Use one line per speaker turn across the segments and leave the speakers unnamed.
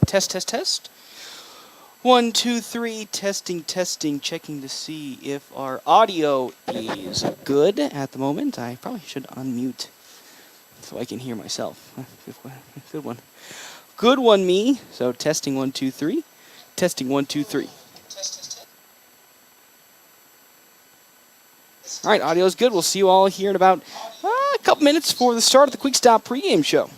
Test, test, test. 1, 2, 3, testing, testing, checking to see if our audio is good at the moment. I probably should unmute so I can hear myself. Good one. Good one, me. So testing 1, 2, 3. Testing 1, 2, 3. All right, audio is good. We'll see you all here in about a couple minutes for the start of the Quick Stop pregame show.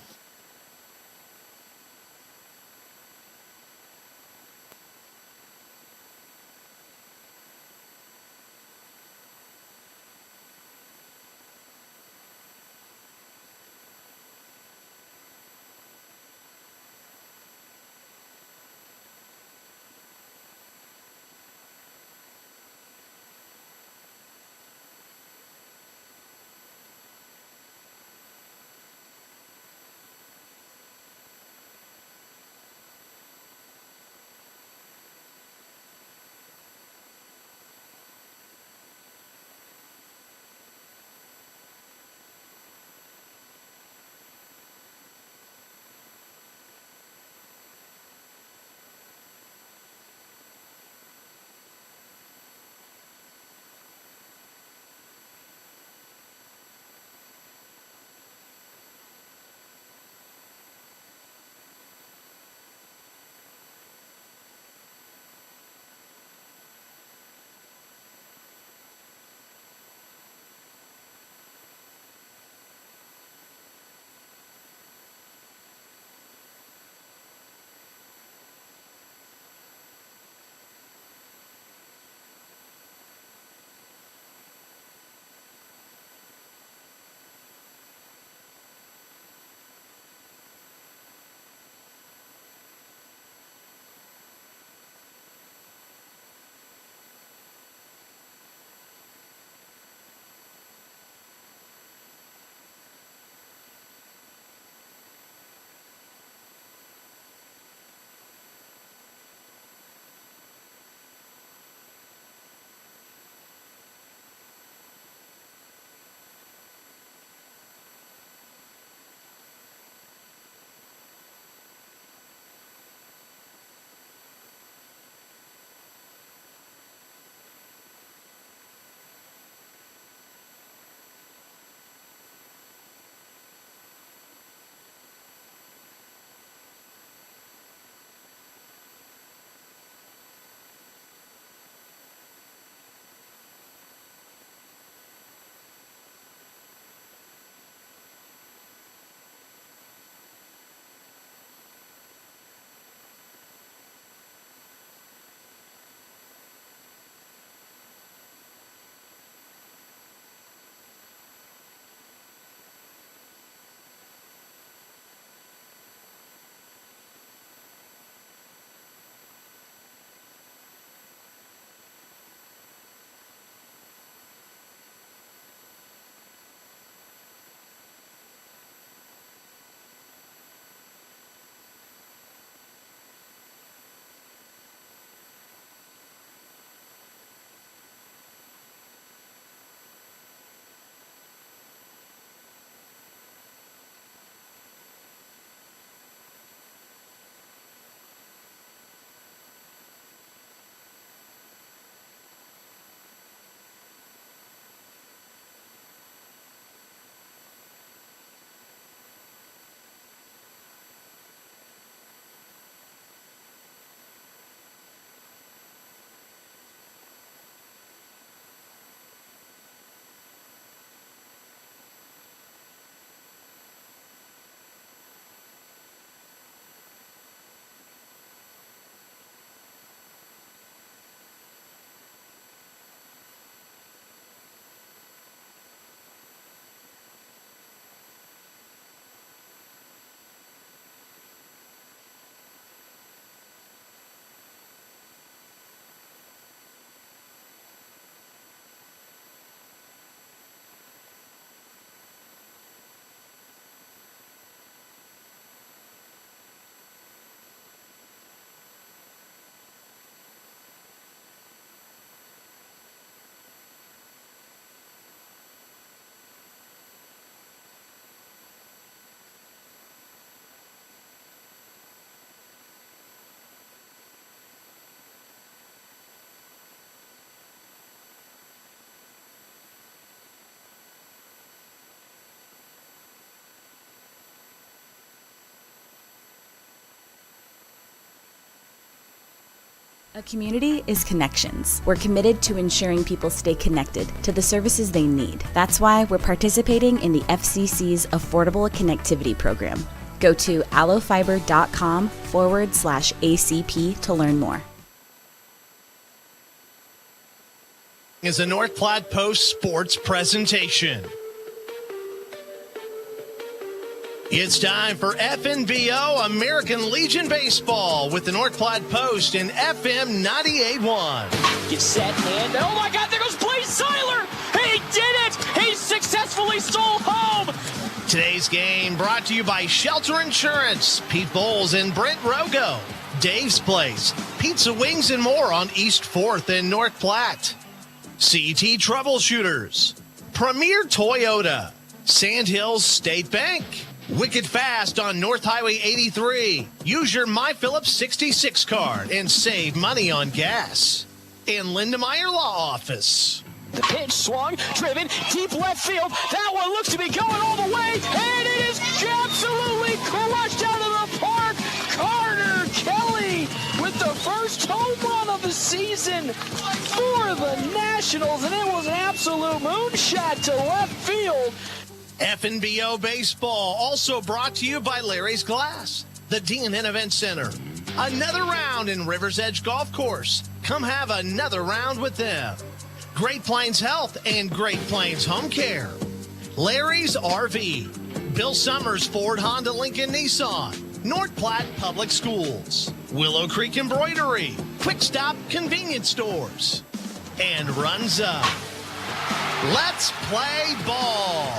A community is connections. We're committed to ensuring people stay connected to the services they need. That's why we're participating in the FCC's Affordable Connectivity Program. Go to allofiber.com/ACP to learn more.
Is a North Platte Post sports presentation. It's time for FNBO American Legion Baseball with the North Platte Post and FM 98.1.
Get set, and oh my God, there goes Blaze Seiler! He did it! He successfully stole home!
Today's game brought to you by Shelter Insurance, Pete Bowles and Brent Rogo, Dave's Place, Pizza Wings and more on East 4th in North Platte, CT Troubleshooters, Premier Toyota, Sandhills State Bank, Wicked Fast on North Highway 83. Use your MyPhillips 66 card and save money on gas. And Lindemeyer Law Office.
The pitch swung, driven, deep left field. That one looks to be going all the way, and it is absolutely crushed out of the park. Carter Kelly with the first home run of the season for the Nationals, and it was an absolute moonshot to left field.
FNBO Baseball, also brought to you by Larry's Glass, the D&N Event Center. Another round in River's Edge Golf Course. Come have another round with them. Great Plains Health and Great Plains Home Care. Larry's RV. Bill Summers Ford Honda Lincoln Nissan. North Platte Public Schools. Willow Creek Embroidery. Quick Stop Convenience Stores. And Runs Up. Let's play ball.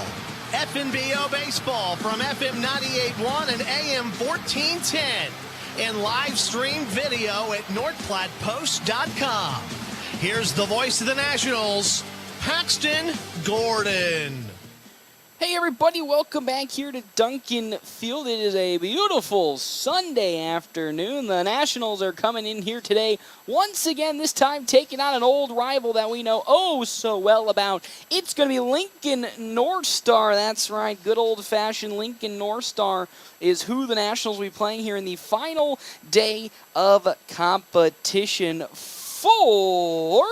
FNBO Baseball from FM 98.1 and AM 1410 and live stream video at northplattpost.com. Here's the voice of the Nationals, Paxton Gordon.
Hey everybody, welcome back here to Duncan Field. It is a beautiful Sunday afternoon. The Nationals are coming in here today once again, this time taking on an old rival that we know oh so well about. It's going to be Lincoln North Star. That's right, good old-fashioned Lincoln North Star is who the Nationals will be playing here in the final day of competition for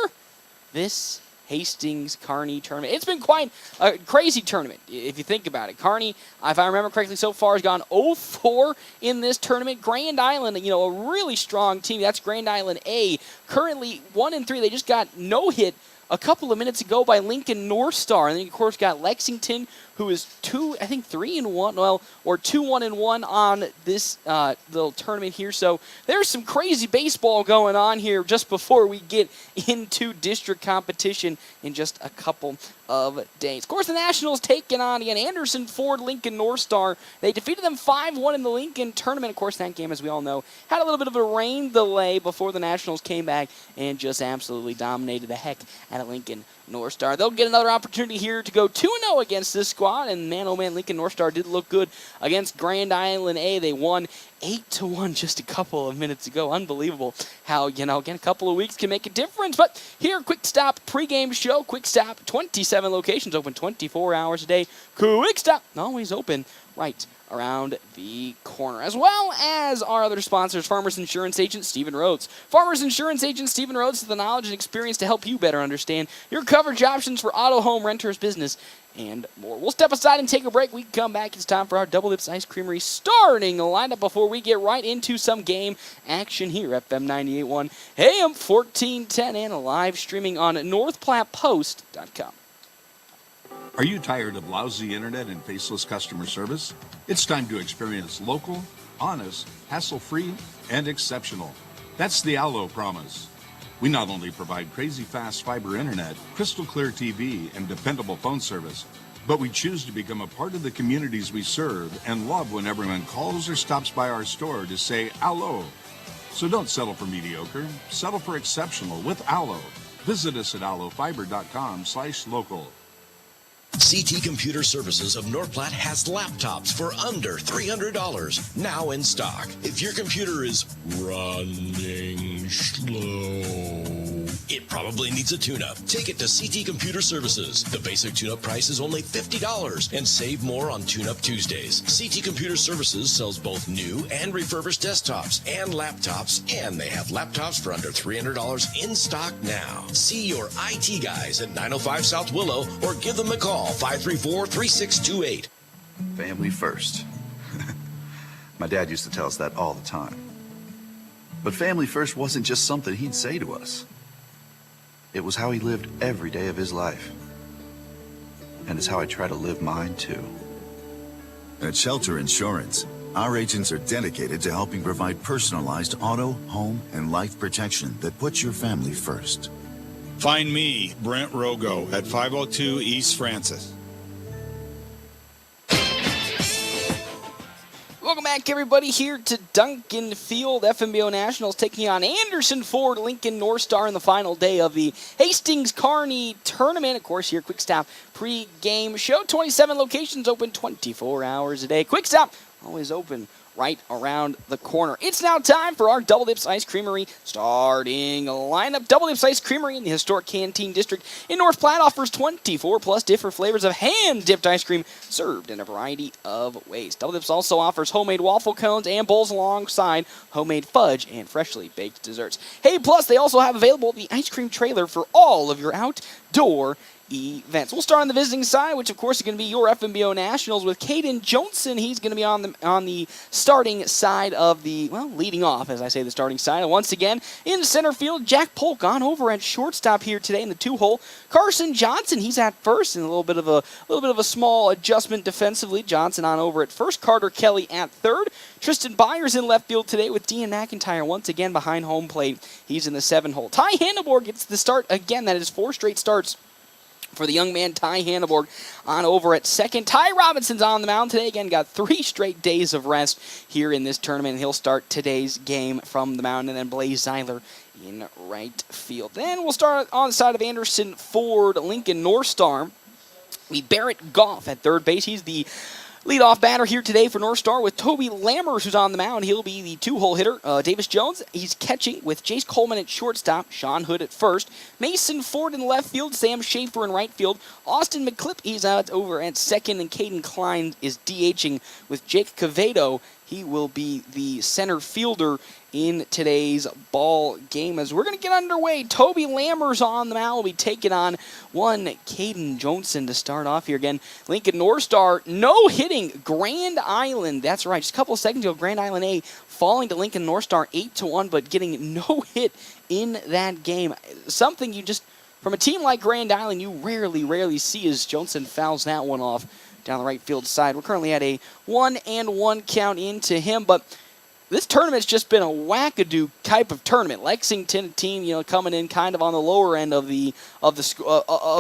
this Hastings Kearney tournament. It's been quite a crazy tournament if you think about it. Kearney, if I remember correctly, so far has gone 0-4 in this tournament. Grand Island, a really strong team. That's Grand Island A. Currently 1-3. They just got no hit a couple of minutes ago by Lincoln North Star. And then, of course, got Lexington, who is 3-1, or 2-1-1 on this little tournament here. So there's some crazy baseball going on here just before we get into district competition in just a couple of days. Of course, the Nationals taking on again Anderson Ford Lincoln North Star. They defeated them 5-1 in the Lincoln tournament. Of course, that game, as we all know, had a little bit of a rain delay before the Nationals came back and just absolutely dominated the heck out of Lincoln North Star. They'll get another opportunity here to go 2-0 against this squad, and man, oh man, Lincoln North Star did look good against Grand Island A. They won 8-1 just a couple of minutes ago. Unbelievable how, again, a couple of weeks can make a difference. But here, Quick Stop pregame show. Quick Stop, 27 locations, open 24 hours a day. Quick Stop, always open right around the corner, as well as our other sponsors, Farmers Insurance Agent Stephen Rhodes. Farmers Insurance Agent Stephen Rhodes has the knowledge and experience to help you better understand your coverage options for auto, home, renters, business, and more. We'll step aside and take a break. We can come back. It's time for our Double Lips Ice Creamery starting lineup before we get right into some game action here at FM 98.1, AM 1410, and live streaming on northplattpost.com.
Are you tired of lousy internet and faceless customer service? It's time to experience local, honest, hassle-free, and exceptional. That's the Allo promise. We not only provide crazy fast fiber internet, crystal clear TV, and dependable phone service, but we choose to become a part of the communities we serve and love when everyone calls or stops by our store to say Allo. So don't settle for mediocre, settle for exceptional with Allo. Visit us at allofiber.com/local.
CT Computer Services of North Platte has laptops for under $300 now in stock. If your computer is running slow, It probably needs a tune-up. Take it to CT Computer Services. The basic tune-up price is only $50 and save more on Tune-Up Tuesdays. CT Computer Services sells both new and refurbished desktops and laptops, and they have laptops for under $300 in stock now. See your IT guys at 905 South Willow or give them a call, 534-3628.
Family first. My dad used to tell us that all the time. But family first wasn't just something he'd say to us. It was how he lived every day of his life. And it's how I try to live mine, too.
At Shelter Insurance, our agents are dedicated to helping provide personalized auto, home, and life protection that puts your family first.
Find me, Brent Rogo, at 502 East Francis.
Welcome back, everybody, here to Duncan Field. FNBO Nationals taking on Anderson Ford Lincoln North Star in the final day of the Hastings Kearney tournament. Of course, your Quick Stop pre-game show. 27 locations open 24 hours a day. Quick Stop always open right around the corner. It's now time for our Double Dips Ice Creamery starting lineup. Double Dips Ice Creamery in the historic Canteen District in North Platte offers 24 plus different flavors of hand-dipped ice cream served in a variety of ways. Double Dips also offers homemade waffle cones and bowls alongside homemade fudge and freshly baked desserts. Hey, plus they also have available the ice cream trailer for all of your outdoor events. We'll start on the visiting side, which of course is going to be your FNBO Nationals with Caden Johnson. He's going to be on the starting side of the, well, leading off, as I say, the starting side. And once again, in center field, Jack Polk on over at shortstop here today in the 2-hole. Carson Johnson, he's at first, and a little bit of a small adjustment defensively. Johnson on over at first. Carter Kelly at third. Tristan Byers in left field today with Dean McIntyre once again behind home plate. He's in the 7-hole. Ty Hanneborg gets the start again. That is 4 straight starts for the young man, Ty Hanneborg, on over at second. Ty Robinson's on the mound today. Again, got 3 straight days of rest here in this tournament. He'll start today's game from the mound. And then Blaze Zeiler in right field. Then we'll start on the side of Anderson Ford, Lincoln North Star. Barrett Goff at third base. He's the leadoff batter here today for North Star with Toby Lammers, who's on the mound. He'll be the 2-hole hitter. Davis Jones, he's catching with Jace Coleman at shortstop, Sean Hood at first, Mason Ford in left field, Sam Schaefer in right field, Austin McClipp, he's out over at second, and Caden Klein is DHing with Jake Cavedo. He will be the center fielder in today's ball game. As we're going to get underway, Toby Lammers on the mound will be taking on one Caden Johnson to start off here again. Lincoln North Star no-hitting Grand Island. That's right, just a couple of seconds ago, Grand Island A falling to Lincoln North Star 8-1, but getting no hit in that game. Something you just, from a team like Grand Island, you rarely see as Johnson fouls that one off down the right field side. We're currently at a 1-1 count into him, but this tournament's just been a wackadoo type of tournament. Lexington, a team, coming in kind of on the lower end of the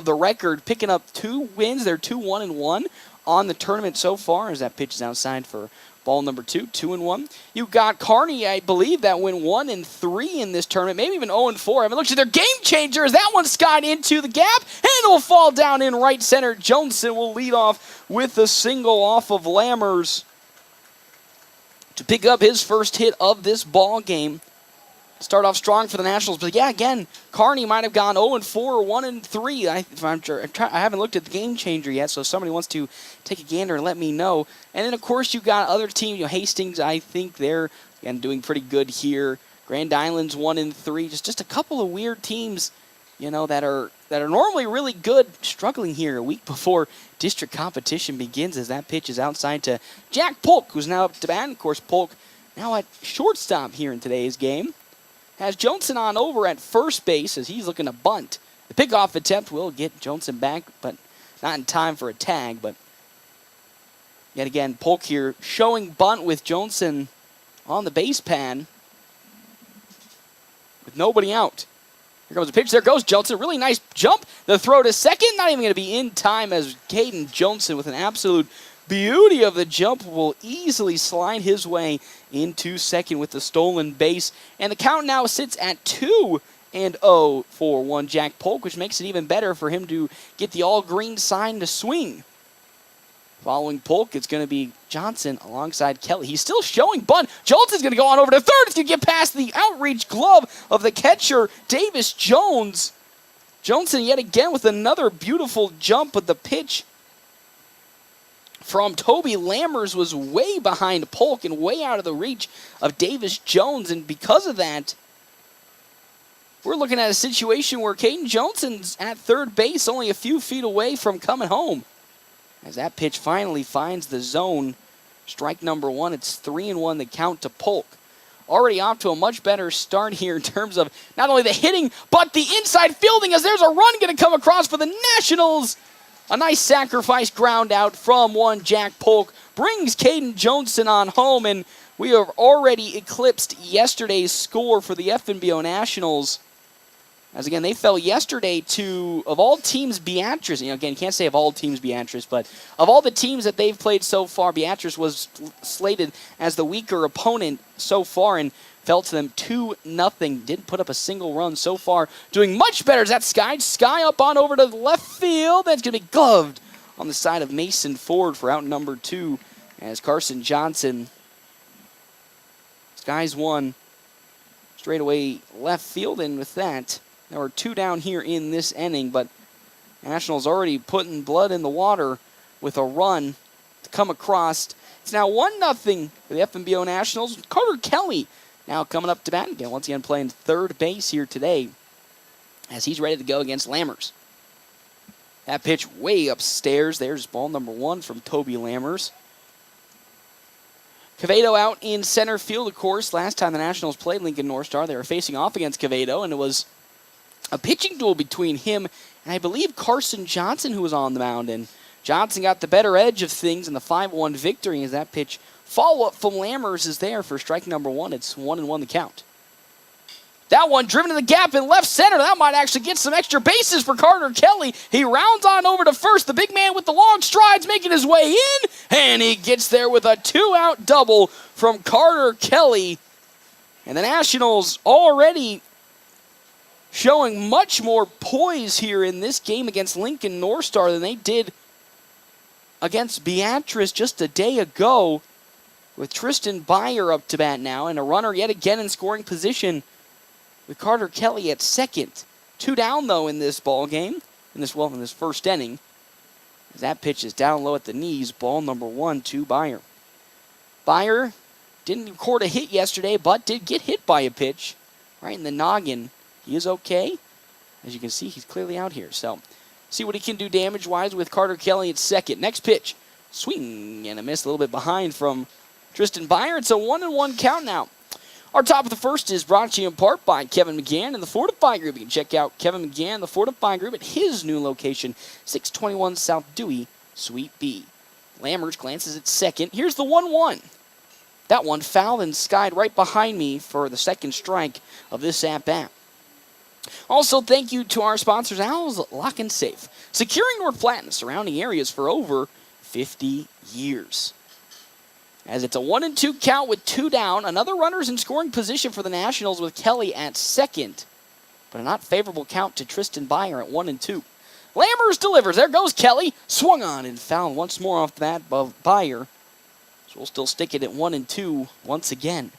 record, picking up 2 wins. They're 2-1-1 on the tournament so far, as that pitch is outside for ball number 2, 2-1. You've got Kearney, I believe, that went 1-3 in this tournament, maybe even 0-4. I haven't looked at their game changer as that one skied into the gap, and it'll fall down in right center. Johnson will lead off with a single off of Lammers to pick up his first hit of this ball game. Start off strong for the Nationals, but yeah, again, Kearney might have gone 0-4 or 1-3. I haven't looked at the game changer yet, so if somebody wants to take a gander and let me know. And then, of course, you've got other teams. Hastings, I think they're again doing pretty good here. Grand Island's 1-3. Just a couple of weird teams, that are normally really good, struggling here a week before district competition begins, as that pitch is outside to Jack Polk, who's now up to bat. And of course, Polk now at shortstop here in today's game. Has Johnson on over at first base as he's looking to bunt. The pickoff attempt will get Johnson back, but not in time for a tag. But yet again, Polk here showing bunt with Johnson on the base pad with nobody out. Here comes the pitch. There goes Johnson. Really nice jump. The throw to second. Not even going to be in time, as Caden Johnson, with an absolute beauty of the jump, will easily slide his way into second with the stolen base. And the count now sits at 2-0 for one Jack Polk, which makes it even better for him to get the all-green sign to swing. Following Polk, it's going to be Johnson alongside Kelly. He's still showing bunt. Johnson's going to go on over to third. It's going to get past the outreach glove of the catcher, Davis Jones. Johnson yet again with another beautiful jump, but the pitch from Toby Lammers was way behind Polk and way out of the reach of Davis Jones. And because of that, we're looking at a situation where Caden Johnson's at third base, only a few feet away from coming home. As that pitch finally finds the zone, strike number one, it's 3-1 the count to Polk. Already off to a much better start here in terms of not only the hitting, but the inside fielding, as there's a run going to come across for the Nationals. A nice sacrifice ground out from one Jack Polk brings Caden Johnson on home, and we have already eclipsed yesterday's score for the FNBO Nationals. As again, they fell yesterday to, of all teams, Beatrice. Again, you can't say of all teams Beatrice, but of all the teams that they've played so far, Beatrice was slated as the weaker opponent so far and fell to them 2-0. Didn't put up a single run so far. Doing much better is that Sky up on over to the left field. That's going to be gloved on the side of Mason Ford for out number 2 as Carson Johnson. Sky's one straight away left field, and with that, there were 2 down here in this inning, but Nationals already putting blood in the water with a run to come across. It's now 1-0 for the FNBO Nationals. Carter Kelly now coming up to bat again, once again playing third base here today as he's ready to go against Lammers. That pitch way upstairs. There's ball number 1 from Toby Lammers. Quevedo out in center field, of course. Last time the Nationals played Lincoln North Star, they were facing off against Quevedo, and it was a pitching duel between him and I believe Carson Johnson, who was on the mound. And Johnson got the better edge of things in the 5-1 victory as that pitch follow-up from Lammers is there for strike number 1. It's 1-1 the count. That one driven to the gap in left center. That might actually get some extra bases for Carter Kelly. He rounds on over to first. The big man with the long strides making his way in. And he gets there with a 2-out double from Carter Kelly. And the Nationals already showing much more poise here in this game against Lincoln North Star than they did against Beatrice just a day ago, with Tristan Byer up to bat now, and a runner yet again in scoring position with Carter Kelly at second. 2 down, though, in this ball game, in this first inning. As that pitch is down low at the knees, ball number 1 to Byer. Byer didn't record a hit yesterday, but did get hit by a pitch right in the noggin. He is okay. As you can see, he's clearly out here. So, see what he can do damage-wise with Carter Kelly at second. Next pitch, swing and a miss, a little bit behind from Tristan Byer. It's a 1-1 count now. Our top of the first is brought to you in part by Kevin McGann and the Fortify Group. You can check out Kevin McGann and the Fortify Group at his new location, 621 South Dewey, Suite B. Lammers glances at second. Here's the 1-1. That one fouled and skied right behind me for the second strike of this at-bat. Also, thank you to our sponsors, Owls Lock and Safe, securing North Platte and the surrounding areas for over 50 years. As it's a 1-2 count with 2 down, another runner's in scoring position for the Nationals with Kelly at second, but a not favorable count to Tristan Byer at 1-2. Lammers delivers. There goes Kelly. Swung on and fouled once more off the bat of Byer. So we'll still stick it at 1-2 once again.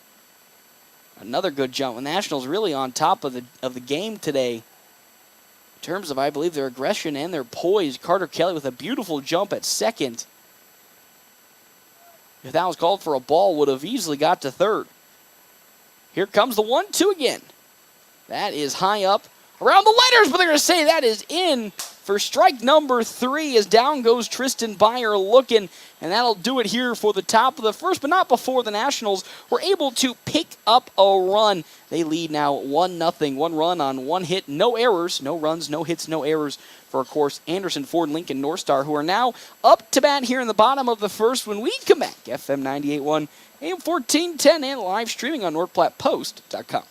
Another good jump. The Nationals really on top of the game today in terms of, I believe, their aggression and their poise. Carter Kelly with a beautiful jump at second. If that was called for a ball, would have easily got to third. Here comes the 1-2 again. That is high up around the letters, but they're going to say that is in for strike number 3 as down goes Tristan Byer looking, and that'll do it here for the top of the first, but not before the Nationals were able to pick up a run. They lead now 1-0, 1 run on 1 hit, no errors, no runs, no hits, no errors for, of course, Anderson, Ford, Lincoln, North Star, who are now up to bat here in the bottom of the first when we come back. FM 98.1, AM 1410, and live streaming on NorthPlattePost.com.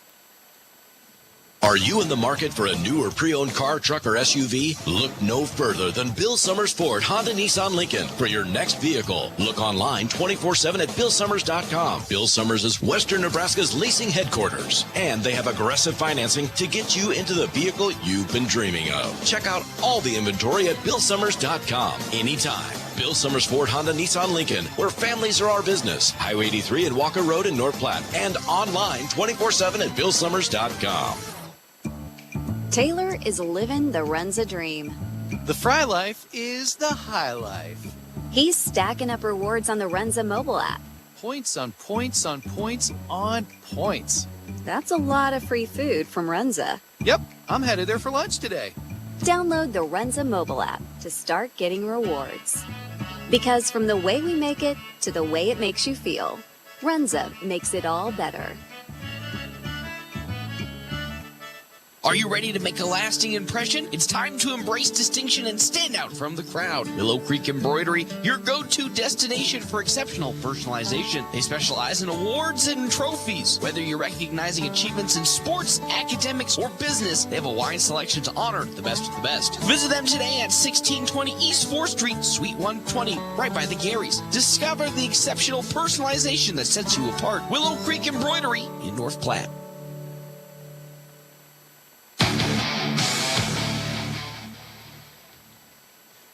Are you in the market for a new or pre-owned car, truck, or SUV? Look no further than Bill Summers Ford, Honda, Nissan, Lincoln for your next vehicle. Look online 24/7 at BillSummers.com. Bill Summers is Western Nebraska's leasing headquarters, and they have aggressive financing to get you into the vehicle you've been dreaming of. Check out all the inventory at BillSummers.com anytime. Bill Summers Ford Honda Nissan Lincoln, where families are our business. Highway 83 and Walker Road in North Platte, and online 24/7 at billsummers.com.
Taylor is living the Runza dream.
The Fry Life is the high life.
He's stacking up rewards on the Runza mobile app.
Points on points on points on points.
That's a lot of free food from Runza.
Yep, I'm headed there for lunch today.
Download the Runza mobile app to start getting rewards. Because from the way we make it to the way it makes you feel, Runza makes it all better.
Are you ready to make a lasting impression? It's time to embrace distinction and stand out from the crowd. Willow Creek Embroidery, your go-to destination for exceptional personalization. They specialize in awards and trophies. Whether you're recognizing achievements in sports, academics, or business, they have a wide selection to honor the best of the best. Visit them today at 1620 East 4th Street, Suite 120, right by the Garys. Discover the exceptional personalization that sets you apart. Willow Creek Embroidery in North Platte.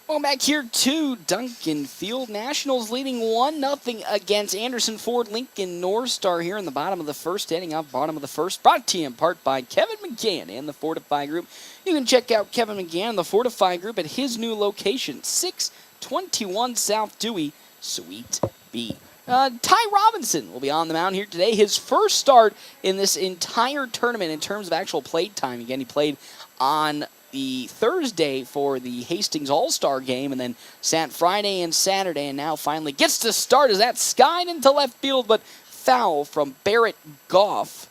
Welcome back here to Duncan Field. Nationals leading 1-0 against Anderson Ford Lincoln North Star here in the bottom of the first, heading off bottom of the first. Brought to you in part by Kevin McGann and the Fortify Group. You can check out Kevin McGann and the Fortify Group at his new location, 621 South Dewey, Suite B. Ty Robinson will be on the mound here today. His first start in this entire tournament in terms of actual play time. Again, he played on the Thursday for the Hastings All-Star game, and then sat Friday and Saturday, and now finally gets to start as that skied into left field, but foul from Barrett Goff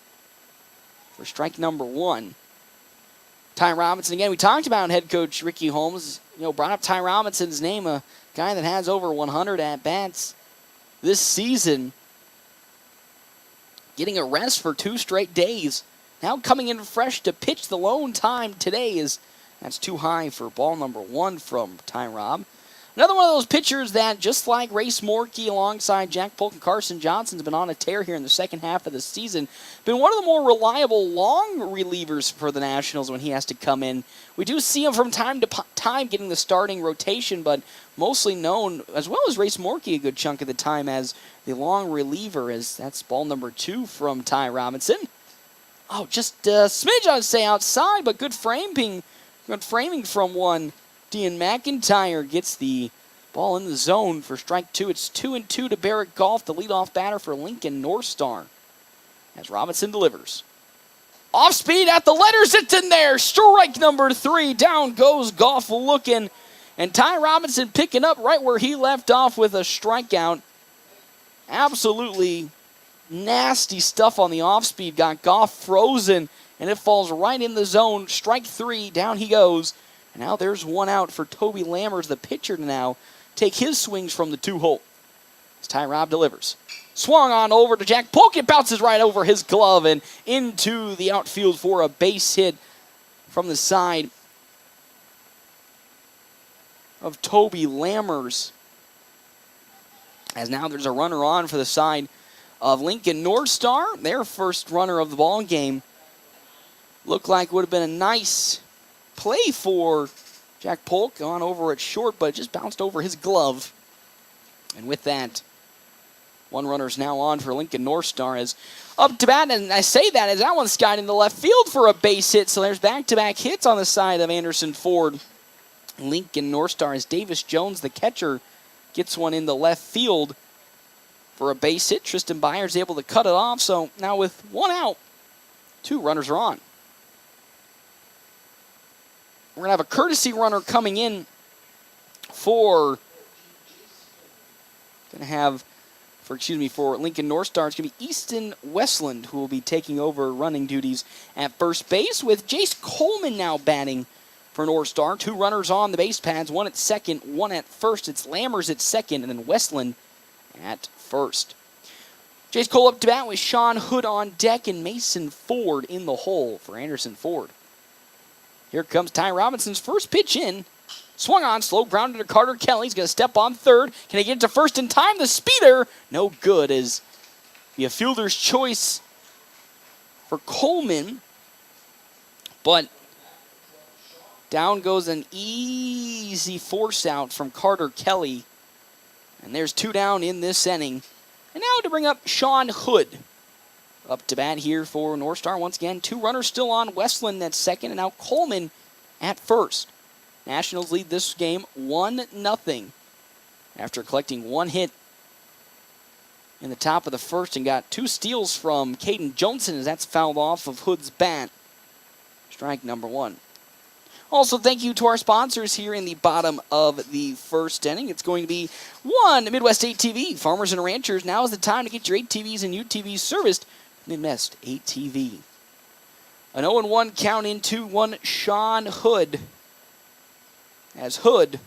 for strike number one. Ty Robinson, again, we talked about head coach Ricky Holmes, brought up Ty Robinson's name, a guy that has over 100 at-bats this season, getting a rest for 2 straight days. Now coming in fresh to pitch the lone time today that's too high for ball number 1 from Ty Rob. Another one of those pitchers that, just like Race Morkey alongside Jack Polk and Carson Johnson's been on a tear here in the second half of the season, been one of the more reliable long relievers for the Nationals when he has to come in. We do see him from time to time getting the starting rotation, but mostly known, as well as Race Morkey a good chunk of the time, as the long reliever, as that's ball number 2 from Ty Robinson. Oh, just a smidge, I'd say, outside, but good framing from one. Dean McIntyre gets the ball in the zone for strike 2. It's 2-2 to Barrett Goff, the leadoff batter for Lincoln North Star, as Robinson delivers. Off speed at the letters, it's in there. Strike number 3. Down goes Goff looking, and Ty Robinson picking up right where he left off with a strikeout. Absolutely nasty stuff on the off-speed. Got Goff frozen, and it falls right in the zone. Strike 3, down he goes. And now there's one out for Toby Lammers, the pitcher, to now take his swings from the 2-hole. As Ty Rob delivers. Swung on over to Jack Polk. It bounces right over his glove and into the outfield for a base hit from the side of Toby Lammers. As now there's a runner on for the side of Lincoln North Star, their first runner of the ball game. Looked like would have been a nice play for Jack Polk, on over at short, but it just bounced over his glove. And with that, one runner's now on for Lincoln North Star as up to bat, and I say that as that one skied into left field for a base hit, so there's back-to-back hits on the side of Anderson Ford. Lincoln North Star as Davis Jones, the catcher, gets one in the left field for a base hit. Tristan Byers able to cut it off, so now with one out, 2 runners are on. We're going to have a courtesy runner coming in for Lincoln North Star. It's going to be Easton Westland who will be taking over running duties at first base, with Jace Coleman now batting for North Star. 2 runners on the base pads, 1 at second, 1 at first. It's Lammers at second, and then Westland at first. Jace Cole up to bat with Sean Hood on deck and Mason Ford in the hole for Anderson Ford. Here comes Ty Robinson's first pitch in. Swung on, slow grounded to Carter Kelly. He's going to step on third. Can he get to first in time? The speeder, no good, as be a fielder's choice for Coleman. But down goes an easy force out from Carter Kelly. And there's 2 down in this inning. And now to bring up Sean Hood. Up to bat here for North Star once again. 2 runners still on. Westland at second, and now Coleman at first. Nationals lead this game 1-0 after collecting 1 hit in the top of the first and got 2 steals from Caden Johnson as that's fouled off of Hood's bat. Strike number 1. Also, thank you to our sponsors here in the bottom of the first inning. It's going to be 1 Midwest ATV. Farmers and ranchers, now is the time to get your ATVs and UTVs serviced. Midwest ATV. An 0-1 count into 1 Sean Hood. As Hood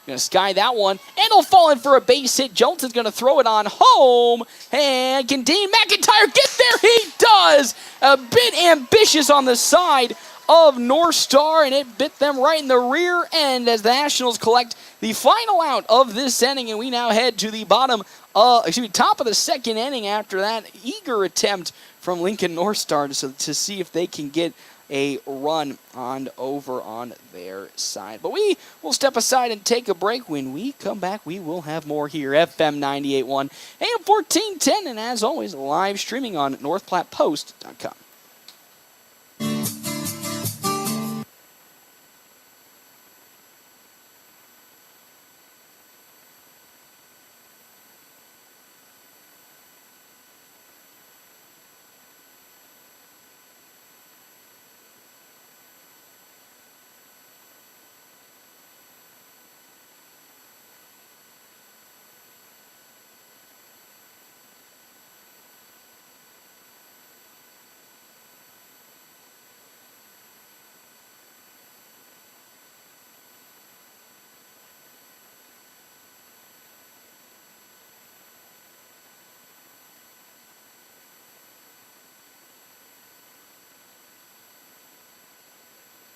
going to sky that one, and he'll fall in for a base hit. Johnson's going to throw it on home, and can Dean McIntyre get there? He does! A bit ambitious on the side of North Star, and it bit them right in the rear end as the Nationals collect the final out of this inning, and we now head to the top of the second inning after that eager attempt from Lincoln North Star to see if they can get a run on over on their side. But we will step aside and take a break. When we come back, we will have more here. FM 98.1, AM 1410, and as always, live streaming on NorthPlattePost.com.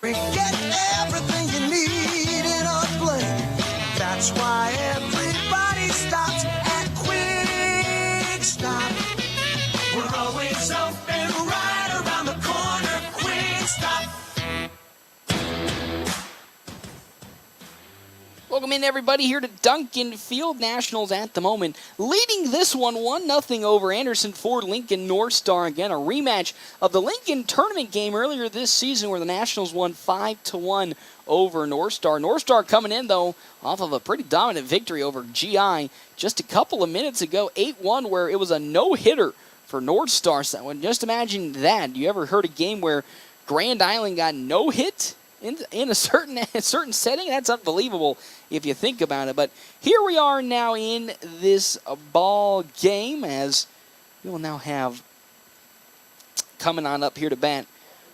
Get everything you need in a blend. That's why everybody stops at Quick Stop. We're always open right around the corner. Quick Stop.
Welcome in, everybody, here to Duncan Field. Nationals at the moment leading this one 1-0 over Anderson Ford Lincoln North Star. Again, a rematch of the Lincoln tournament game earlier this season where the Nationals won 5-1 over North Star. North Star coming in, though, off of a pretty dominant victory over GI just a couple of minutes ago, 8-1, where it was a no-hitter for North Star. So just imagine that. You ever heard a game where Grand Island got no hit in a certain setting? That's unbelievable if you think about it. But here we are now in this ball game as we will now have coming on up here to bat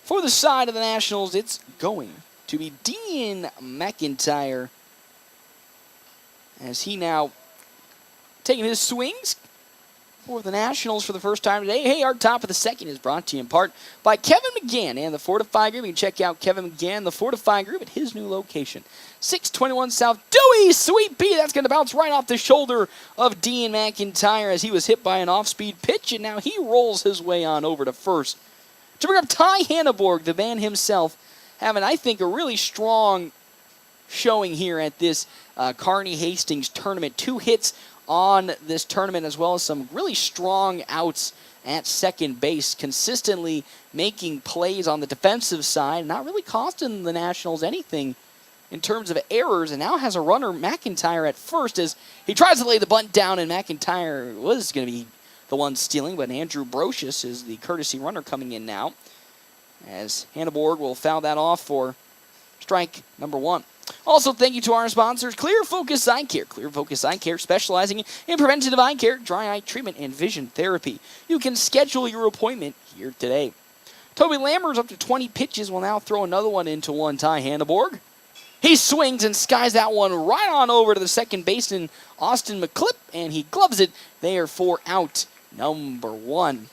for the side of the Nationals. It's going to be Dean McIntyre as he now taking his swings for the Nationals for the first time today. Hey, our top of the second is brought to you in part by Kevin McGann and the Fortify Group. You can check out Kevin McGann, the Fortify Group, at his new location, 621 South Dewey. Sweet pea, that's going to bounce right off the shoulder of Dean McIntyre as he was hit by an off-speed pitch, and now he rolls his way on over to first. To bring up Ty Hanneborg, the man himself, having, I think, a really strong showing here at this Kearney Hastings tournament. 2 hits on this tournament, as well as some really strong outs at second base, consistently making plays on the defensive side, not really costing the Nationals anything in terms of errors, and now has a runner, McIntyre, at first as he tries to lay the bunt down, and McIntyre was going to be the one stealing, but Andrew Brocious is the courtesy runner coming in now, as Hanneborg will foul that off for strike number 1. Also, thank you to our sponsors, Clear Focus Eye Care. Clear Focus Eye Care, specializing in preventative eye care, dry eye treatment, and vision therapy. You can schedule your appointment here today. Toby Lammers up to 20 pitches will now throw another one into one. Ty Hanneborg. He swings and skies that one right on over to the second baseman, Austin McClipp, and he gloves it there for out number 1.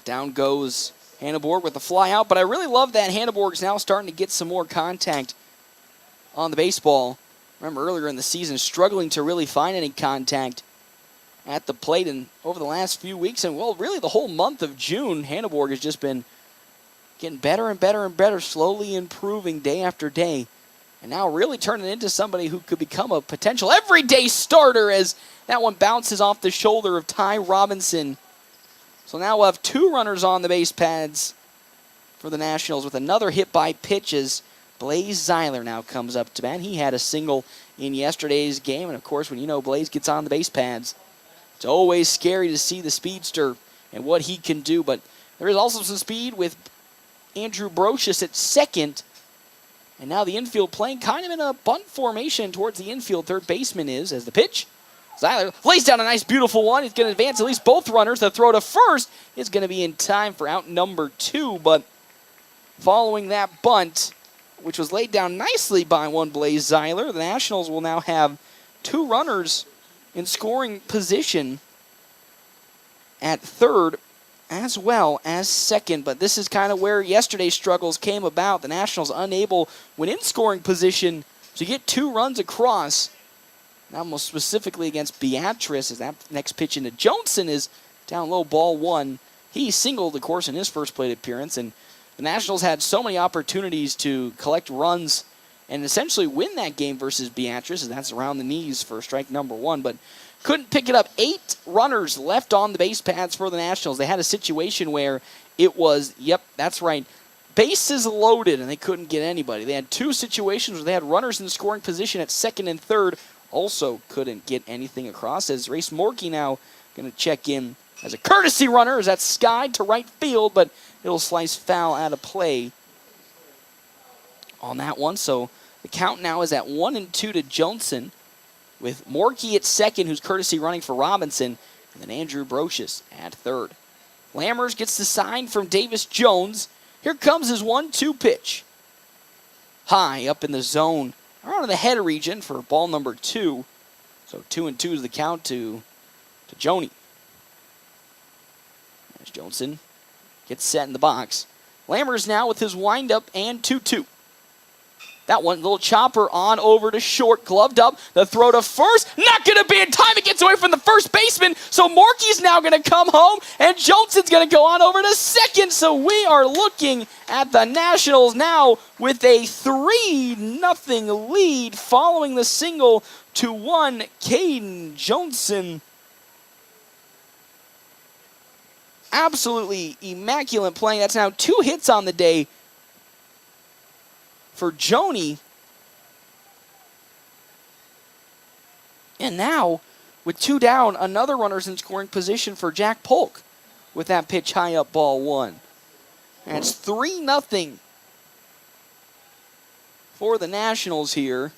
Down goes Hanneborg with the fly out, but I really love that Hanneborg is now starting to get some more contact on the baseball. Remember earlier in the season struggling to really find any contact at the plate, and over the last few weeks, and well, really the whole month of June, Hanneborg has just been getting better and better and better, slowly improving day after day And now really turning into somebody who could become a potential everyday starter as that one bounces off the shoulder of Ty Robinson. So now we'll have 2 runners on the base pads for the Nationals with another hit by pitch as Blaze Zeiler now comes up to bat. He had a single in yesterday's game, and of course when you know Blaze gets on the base pads, it's always scary to see the speedster and what he can do, but there is also some speed with Andrew Brocious at second, and now the infield playing kind of in a bunt formation towards the infield. Third baseman is as the pitch. Zeiler lays down a nice, beautiful one. He's going to advance at least both runners. The throw to first is going to be in time for out number 2, but following that bunt, which was laid down nicely by one Blaze Zeiler, the Nationals will now have 2 runners in scoring position at third as well as second. But this is kind of where yesterday's struggles came about. The Nationals unable, when in scoring position, to get 2 runs across. Now most specifically against Beatrice, as that next pitch into Johnson is down low, ball 1. He singled, of course, in his first plate appearance, and the Nationals had so many opportunities to collect runs and essentially win that game versus Beatrice, and that's around the knees for strike number 1, but couldn't pick it up. 8 runners left on the base pads for the Nationals. They had a situation where it was, yep, that's right, bases loaded, and they couldn't get anybody. They had 2 situations where they had runners in scoring position at second and third, also couldn't get anything across, as Race Morkey now going to check in as a courtesy runner, as that's skied to right field, but it'll slice foul out of play on that one. So the count now is at 1-2 to Johnson, with Morkey at second, who's courtesy running for Robinson, and then Andrew Brocious at third. Lammers gets the sign from Davis Jones. Here comes his 1-2 pitch. High up in the zone, around in the head region for ball number 2. So 2-2 is the count to Joni. As Johnson gets set in the box. Lammers now with his windup and 2-2. That one, little chopper on over to short, gloved up. The throw to first, not going to be in time. It gets away from the first baseman. So Morkey's now going to come home, and Johnson's going to go on over to second. So we are looking at the Nationals now with a 3-0 lead following the single to 1, Caden Johnson. Absolutely immaculate playing. That's now 2 hits on the day for Joni. And now, with 2 down, another runner's in scoring position for Jack Polk with that pitch high up, ball 1. And it's 3-0 for the Nationals here.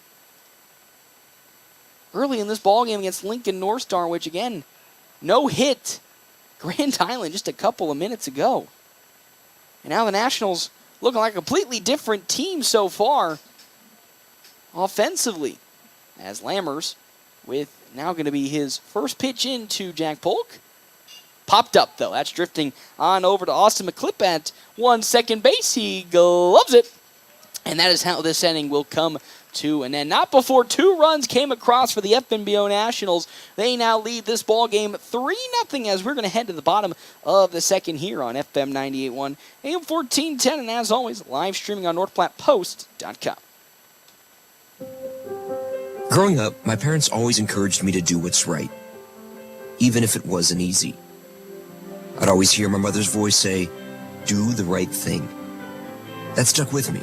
Early in this ballgame against Lincoln North Star, which again, no hit. Grand Island just a couple of minutes ago. And now the Nationals looking like a completely different team so far offensively, as Lammers, with now going to be his first pitch into Jack Polk. Popped up, though. That's drifting on over to Austin McClipp at 1 second base. He gloves it. And that is how this inning will come to an end. Not before 2 runs came across for the FNBO Nationals. They now lead this ball game 3-0 as we're going to head to the bottom of the second here on FM 98.1, AM 1410, and as always, live streaming on NorthPlattePost.com.
Growing up, my parents always encouraged me to do what's right, even if it wasn't easy. I'd always hear my mother's voice say, "Do the right thing." That stuck with me.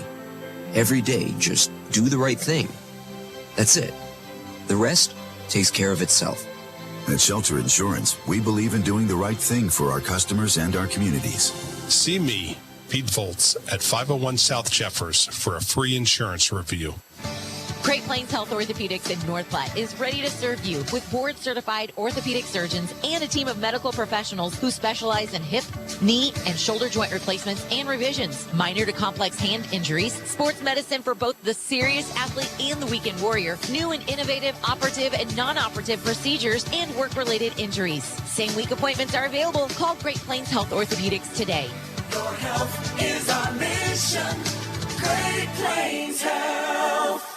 Every day, just do the right thing. That's it. The rest takes care of itself.
At Shelter Insurance, we believe in doing the right thing for our customers and our communities.
See me, Pete Volz, at 501 South Jeffers for a free insurance review.
Great Plains Health Orthopedics in North Platte is ready to serve you with board-certified orthopedic surgeons and a team of medical professionals who specialize in hip, knee, and shoulder joint replacements and revisions, minor to complex hand injuries, sports medicine for both the serious athlete and the weekend warrior, new and innovative operative and non-operative procedures, and work-related injuries. Same-week appointments are available. Call Great Plains Health Orthopedics today.
Your health is our mission. Great Plains Health.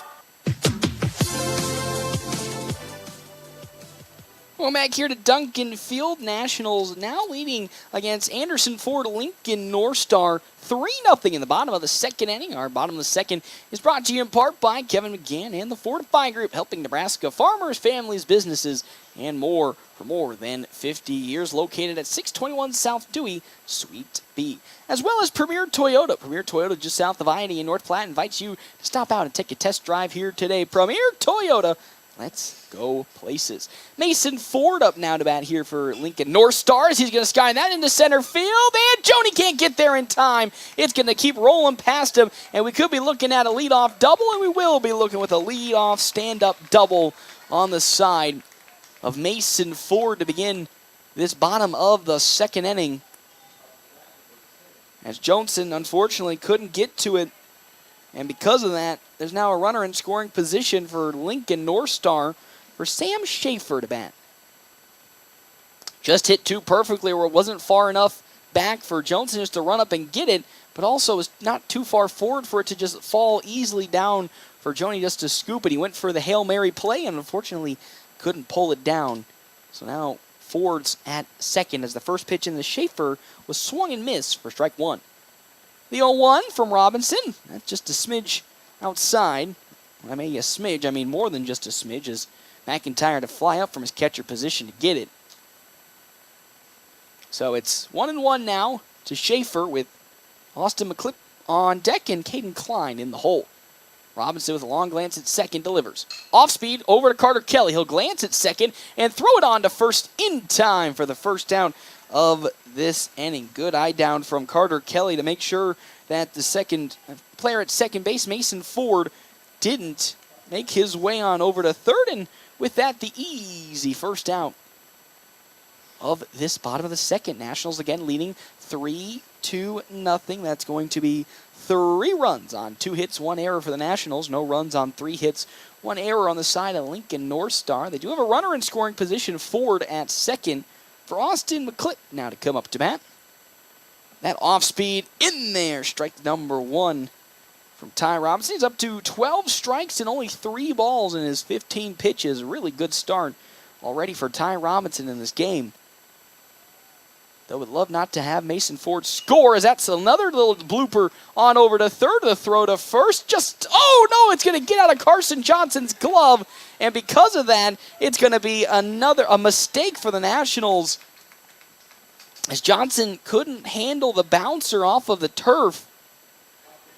Going back here to Duncan Field, Nationals now leading against Anderson Ford Lincoln North Star 3-0 in the bottom of the second inning. Our bottom of the second is brought to you in part by Kevin McGann and the Fortify Group, helping Nebraska farmers, families, businesses, and more for more than 50 years. Located at 621 South Dewey, Suite B. As well as Premier Toyota. Premier Toyota just south of I-80 in North Platte invites you to stop out and take a test drive here today. Premier Toyota. Let's go places. Mason Ford up now to bat here for Lincoln North Stars. He's going to sky that into center field, and Joni can't get there in time. It's going to keep rolling past him, and we could be looking at a leadoff double, and we will be looking with a leadoff stand-up double on the side of Mason Ford to begin this bottom of the second inning. As Johnson, unfortunately, couldn't get to it, and because of that, there's now a runner in scoring position for Lincoln North Star for Sam Schaefer to bat. Just hit two perfectly where it wasn't far enough back for Johnson just to run up and get it, but also was not too far forward for it to just fall easily down for Joni just to scoop it. He went for the Hail Mary play and unfortunately couldn't pull it down. So now Ford's at second as the first pitch in the Schaefer was swung and missed for strike one. The 0-1 from Robinson. That's just a smidge outside. When I mean a smidge, I mean more than just a smidge, as McIntyre to fly up from his catcher position to get it. So it's 1-1 now to Schaefer with Austin McClipp on deck and Caden Klein in the hole. Robinson with a long glance at second delivers. Off speed over to Carter Kelly. He'll glance at second and throw it on to first in time for the first down of this inning. Good eye down from Carter Kelly to make sure that the second player at second base, Mason Ford, didn't make his way on over to third, and with that, the easy first out of this bottom of the second. Nationals again leading 3-0. That's going to be 3 runs on 2 hits, 1 error for the Nationals. No runs on 3 hits, 1 error on the side of Lincoln North Star. They do have a runner in scoring position, Ford at second, for Austin McClipp now to come up to bat. That off speed in there. Strike number 1 from Ty Robinson. He's up to 12 strikes and only 3 balls in his 15 pitches. Really good start already for Ty Robinson in this game. Though would love not to have Mason Ford score, as that's another little blooper on over to third. The throw to first. It's going to get out of Carson Johnson's glove. And because of that, it's going to be a mistake for the Nationals, as Johnson couldn't handle the bouncer off of the turf.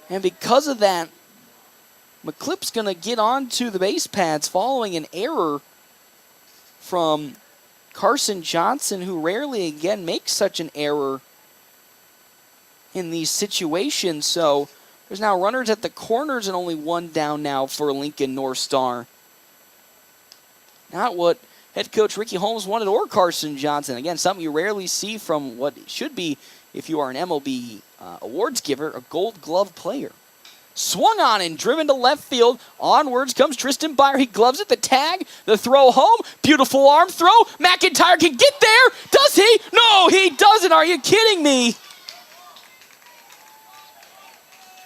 And because of that, McClipp's going to get onto the base pads following an error from Carson Johnson, who rarely again makes such an error in these situations. So there's now runners at the corners and only 1 down now for Lincoln North Star. Not what head coach Ricky Holmes wanted, or Carson Johnson. Again, something you rarely see from what should be, if you are an MLB awards giver, a Gold Glove player. Swung on and driven to left field. Onwards comes Tristan Byer. He gloves it. The tag. The throw home. Beautiful arm throw. McIntyre can get there. Does he? No, he doesn't. Are you kidding me?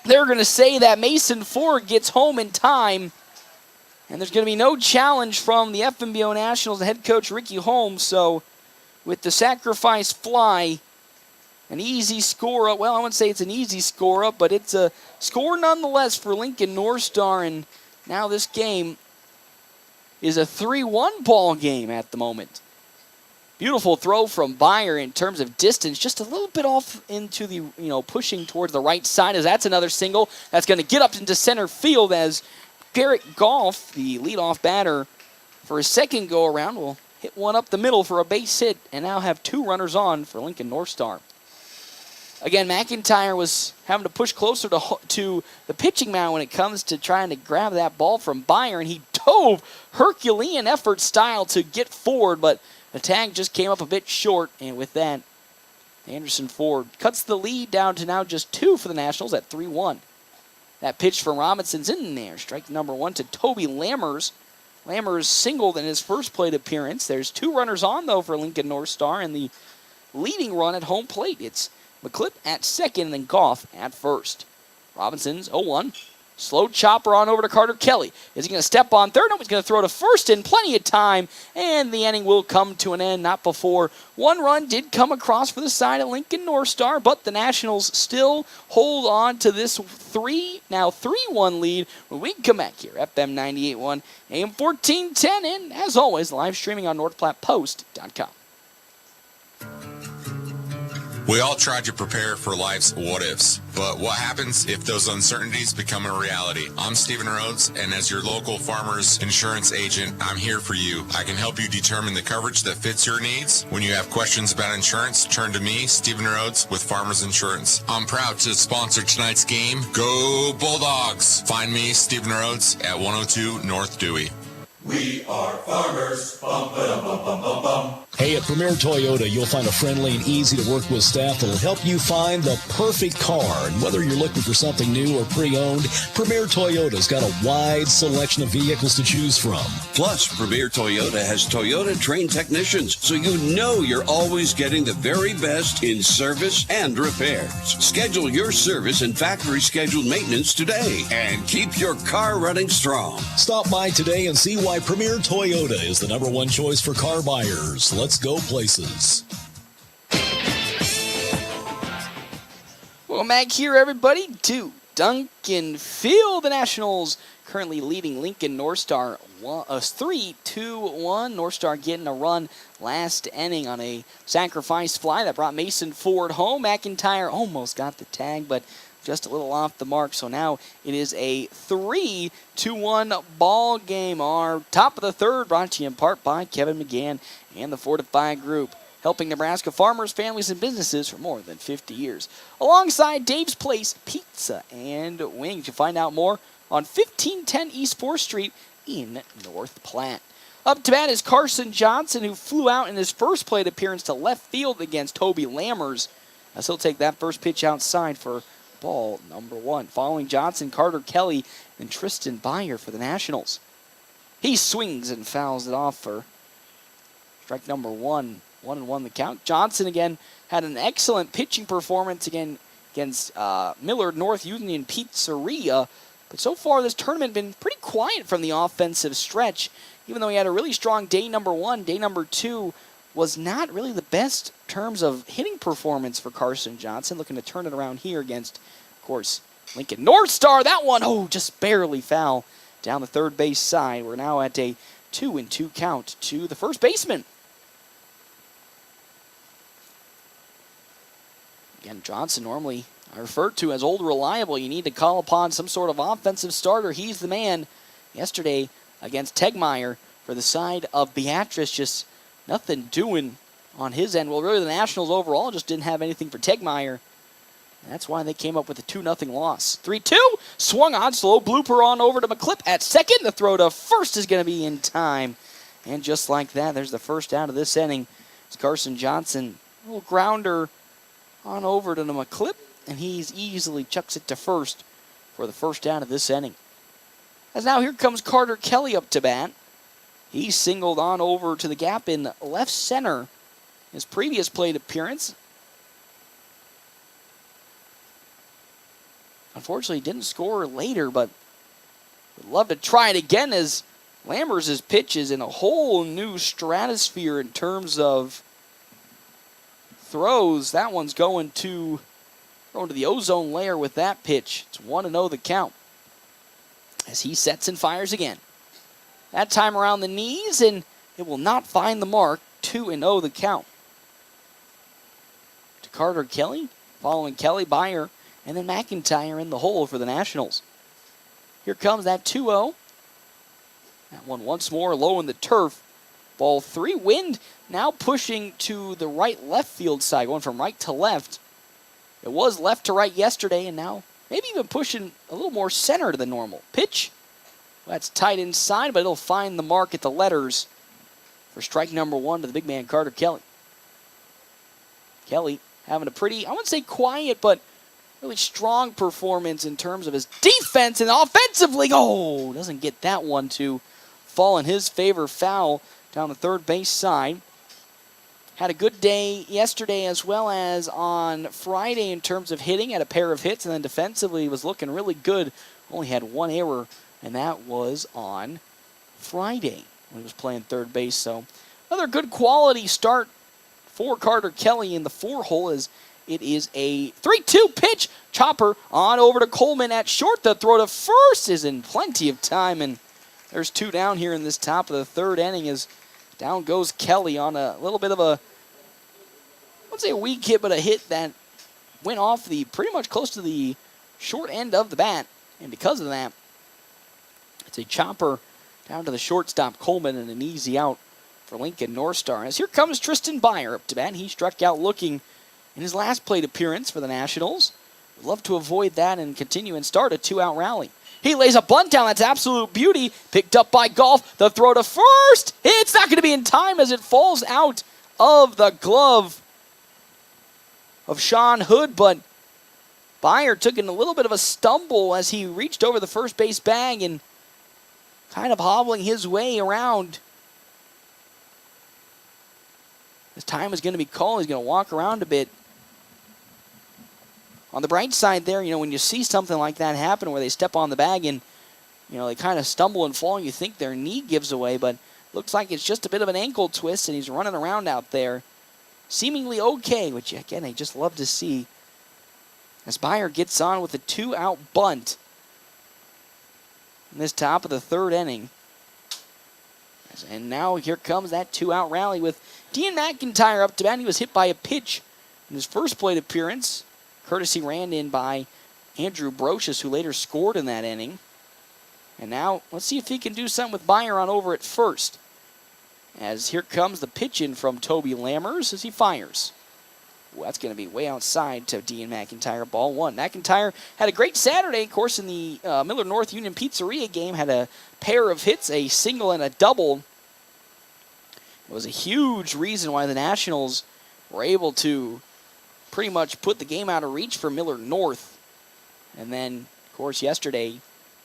They're going to say that Mason Ford gets home in time. And there's going to be no challenge from the FNBO Nationals head coach Ricky Holmes. So with the sacrifice fly, an easy score up. Well, I wouldn't say it's an easy score up, but it's a score nonetheless for Lincoln North Star. And now this game is a 3-1 ball game at the moment. Beautiful throw from Byer in terms of distance, just a little bit off into the, pushing towards the right side, as that's another single that's going to get up into center field, as Garrett Goff, the leadoff batter for his second go-around, will hit one up the middle for a base hit and now have 2 runners on for Lincoln North Star. Again, McIntyre was having to push closer to the pitching mound when it comes to trying to grab that ball from Byer, and he dove Herculean effort style to get forward, but the tag just came up a bit short, and with that, Anderson Ford cuts the lead down to now just 2 for the Nationals at 3-1. That pitch from Robinson's in there. Strike number 1 to Toby Lammers. Lammers singled in his first plate appearance. There's 2 runners on, though, for Lincoln North Star, and the leading run at home plate. It's McClipp at second and then Goff at first. Robinson's 0-1. Slow chopper on over to Carter Kelly. Is he going to step on third? No, he's going to throw to first in plenty of time, and the inning will come to an end, not before one run did come across for the side of Lincoln North Star, but the Nationals still hold on to this 3-1 lead when we come back here. FM 98.1, AM 1410, and as always, live streaming on NorthPlattePost.com.
We all try to prepare for life's what-ifs, but what happens if those uncertainties become a reality? I'm Stephen Rhodes, and as your local farmer's insurance agent, I'm here for you. I can help you determine the coverage that fits your needs. When you have questions about insurance, turn to me, Stephen Rhodes, with Farmers Insurance. I'm proud to sponsor tonight's game. Go Bulldogs! Find me, Stephen Rhodes, at 102 North Dewey.
We are farmers. Bum, ba-dum, bum, bum, bum, bum.
Hey, at Premier Toyota, you'll find a friendly and easy-to-work-with staff that'll help you find the perfect car. And whether you're looking for something new or pre-owned, Premier Toyota's got a wide selection of vehicles to choose from.
Plus, Premier Toyota has Toyota-trained technicians, so you know you're always getting the very best in service and repairs. Schedule your service and factory-scheduled maintenance today and keep your car running strong.
Stop by today and see why Premier Toyota is the #1 choice for car buyers. Let's go places.
Welcome back here, everybody, to Duncan Field. The Nationals currently leading Lincoln North Star 3-2-1. North Star getting a run last inning on a sacrifice fly that brought Mason Ford home. McIntyre almost got the tag, but just a little off the mark. So now it is a 3-1 ball game. Our top of the third brought to you in part by Kevin McGann and the Fortify Group, helping Nebraska farmers, families, and businesses for more than 50 years. Alongside Dave's Place Pizza and Wings. You'll find out more on 1510 East 4th Street in North Platte. Up to bat is Carson Johnson, who flew out in his first plate appearance to left field against Toby Lammers, as he'll take that first pitch outside for ball number 1. Following Johnson, Carter Kelly and Tristan Byer for the Nationals. He swings and fouls it off for strike number 1. 1-1 the count. Johnson again had an excellent pitching performance again against Millard North Union Pizzeria. But so far this tournament been pretty quiet from the offensive stretch. Even though he had a really strong day number 1, day number 2 was not really the best terms of hitting performance for Carson Johnson. Looking to turn it around here against, of course, Lincoln North Star. That one, just barely foul down the third base side. We're now at a 2-2 count to the first baseman. Again, Johnson normally referred to as old reliable. You need to call upon some sort of offensive starter. He's the man. Yesterday against Tegmeyer for the side of Beatrice, just nothing doing on his end. Well, really, the Nationals overall just didn't have anything for Tegmeyer. That's why they came up with a 2-0 loss. 3-2, swung on, slow blooper on over to McClipp at second. The throw to first is going to be in time. And just like that, there's the first out of this inning. It's Carson Johnson, a little grounder on over to the McClipp, and he's easily chucks it to first for the first out of this inning. As now here comes Carter Kelly up to bat. He singled on over to the gap in left center. His previous plate appearance. Unfortunately, didn't score later, but would love to try it again as Lammers' pitch is in a whole new stratosphere in terms of throws. That one's going to the ozone layer with that pitch. It's 1-0 the count as he sets and fires again. That time around the knees, and it will not find the mark. 2-0 the count. To Carter Kelly, following Kelly, Byer, and then McIntyre in the hole for the Nationals. Here comes that 2-0. That one once more low in the turf. Ball 3. Wind now pushing to the right-left field side, going from right to left. It was left to right yesterday, and now maybe even pushing a little more center than normal. Pitch. That's tight inside, but it'll find the mark at the letters for strike number 1 to the big man, Carter Kelly. Kelly having a pretty, I wouldn't say quiet, but really strong performance in terms of his defense, and offensively, doesn't get that one to fall in his favor. Foul down the third base side. Had a good day yesterday as well as on Friday in terms of hitting. Had a pair of hits, and then defensively was looking really good only had one error, and that was on Friday when he was playing third base. So another good quality start for Carter Kelly in the 4-hole as it is a 3-2 pitch. Chopper on over to Coleman at short. The throw to first is in plenty of time, and there's 2 down here in this top of the third inning as down goes Kelly on a little bit of a, I wouldn't say a weak hit, but a hit that went off the pretty much close to the short end of the bat. And because of that, it's a chopper down to the shortstop Coleman and an easy out for Lincoln North Star. As here comes Tristan Byer up to bat. He struck out looking in his last plate appearance for the Nationals. Would love to avoid that and continue and start a 2-out rally. He lays a bunt down. That's absolute beauty. Picked up by Golf. The throw to first. It's not going to be in time as it falls out of the glove of Sean Hood, but Byer took in a little bit of a stumble as he reached over the first base bag and kind of hobbling his way around. His time is going to be called. He's going to walk around a bit. On the bright side there, when you see something like that happen where they step on the bag and, they kind of stumble and fall, you think their knee gives away, but looks like it's just a bit of an ankle twist, and he's running around out there. Seemingly okay, which, again, I just love to see. As Byer gets on with a 2-out bunt in this top of the third inning. And now here comes that 2-out rally with Dean McIntyre up to bat. He was hit by a pitch in his first plate appearance. Courtesy ran in by Andrew Brocious, who later scored in that inning. And now let's see if he can do something with Byer on over at first. As here comes the pitch in from Toby Lammers as he fires. Ooh, that's going to be way outside to Dean McIntyre. Ball 1. McIntyre had a great Saturday, of course, in the Miller North Union Pizzeria game. Had a pair of hits, a single and a double. It was a huge reason why the Nationals were able to pretty much put the game out of reach for Miller North. And then, of course, yesterday,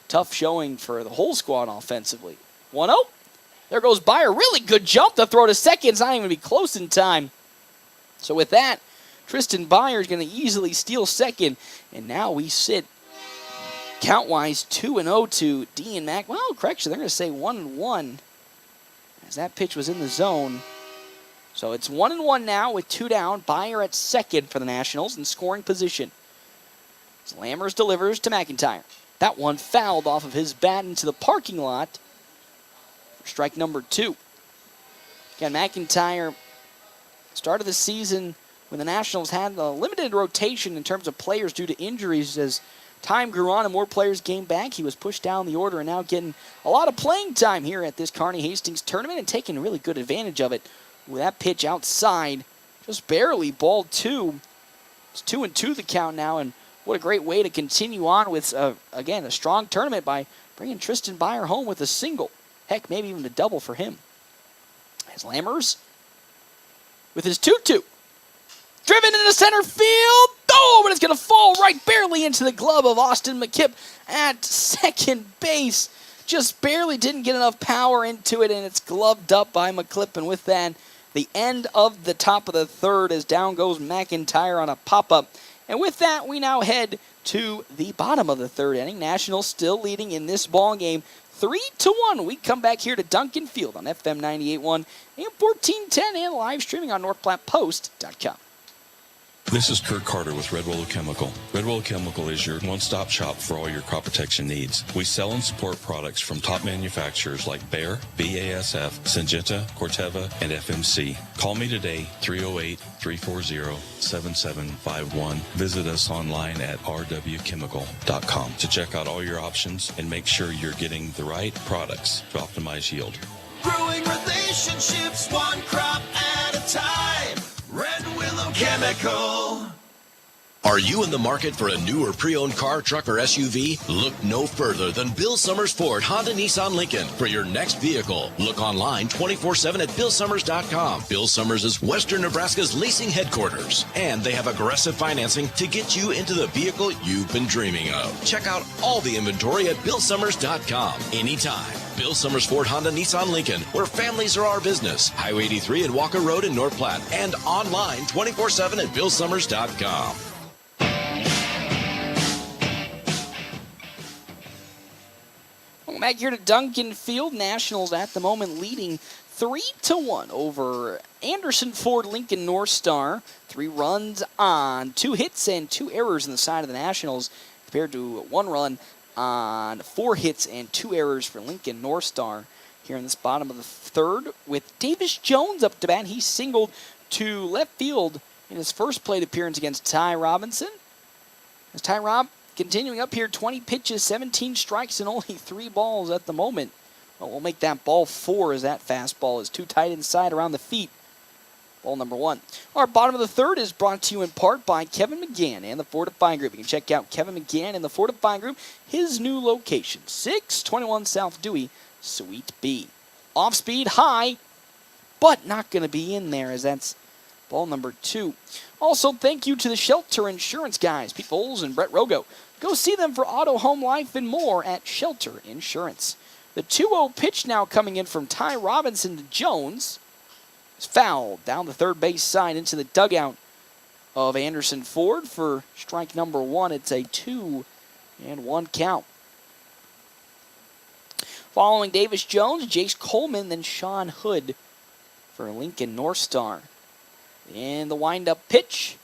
tough showing for the whole squad offensively. 1-0. There goes Byer. Really good jump. The throw to second. It's not even going to be close in time. So with that, Tristan Byer is going to easily steal second. And now we sit count-wise 2-0 to Dean Mack. Well, correction, they're going to say 1-1 as that pitch was in the zone. So it's 1-1 now with 2 down. Byer at second for the Nationals in scoring position. As Lammers delivers to McIntyre. That one fouled off of his bat into the parking lot for strike number 2. Again, McIntyre started the season when the Nationals had a limited rotation in terms of players due to injuries. As time grew on and more players came back, he was pushed down the order and now getting a lot of playing time here at this Kearney Hastings tournament and taking really good advantage of it. With that pitch outside, just barely ball 2. It's 2-2 the count now, and what a great way to continue on with, again, a strong tournament by bringing Tristan Byer home with a single. Heck, maybe even a double for him. As Lammers with his 2-2. Driven into center field. Oh, but it's going to fall right barely into the glove of Austin McKipp at second base. Just barely didn't get enough power into it, and it's gloved up by McKipp. And with that, the end of the top of the third as down goes McIntyre on a pop-up. And with that, we now head to the bottom of the third inning. Nationals still leading in this ball game 3-1. We come back here to Duncan Field on FM 98.1 and 1410 and live streaming on NorthPlattePost.com.
This is Kurt Carter with Red Willow Chemical. Red Willow Chemical is your one-stop shop for all your crop protection needs. We sell and support products from top manufacturers like Bayer, BASF, Syngenta, Corteva, and FMC. Call me today, 308-340-7751. Visit us online at rwchemical.com to check out all your options and make sure you're getting the right products to optimize yield.
Growing relationships one crop at a time. Red Willow Chemical.
Are you in the market for a new or pre-owned car, truck, or SUV? Look no further than Bill Summers Ford, Honda, Nissan, Lincoln for your next vehicle. Look online 24/7 at BillSummers.com. Bill Summers is Western Nebraska's leasing headquarters, and they have aggressive financing to get you into the vehicle you've been dreaming of. Check out all the inventory at BillSummers.com anytime. Bill Summers Ford, Honda, Nissan, Lincoln, where families are our business. Highway 83 and Walker Road in North Platte, and online 24/7 at BillSummers.com.
Welcome back here to Duncan Field. Nationals at the moment leading 3-1 over Anderson Ford Lincoln North Star. 3 runs on 2 hits and 2 errors in the side of the Nationals compared to 1 run on 4 hits and 2 errors for Lincoln North Star. Here in this bottom of the third with Davis Jones up to bat. He singled to left field in his first plate appearance against Ty Robinson. As Ty Rob continuing up here, 20 pitches, 17 strikes, and only 3 balls at the moment. Well, we'll make that ball 4 as that fastball is too tight inside around the feet. Ball number 1. Our bottom of the third is brought to you in part by Kevin McGann and the Fortify Group. You can check out Kevin McGann and the Fortify Group, his new location, 621 South Dewey, Suite B. Off speed, high, but not going to be in there as that's ball number 2. Also, thank you to the Shelter Insurance guys, Pete Bowles and Brett Rogo. Go see them for auto, home, life, and more at Shelter Insurance. The 2-0 pitch now coming in from Ty Robinson to Jones. It's fouled down the third base side into the dugout of Anderson Ford for strike number 1. It's a 2-1 count. Following Davis Jones, Jace Coleman, then Sean Hood for Lincoln North Star. And the wind-up pitch.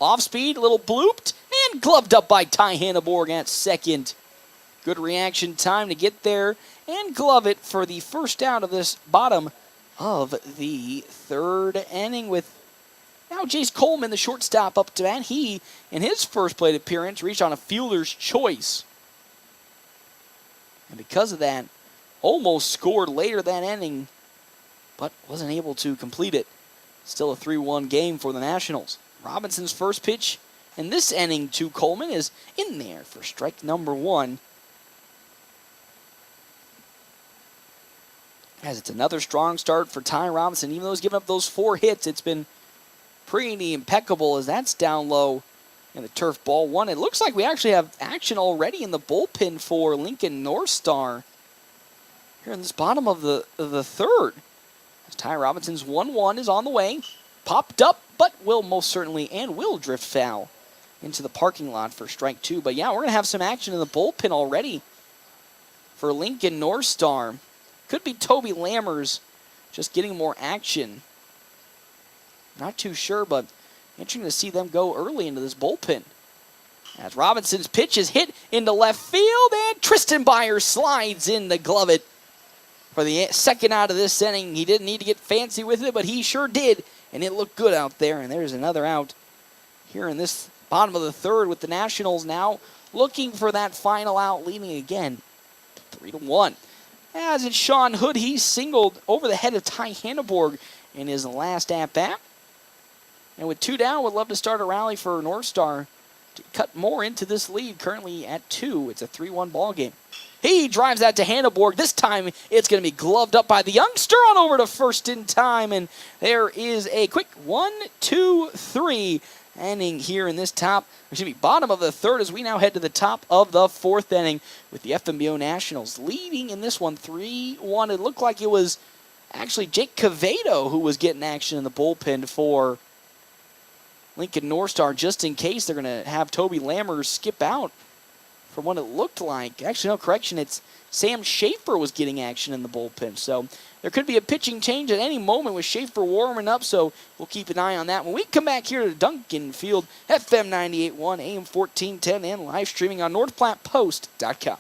Off speed, a little blooped, and gloved up by Ty Hanneborg at second. Good reaction time to get there and glove it for the first out of this bottom of the third inning with now Jace Coleman, the shortstop, up to bat. He, in his first plate appearance, reached on a fielder's choice. And because of that, almost scored later that inning, but wasn't able to complete it. Still a 3-1 game for the Nationals. Robinson's first pitch in this inning to Coleman is in there for strike number 1. As it's another strong start for Ty Robinson. Even though he's given up those 4 hits, it's been pretty impeccable as that's down low in the turf. Ball 1. It looks like we actually have action already in the bullpen for Lincoln North Star here in this bottom of the third. As Ty Robinson's 1-1 is on the way. Popped up, but will most certainly and will drift foul into the parking lot for strike 2. But yeah, we're going to have some action in the bullpen already for Lincoln North Star. Could be Toby Lammers just getting more action. Not too sure, but interesting to see them go early into this bullpen. As Robinson's pitch is hit into left field, and Tristan Byers slides in to glove it for the second out of this inning. He didn't need to get fancy with it, but he sure did, and it looked good out there. And there's another out here in this bottom of the third with the Nationals now looking for that final out, leading again 3-1. As it's Sean Hood, he singled over the head of Ty Hanneborg in his last at-bat. And with 2 down, would love to start a rally for North Star to cut more into this lead, currently at 2. It's a 3-1 ball game. He drives that to Hanneborg. This time, it's going to be gloved up by the youngster on over to first in time. And there is a quick 1-2-3 inning here in this bottom of the third as we now head to the top of the fourth inning with the FNBO Nationals leading in this one 3-1. It looked like it was actually Jake Cavedo who was getting action in the bullpen for Lincoln North Star just in case they're going to have Toby Lammers skip out from what it looked like. Actually, no, correction. It's Sam Schaefer was getting action in the bullpen. So there could be a pitching change at any moment with Schaefer warming up, so we'll keep an eye on that. When we come back here to Duncan Field, FM 98.1, AM 1410, and live streaming on NorthPlattePost.com.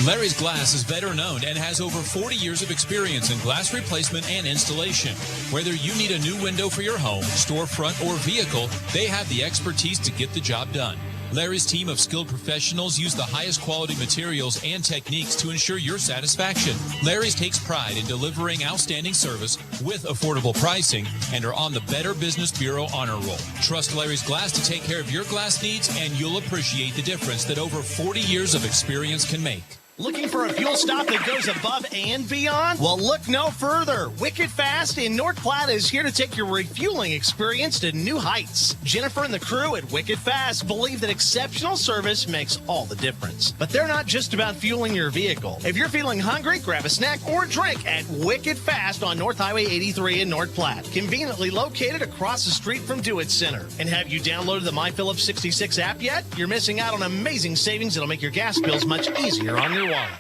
Larry's Glass is better known and has over 40 years of experience in glass replacement and installation. Whether you need a new window for your home, storefront, or vehicle, they have the expertise to get the job done. Larry's team of skilled professionals use the highest quality materials and techniques to ensure your satisfaction. Larry's takes pride in delivering outstanding service with affordable pricing and are on the Better Business Bureau honor roll. Trust Larry's Glass to take care of your glass needs, and you'll appreciate the difference that over 40 years of experience can make.
Looking for a fuel stop that goes above and beyond? Well, look no further. Wicked Fast in North Platte is here to take your refueling experience to new heights. Jennifer and the crew at Wicked Fast believe that exceptional service makes all the difference. But they're not just about fueling your vehicle. If you're feeling hungry, grab a snack or drink at Wicked Fast on North Highway 83 in North Platte, conveniently located across the street from Dewitt Center. And have you downloaded the MyPhillips 66 app yet? You're missing out on amazing savings that'll make your gas bills much easier on your wallet.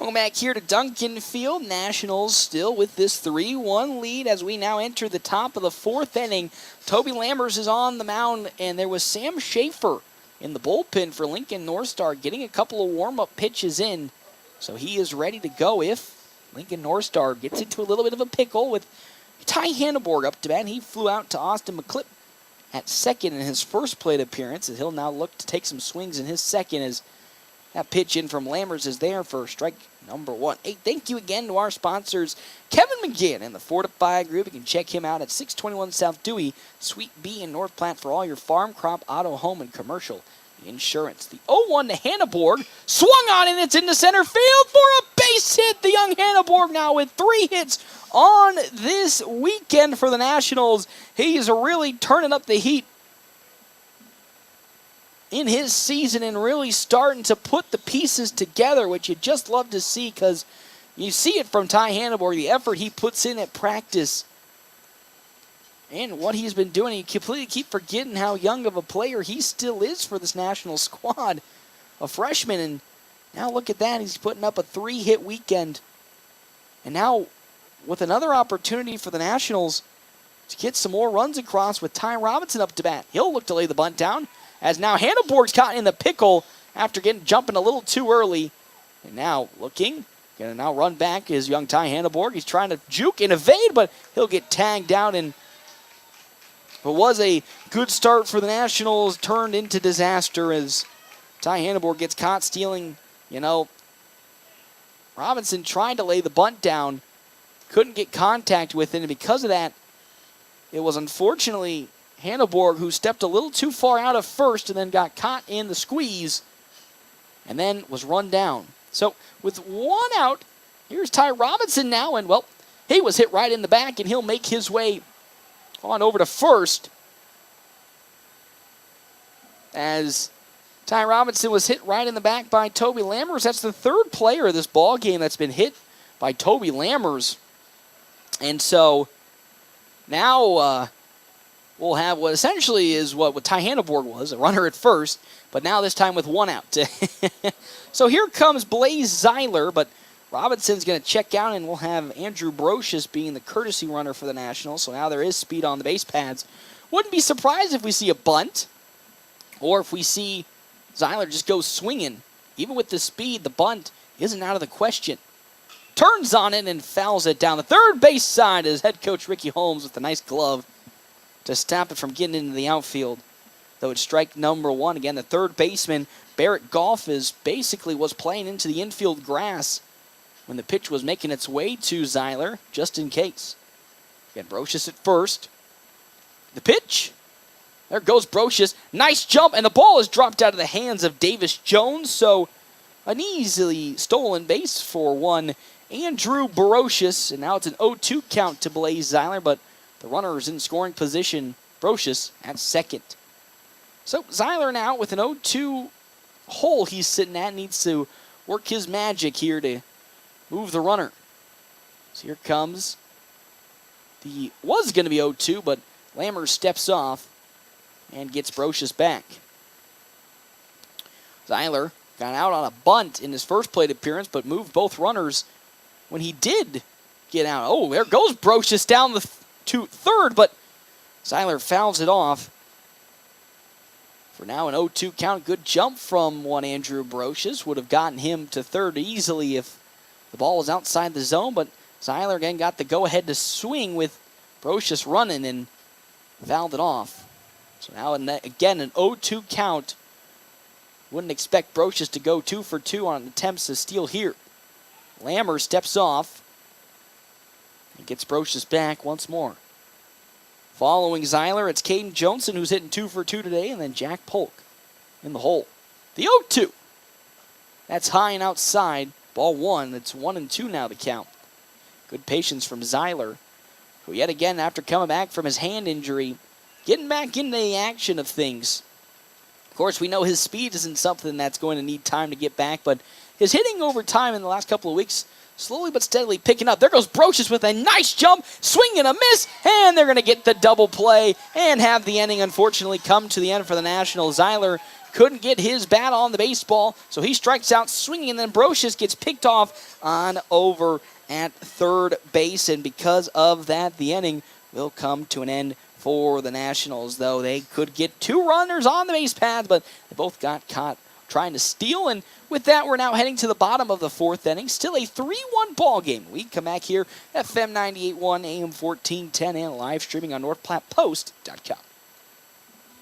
Going back here to Duncan Field, Nationals still with this 3-1 lead as we now enter the top of the fourth inning. Toby Lammers is on the mound, and there was Sam Schaefer in the bullpen for Lincoln North Star getting a couple of warm-up pitches in. So he is ready to go if Lincoln North Star gets into a little bit of a pickle with Ty Hanneborg up to bat. He flew out to Austin McClipp at second in his first plate appearance, as he'll now look to take some swings in his second as that pitch in from Lammers is there for strike number 1. Hey, thank you again to our sponsors, Kevin McGinn and the Fortify Group. You can check him out at 621 South Dewey, Suite B in North Platte for all your farm, crop, auto, home, and commercial insurance. The 0-1 to Hanneborg, swung on and it's into center field for a base hit. The young Hanneborg now with 3 hits on this weekend for the Nationals. He's really turning up the heat in his season and really starting to put the pieces together, which you just love to see because you see it from Ty Hanneborg, the effort he puts in at practice and what he's been doing. You completely keep forgetting how young of a player he still is for this national squad, a freshman, and now look at that. He's putting up a 3-hit weekend. And now with another opportunity for the Nationals to get some more runs across with Ty Robinson up to bat. He'll look to lay the bunt down, as now Hanneborg's caught in the pickle after jumping a little too early. And now looking, going to now run back is young Ty Hanneborg. He's trying to juke and evade, but he'll get tagged down. And what was a good start for the Nationals turned into disaster as Ty Hanneborg gets caught stealing. Robinson tried to lay the bunt down, couldn't get contact with it, and because of that, it was unfortunately Hanneborg who stepped a little too far out of first and then got caught in the squeeze and then was run down. So with 1 out, here's Ty Robinson now, and he was hit right in the back, and he'll make his way on over to first as Ty Robinson was hit right in the back by Toby Lammers. That's the 3rd player of this ball game that's been hit by Toby Lammers. And so now we'll have what essentially is what Ty Hanneborg was, a runner at first, but now this time with 1 out. So here comes Blaze Zeiler, but Robinson's going to check out, and we'll have Andrew Brocious being the courtesy runner for the Nationals. So now there is speed on the base pads. Wouldn't be surprised if we see a bunt, or if we see Zeiler just go swinging. Even with the speed, the bunt isn't out of the question. Turns on it and fouls it down the third base side as head coach Ricky Holmes with a nice glove to stop it from getting into the outfield. Though it's strike number 1. Again, the third baseman, Barrett Goff, was playing into the infield grass when the pitch was making its way to Zeiler, just in case. Again, Brocious at first. The pitch. There goes Brocious. Nice jump, and the ball is dropped out of the hands of Davis Jones. So an easily stolen base for one Andrew Brocious. And now it's an 0-2 count to Blaze Zeiler, but the runner is in scoring position. Brocious at second. So Zeiler now with an 0-2 hole he's sitting at, needs to work his magic here to move the runner. So here comes was going to be 0-2, but Lammers steps off and gets Brocious back. Zeiler got out on a bunt in his first plate appearance, but moved both runners when he did get out. Oh, there goes Brocious down to third, but Zeiler fouls it off. For now, an 0-2 count. Good jump from one Andrew Brocious. Would have gotten him to third easily if the ball was outside the zone, but Zeiler again got the go-ahead to swing with Brocious running and fouled it off. So now, again, an 0-2 count. Wouldn't expect Brocious to go 2 for 2 on attempts to steal here. Lammers steps off and gets Brocious back once more. Following Zeiler, it's Caden Johnson who's hitting 2 for 2 today, and then Jack Polk in the hole. The 0-2. That's high and outside. Ball 1. It's 1-2 now the count. Good patience from Zeiler, who yet again, after coming back from his hand injury, getting back into the action of things. Of course, we know his speed isn't something that's going to need time to get back, but his hitting over time in the last couple of weeks, slowly but steadily picking up. There goes Brocious with a nice jump, swing and a miss, and they're going to get the double play and have the inning unfortunately come to the end for the Nationals. Zeiler couldn't get his bat on the baseball, so he strikes out swinging, and then Brocious gets picked off on over at third base, and because of that, the inning will come to an end for the Nationals, though they could get 2 runners on the base paths, but they both got caught trying to steal, and with that, we're now heading to the bottom of the 4th inning. Still a 3-1 ball game. We come back here, FM 98.1, AM 1410, and live streaming on NorthPlattePost.com.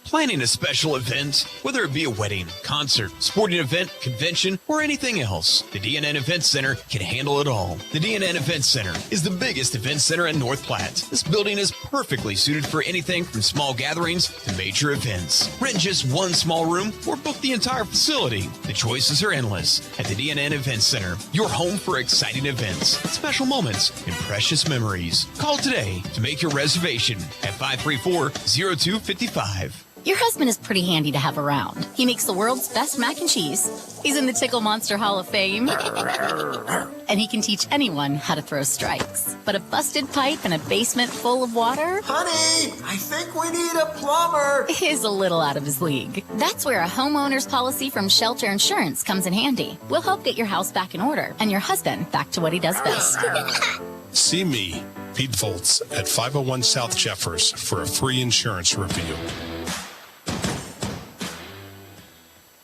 Planning a special event, whether it be a wedding, concert, sporting event, convention, or anything else, the D&N Event Center can handle it all. The D&N Event Center is the biggest event center in North Platte. This building is perfectly suited for anything from small gatherings to major events. Rent just one small room or book the entire facility. The choices are endless at the D&N Event Center, your home for exciting events, special moments, and precious memories. Call today to make your reservation at 534-0255.
Your husband is pretty handy to have around. He makes the world's best mac and cheese. He's in the Tickle Monster Hall of Fame. And he can teach anyone how to throw strikes. But a busted pipe and a basement full of water?
Honey, I think we need a plumber.
Is a little out of his league. That's where a homeowner's policy from Shelter Insurance comes in handy. We'll help get your house back in order and your husband back to what he does best.
See me, Pete Volts, at 501 South Jeffers for a free insurance review.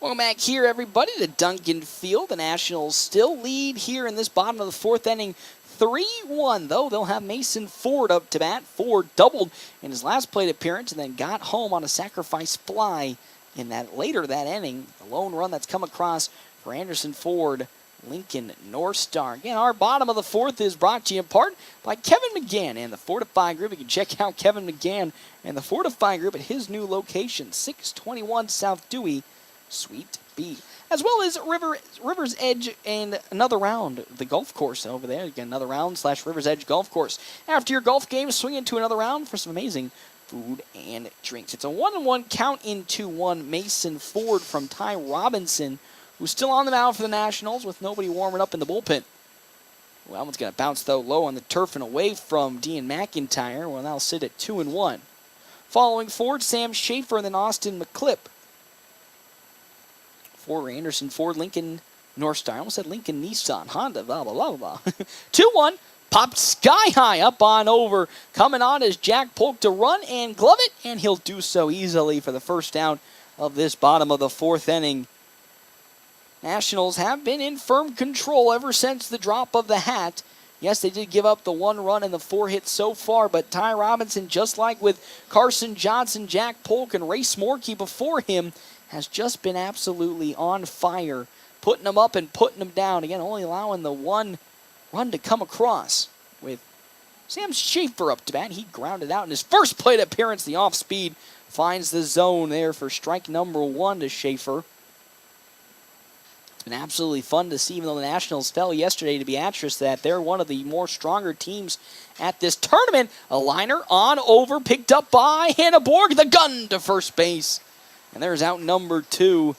Welcome back here, everybody, to Duncan Field. The Nationals still lead here in this bottom of the 4th inning, 3-1, though. They'll have Mason Ford up to bat. Ford doubled in his last plate appearance and then got home on a sacrifice fly in that later that inning. The lone run that's come across for Anderson Ford, Lincoln North Star. Again, our bottom of the 4th is brought to you in part by Kevin McGann and the Fortify Group. You can check out Kevin McGann and the Fortify Group at his new location, 621 South Dewey, Suite B, as well as River's Edge and another round, the golf course over there. Again, another round / River's Edge golf course. After your golf game, swing into another round for some amazing food and drinks. It's a 1-1 count into 1. Mason Ford from Ty Robinson, who's still on the mound for the Nationals with nobody warming up in the bullpen. Well, that one's going to bounce, though, low on the turf and away from Dean McIntyre. Well, that'll sit at 2-1. Following Ford, Sam Schaefer, and then Austin McClipp. For Anderson Ford, Lincoln North Star. I almost said Lincoln Nissan, Honda, blah, blah, blah, blah. 2-1, popped sky high up on over. Coming on is Jack Polk to run and glove it, and he'll do so easily for the first out of this bottom of the 4th inning. Nationals have been in firm control ever since the drop of the hat. Yes, they did give up the 1 run and the 4 hits so far, but Ty Robinson, just like with Carson Johnson, Jack Polk, and Ray Smorky before him, has just been absolutely on fire, putting them up and putting them down. Again, only allowing the 1 run to come across with Sam Schaefer up to bat. He grounded out in his first plate appearance. The off-speed finds the zone there for strike number 1 to Schaefer. It's been absolutely fun to see, even though the Nationals fell yesterday to Beatrice, that they're one of the more stronger teams at this tournament. A liner on over, picked up by Hannah Borg, the gun to first base. And there's out number 2.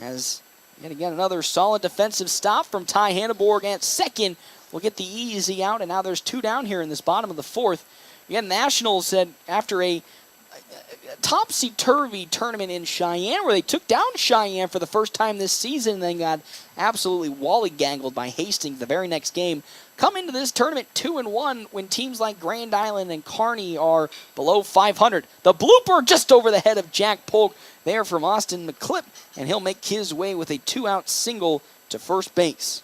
As, yet again, another solid defensive stop from Ty Hanneborg at second. Will get the easy out, and now there's 2 down here in this bottom of the 4th. Again, Nationals said after a topsy-turvy tournament in Cheyenne, where they took down Cheyenne for the first time this season and then got absolutely wally-gangled by Hastings the very next game. Come into this tournament 2-1 when teams like Grand Island and Kearney are below 500. The blooper just over the head of Jack Polk there from Austin McClipp, and he'll make his way with a 2-out single to first base.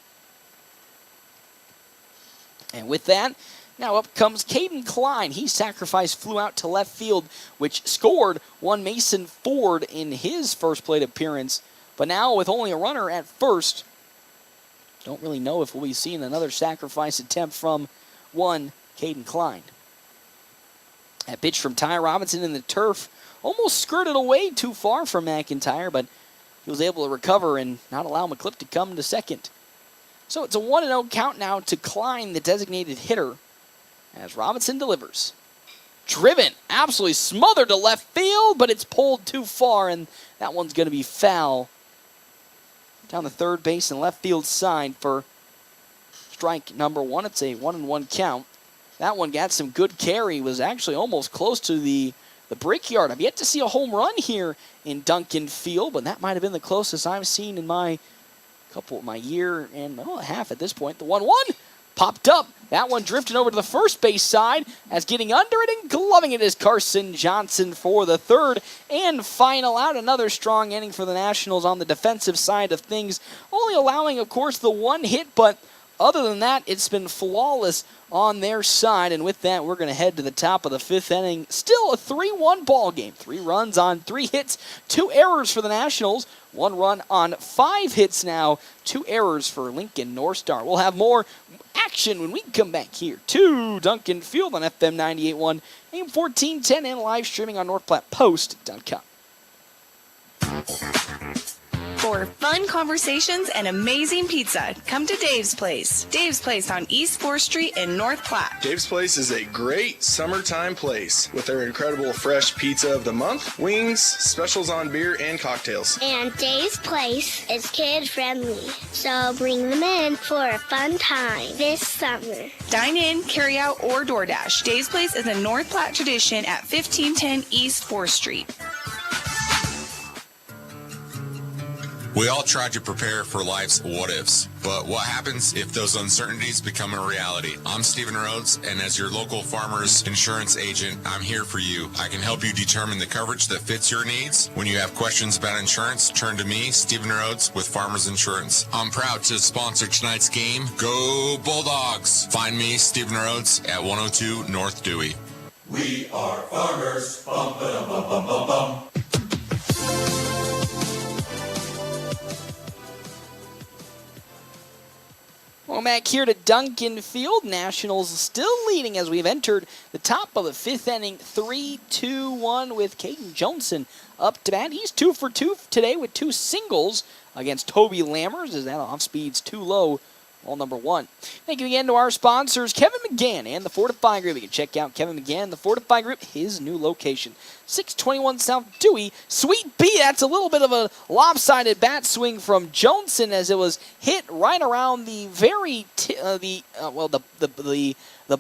And with that, now up comes Caden Klein. He sacrificed, flew out to left field, which scored one Mason Ford in his first plate appearance. But now with only a runner at first, don't really know if we'll be seeing another sacrifice attempt from one Caden Klein. That pitch from Ty Robinson in the turf almost skirted away too far from McIntyre, but he was able to recover and not allow McClipp to come to second. So it's a 1-0 count now to Klein, the designated hitter, as Robinson delivers. Driven, absolutely smothered to left field, but it's pulled too far, and that one's going to be foul. Down the third base and left field side for strike number 1. It's a 1-1 count. That one got some good carry, was actually almost close to the the Brickyard. I've yet to see a home run here in Duncan Field, but that might have been the closest I've seen in my year and a half at this point. The 1-1 popped up. That one drifted over to the first base side as getting under it and gloving it is Carson Johnson for the third and final out. Another strong inning for the Nationals on the defensive side of things, only allowing, of course, the one hit, but other than that, it's been flawless on their side. And with that, we're going to head to the top of the fifth inning. Still a 3-1 ball game. 3 runs on 3 hits, 2 errors for the Nationals. 1 run on 5 hits now. 2 errors for Lincoln North Star. We'll have more action when we come back here to Duncan Field on FM 98.1, AM 1410, and live streaming on NorthPlattePost.com.
For fun conversations and amazing pizza, come to Dave's Place. Dave's Place on East 4th Street in North Platte.
Dave's Place is a great summertime place with their incredible fresh pizza of the month, wings, specials on beer, and cocktails.
And Dave's Place is kid-friendly, so bring them in for a fun time this summer.
Dine in, carry out, or DoorDash. Dave's Place is a North Platte tradition at 1510 East 4th Street.
We all try to prepare for life's what-ifs, but what happens if those uncertainties become a reality? I'm Stephen Rhodes, and as your local farmer's insurance agent, I'm here for you. I can help you determine the coverage that fits your needs. When you have questions about insurance, turn to me, Stephen Rhodes, with Farmers Insurance. I'm proud to sponsor tonight's game. Go Bulldogs! Find me, Stephen Rhodes, at 102 North Dewey.
We are farmers. Bum, ba, bum, bum, bum, bum.
Well, back here to Duncan Field. Nationals still leading as we've entered the top of the fifth inning. 3-2-1 with Caden Johnson up to bat. He's 2 for 2 today with 2 singles against Toby Lammers as that off-speed's too low. Ball number 1. Thank you again to our sponsors, Kevin McGann and the Fortify Group. You can check out Kevin McGann and the Fortify Group, his new location. 621 South Dewey. Sweet B, that's a little bit of a lopsided bat swing from Johnson as it was hit right around the very, the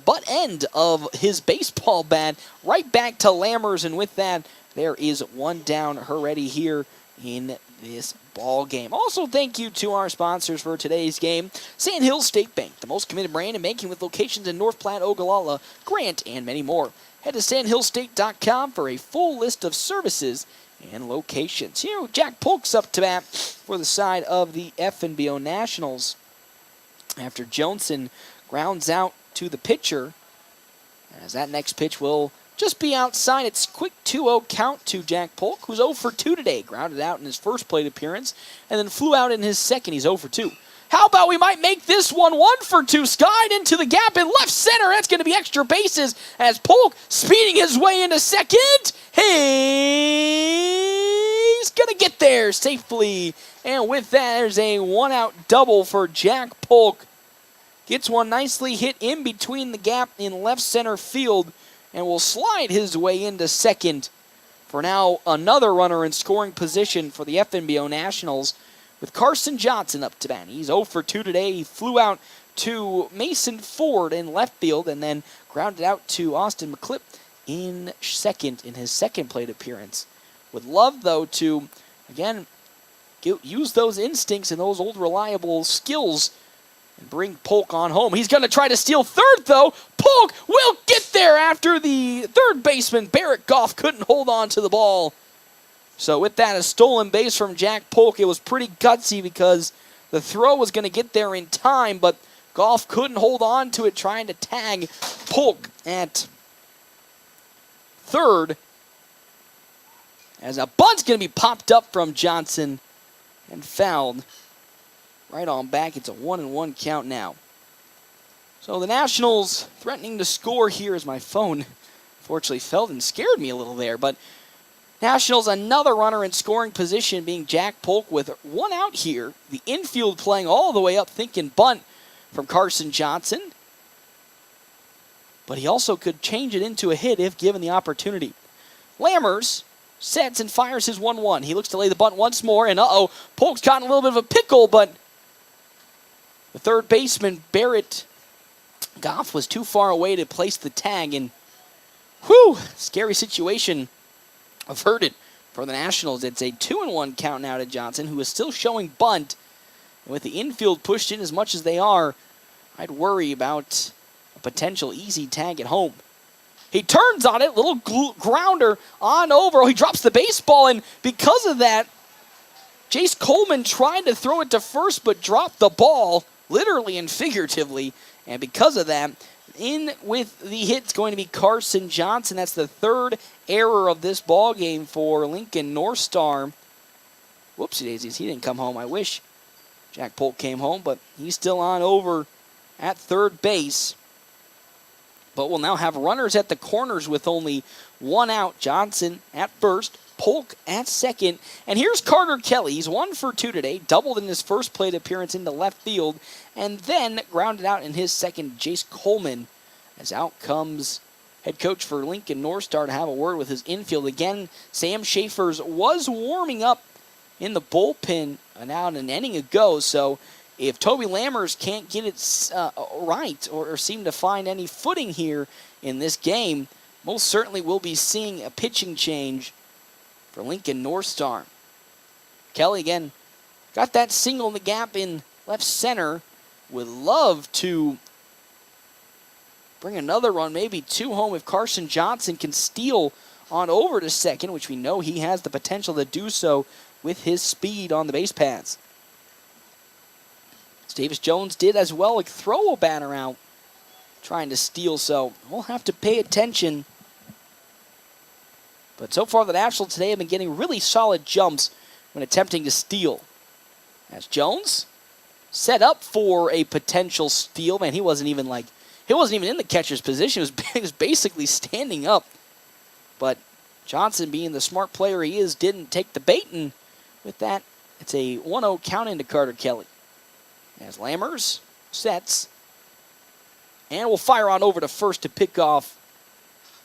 butt end of his baseball bat, right back to Lammers. And with that, there is 1 down already here in this ball game. Also, thank you to our sponsors for today's game, Sandhill State Bank, the most committed brand in banking with locations in North Platte, Ogallala, Grant, and many more. Head to sandhillstate.com for a full list of services and locations. Here, Jack Polk's up to bat for the side of the FNBO Nationals after Johnson grounds out to the pitcher, as that next pitch will just be outside. It's quick 2-0 count to Jack Polk, who's 0 for 2 today. Grounded out in his first plate appearance and then flew out in his second. He's 0 for 2. How about we might make this one 1 for 2? Skied into the gap in left center. That's going to be extra bases as Polk speeding his way into second. He's going to get there safely. And with that, there's a 1-out double for Jack Polk. Gets one nicely hit in between the gap in left center field and will slide his way into second. For now, another runner in scoring position for the FNBO Nationals with Carson Johnson up to bat. He's 0 for 2 today. He flew out to Mason Ford in left field and then grounded out to Austin McClipp in second in his second plate appearance. Would love, though, to, again, use those instincts and those old reliable skills and bring Polk on home. He's going to try to steal third, though. Polk will get there after the third baseman, Barrett Goff, couldn't hold on to the ball. So with that, a stolen base from Jack Polk. It was pretty gutsy because the throw was going to get there in time, but Goff couldn't hold on to it, trying to tag Polk at third. As a bunt's going to be popped up from Johnson and fouled. Right on back. It's a 1-1 count now. So the Nationals threatening to score here as my phone fortunately fell and scared me a little there. But Nationals, another runner in scoring position being Jack Polk with 1 out here. The infield playing all the way up, thinking bunt from Carson Johnson. But he also could change it into a hit if given the opportunity. Lammers sets and fires his 1-1. He looks to lay the bunt once more, and Polk's caught in a little bit of a pickle, but the third baseman, Barrett Goff, was too far away to place the tag, and scary situation averted for the Nationals. It's a 2-1 count now to Johnson, who is still showing bunt. And with the infield pushed in as much as they are, I'd worry about a potential easy tag at home. He turns on it, little grounder on over. Oh, he drops the baseball, and because of that, Jace Coleman tried to throw it to first, but dropped the ball, literally and figuratively. And because of that, in with the hit's going to be Carson Johnson. That's the third error of this ball game for Lincoln North Star. Whoopsie daisies, he didn't come home. I wish Jack Polk came home, but he's still on over at third base. But we'll now have runners at the corners with only one out. Johnson at first, Polk at second. And here's Carter Kelly. He's 1 for 2 today, doubled in his first plate appearance into left field, and then grounded out in his second. Jace Coleman, as out comes head coach for Lincoln North Star to have a word with his infield. Again, Sam Schaefer's was warming up in the bullpen an inning ago, so if Toby Lammers can't get it right or seem to find any footing here in this game, most certainly we'll be seeing a pitching change for Lincoln North Star. Kelly again got that single in the gap in left center. Would love to bring another run, maybe 2 home if Carson Johnson can steal on over to second, which we know he has the potential to do so with his speed on the base paths. Davis Jones did as well, like throw a batter out, trying to steal, so we'll have to pay attention. But so far the Nationals today have been getting really solid jumps when attempting to steal. As Jones set up for a potential steal. Man, he wasn't even in the catcher's position. He was basically standing up. But Johnson, being the smart player he is, didn't take the bait, and with that, it's a 1-0 count into Carter Kelly. As Lammers sets and will fire on over to first to pick off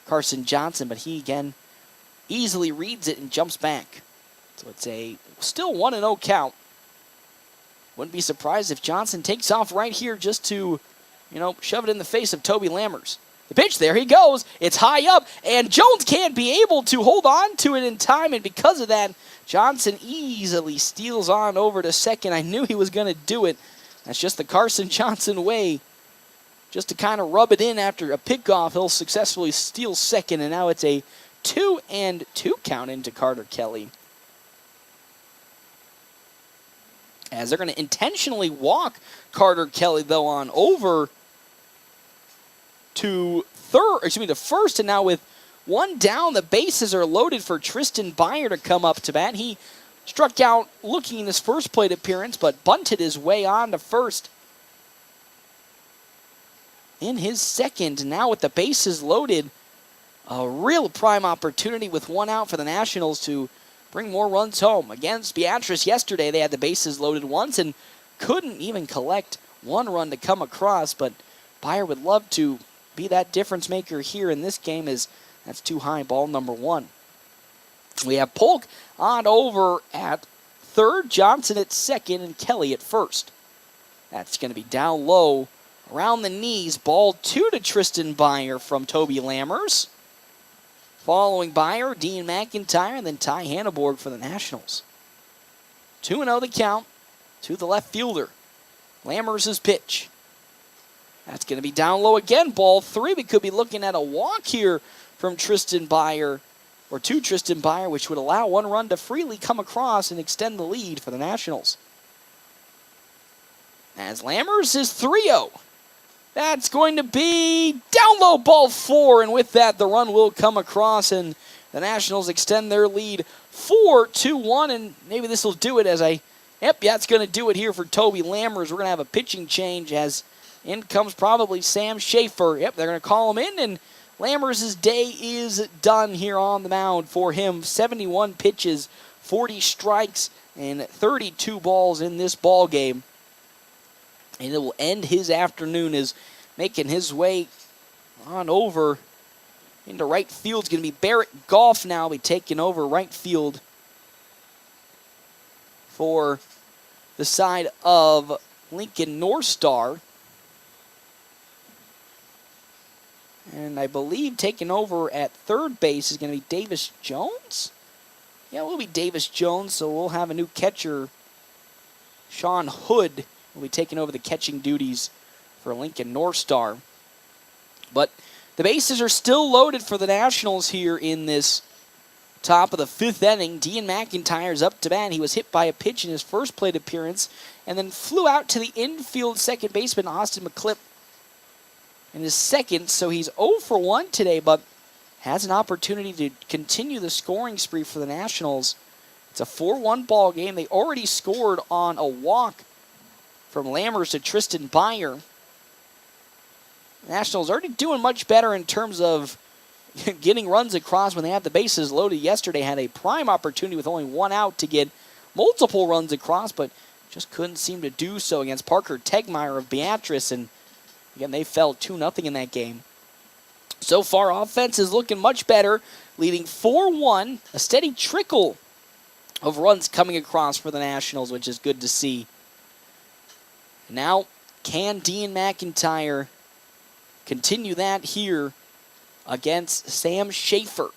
Carson Johnson, but he again easily reads it and jumps back. So it's a still 1-0 count. Wouldn't be surprised if Johnson takes off right here just to, shove it in the face of Toby Lammers. The pitch, there he goes. It's high up, and Jones can't be able to hold on to it in time, and because of that, Johnson easily steals on over to second. I knew he was going to do it. That's just the Carson Johnson way. Just to kind of rub it in after a pickoff, he'll successfully steal second, and now it's a 2-2 count into Carter Kelly. As they're going to intentionally walk Carter Kelly, though, on over to first, and now with one down, the bases are loaded for Tristan Byer to come up to bat. He struck out looking in his first plate appearance, but bunted his way on to first in his second. Now with the bases loaded, a real prime opportunity with one out for the Nationals to bring more runs home. Against Beatrice yesterday, they had the bases loaded once and couldn't even collect one run to come across, but Byer would love to be that difference maker here in this game, as that's too high, ball number 1. We have Polk on over at third, Johnson at second, and Kelly at first. That's going to be down low around the knees. Ball 2 to Tristan Byer from Toby Lammers. Following Byer, Dean McIntyre, and then Ty Hanneborg for the Nationals. 2-0 the count to the left fielder. Lammers' pitch. That's going to be down low again. Ball 3. We could be looking at a walk here from Tristan Byer, or to Tristan Byer, which would allow one run to freely come across and extend the lead for the Nationals. As Lammers is 3-0. That's going to be down low, ball 4, and with that, the run will come across, and the Nationals extend their lead 4-1, and maybe this will do it it's going to do it here for Toby Lammers. We're going to have a pitching change as in comes probably Sam Schaefer. They're going to call him in, and Lammers' day is done here on the mound for him. 71 pitches, 40 strikes, and 32 balls in this ball game. And it will end his afternoon as making his way on over into right field. It's going to be Barrett Goff now be taking over right field for the side of Lincoln North Star. And I believe taking over at third base is going to be Davis Jones. Yeah, it will be Davis Jones, so we'll have a new catcher. Sean Hood will be taking over the catching duties for Lincoln North Star. But the bases are still loaded for the Nationals here in this top of the fifth inning. Dean McIntyre's up to bat. He was hit by a pitch in his first plate appearance and then flew out to the infield second baseman, Austin McClipp, in his second. So he's 0 for 1 today, but has an opportunity to continue the scoring spree for the Nationals. It's a 4-1 ball game. They already scored on a walk from Lammers to Tristan Byer. Nationals already doing much better in terms of getting runs across when they have the bases loaded. Yesterday had a prime opportunity with only one out to get multiple runs across, but just couldn't seem to do so against Parker Tegmeyer of Beatrice. And again, they fell 2-0 in that game. So far, offense is looking much better, leading 4-1, a steady trickle of runs coming across for the Nationals, which is good to see. Now, can Dean McIntyre continue that here against Sam Schaefer?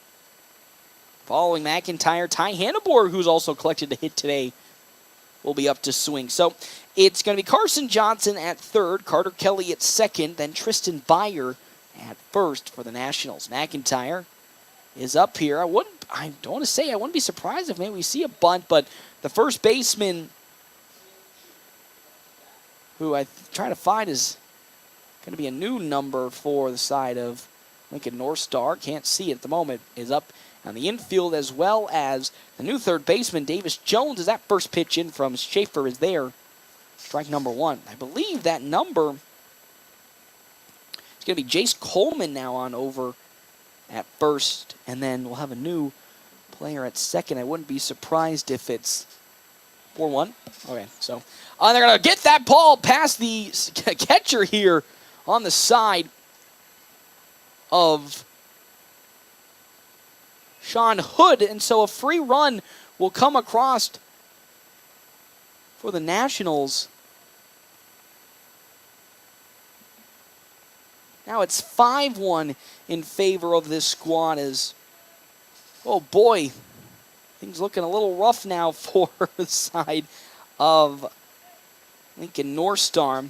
Following McIntyre, Ty Hannibor, who's also collected a hit today, will be up to swing. So it's going to be Carson Johnson at third, Carter Kelly at second, then Tristan Byer at first for the Nationals. McIntyre is up here. I don't want to say I wouldn't be surprised if maybe we see a bunt, but the first baseman who I try to find is going to be a new number for the side of Lincoln North Star. Can't see it at the moment. Is up on the infield, as well as the new third baseman, Davis Jones, as that first pitch in from Schaefer is there. Strike number 1. I believe that number is going to be Jace Coleman now on over at first, and then we'll have a new player at second. I wouldn't be surprised if it's 4-1. Okay, so they're going to get that ball past the catcher here on the side of Sean Hood, and so a free run will come across for the Nationals. Now it's 5-1 in favor of this squad as, oh boy, things looking a little rough now for the side of Lincoln North Star.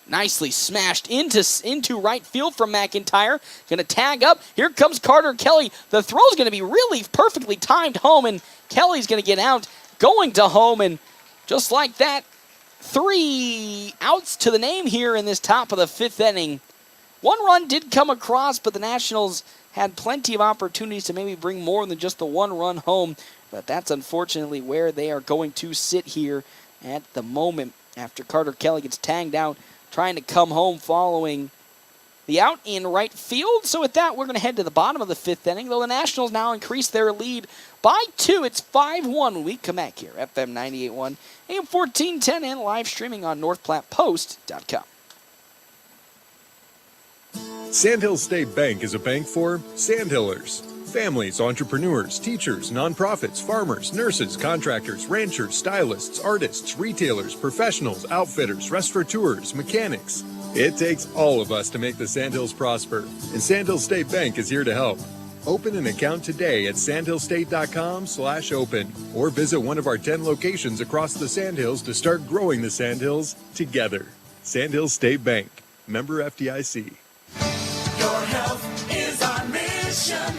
Nicely smashed into right field from McIntyre. Going to tag up. Here comes Carter Kelly. The throw's going to be really perfectly timed home, and Kelly's going to get out, going to home, and just like that, 3 outs to the name here in this top of the fifth inning. 1 run did come across, but the Nationals had plenty of opportunities to maybe bring more than just the 1 run home, but that's unfortunately where they are going to sit here at the moment after Carter Kelly gets tagged out, trying to come home following the out in right field. So with that, we're going to head to the bottom of the fifth inning, though the Nationals now increase their lead by 2. It's 5-1 when we come back here. FM 98.1, AM 1410, and live streaming on NorthPlattePost.com.
Sandhills State Bank is a bank for Sandhillers. Families, entrepreneurs, teachers, nonprofits, farmers, nurses, contractors, ranchers, stylists, artists, retailers, professionals, outfitters, restaurateurs, mechanics. It takes all of us to make the Sandhills prosper, and Sandhills State Bank is here to help. Open an account today at sandhillstate.com/open or visit one of our 10 locations across the Sandhills to start growing the Sandhills together. Sandhills State Bank, member FDIC.
Your health is our mission.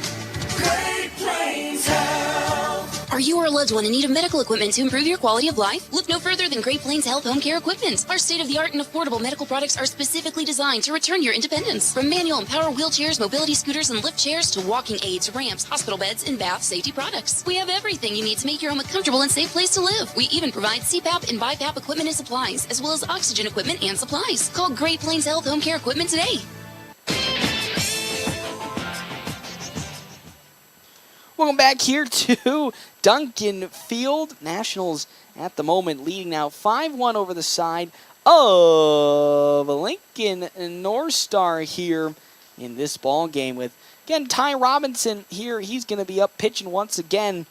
Great Plains Health.
Are you or a loved one in need of medical equipment to improve your quality of life? Look no further than Great Plains Health Home Care Equipment. Our state-of-the-art and affordable medical products are specifically designed to return your independence. From manual and power wheelchairs, mobility scooters, and lift chairs to walking aids, ramps, hospital beds, and bath safety products. We have everything you need to make your home a comfortable and safe place to live. We even provide CPAP and BiPAP equipment and supplies, as well as oxygen equipment and supplies. Call Great Plains Health Home Care Equipment today.
Welcome back here to Duncan Field. Nationals at the moment leading now 5-1 over the side of Lincoln North Star here in this ball game with, again, Ty Robinson here. He's going to be up pitching once again.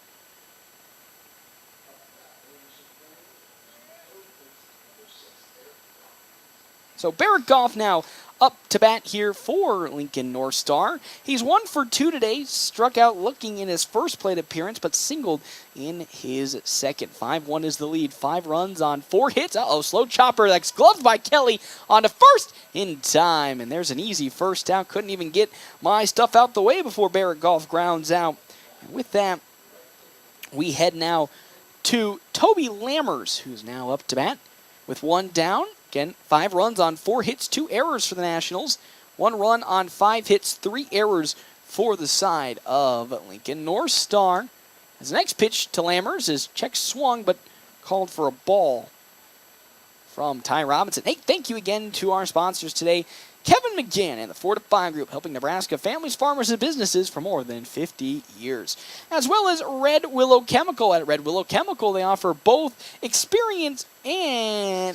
So Barrett Goff now up to bat here for Lincoln North Star. He's 1 for 2 today, struck out looking in his first plate appearance, but singled in his second. 5-1 is the lead. 5 runs on 4 hits. Slow chopper that's gloved by Kelly on to first in time. And there's an easy first out. Couldn't even get my stuff out the way before Barrett Goff grounds out. And with that, we head now to Toby Lammers, who's now up to bat with 1 down. Again, 5 runs on 4 hits, 2 errors for the Nationals. 1 run on 5 hits, 3 errors for the side of Lincoln North Star. His next pitch to Lammers is check swung, but called for a ball from Ty Robinson. Hey, thank you again to our sponsors today, Kevin McGann and the 4 to 5 Group, helping Nebraska families, farmers, and businesses for more than 50 years. As well as Red Willow Chemical. At Red Willow Chemical, they offer both experience and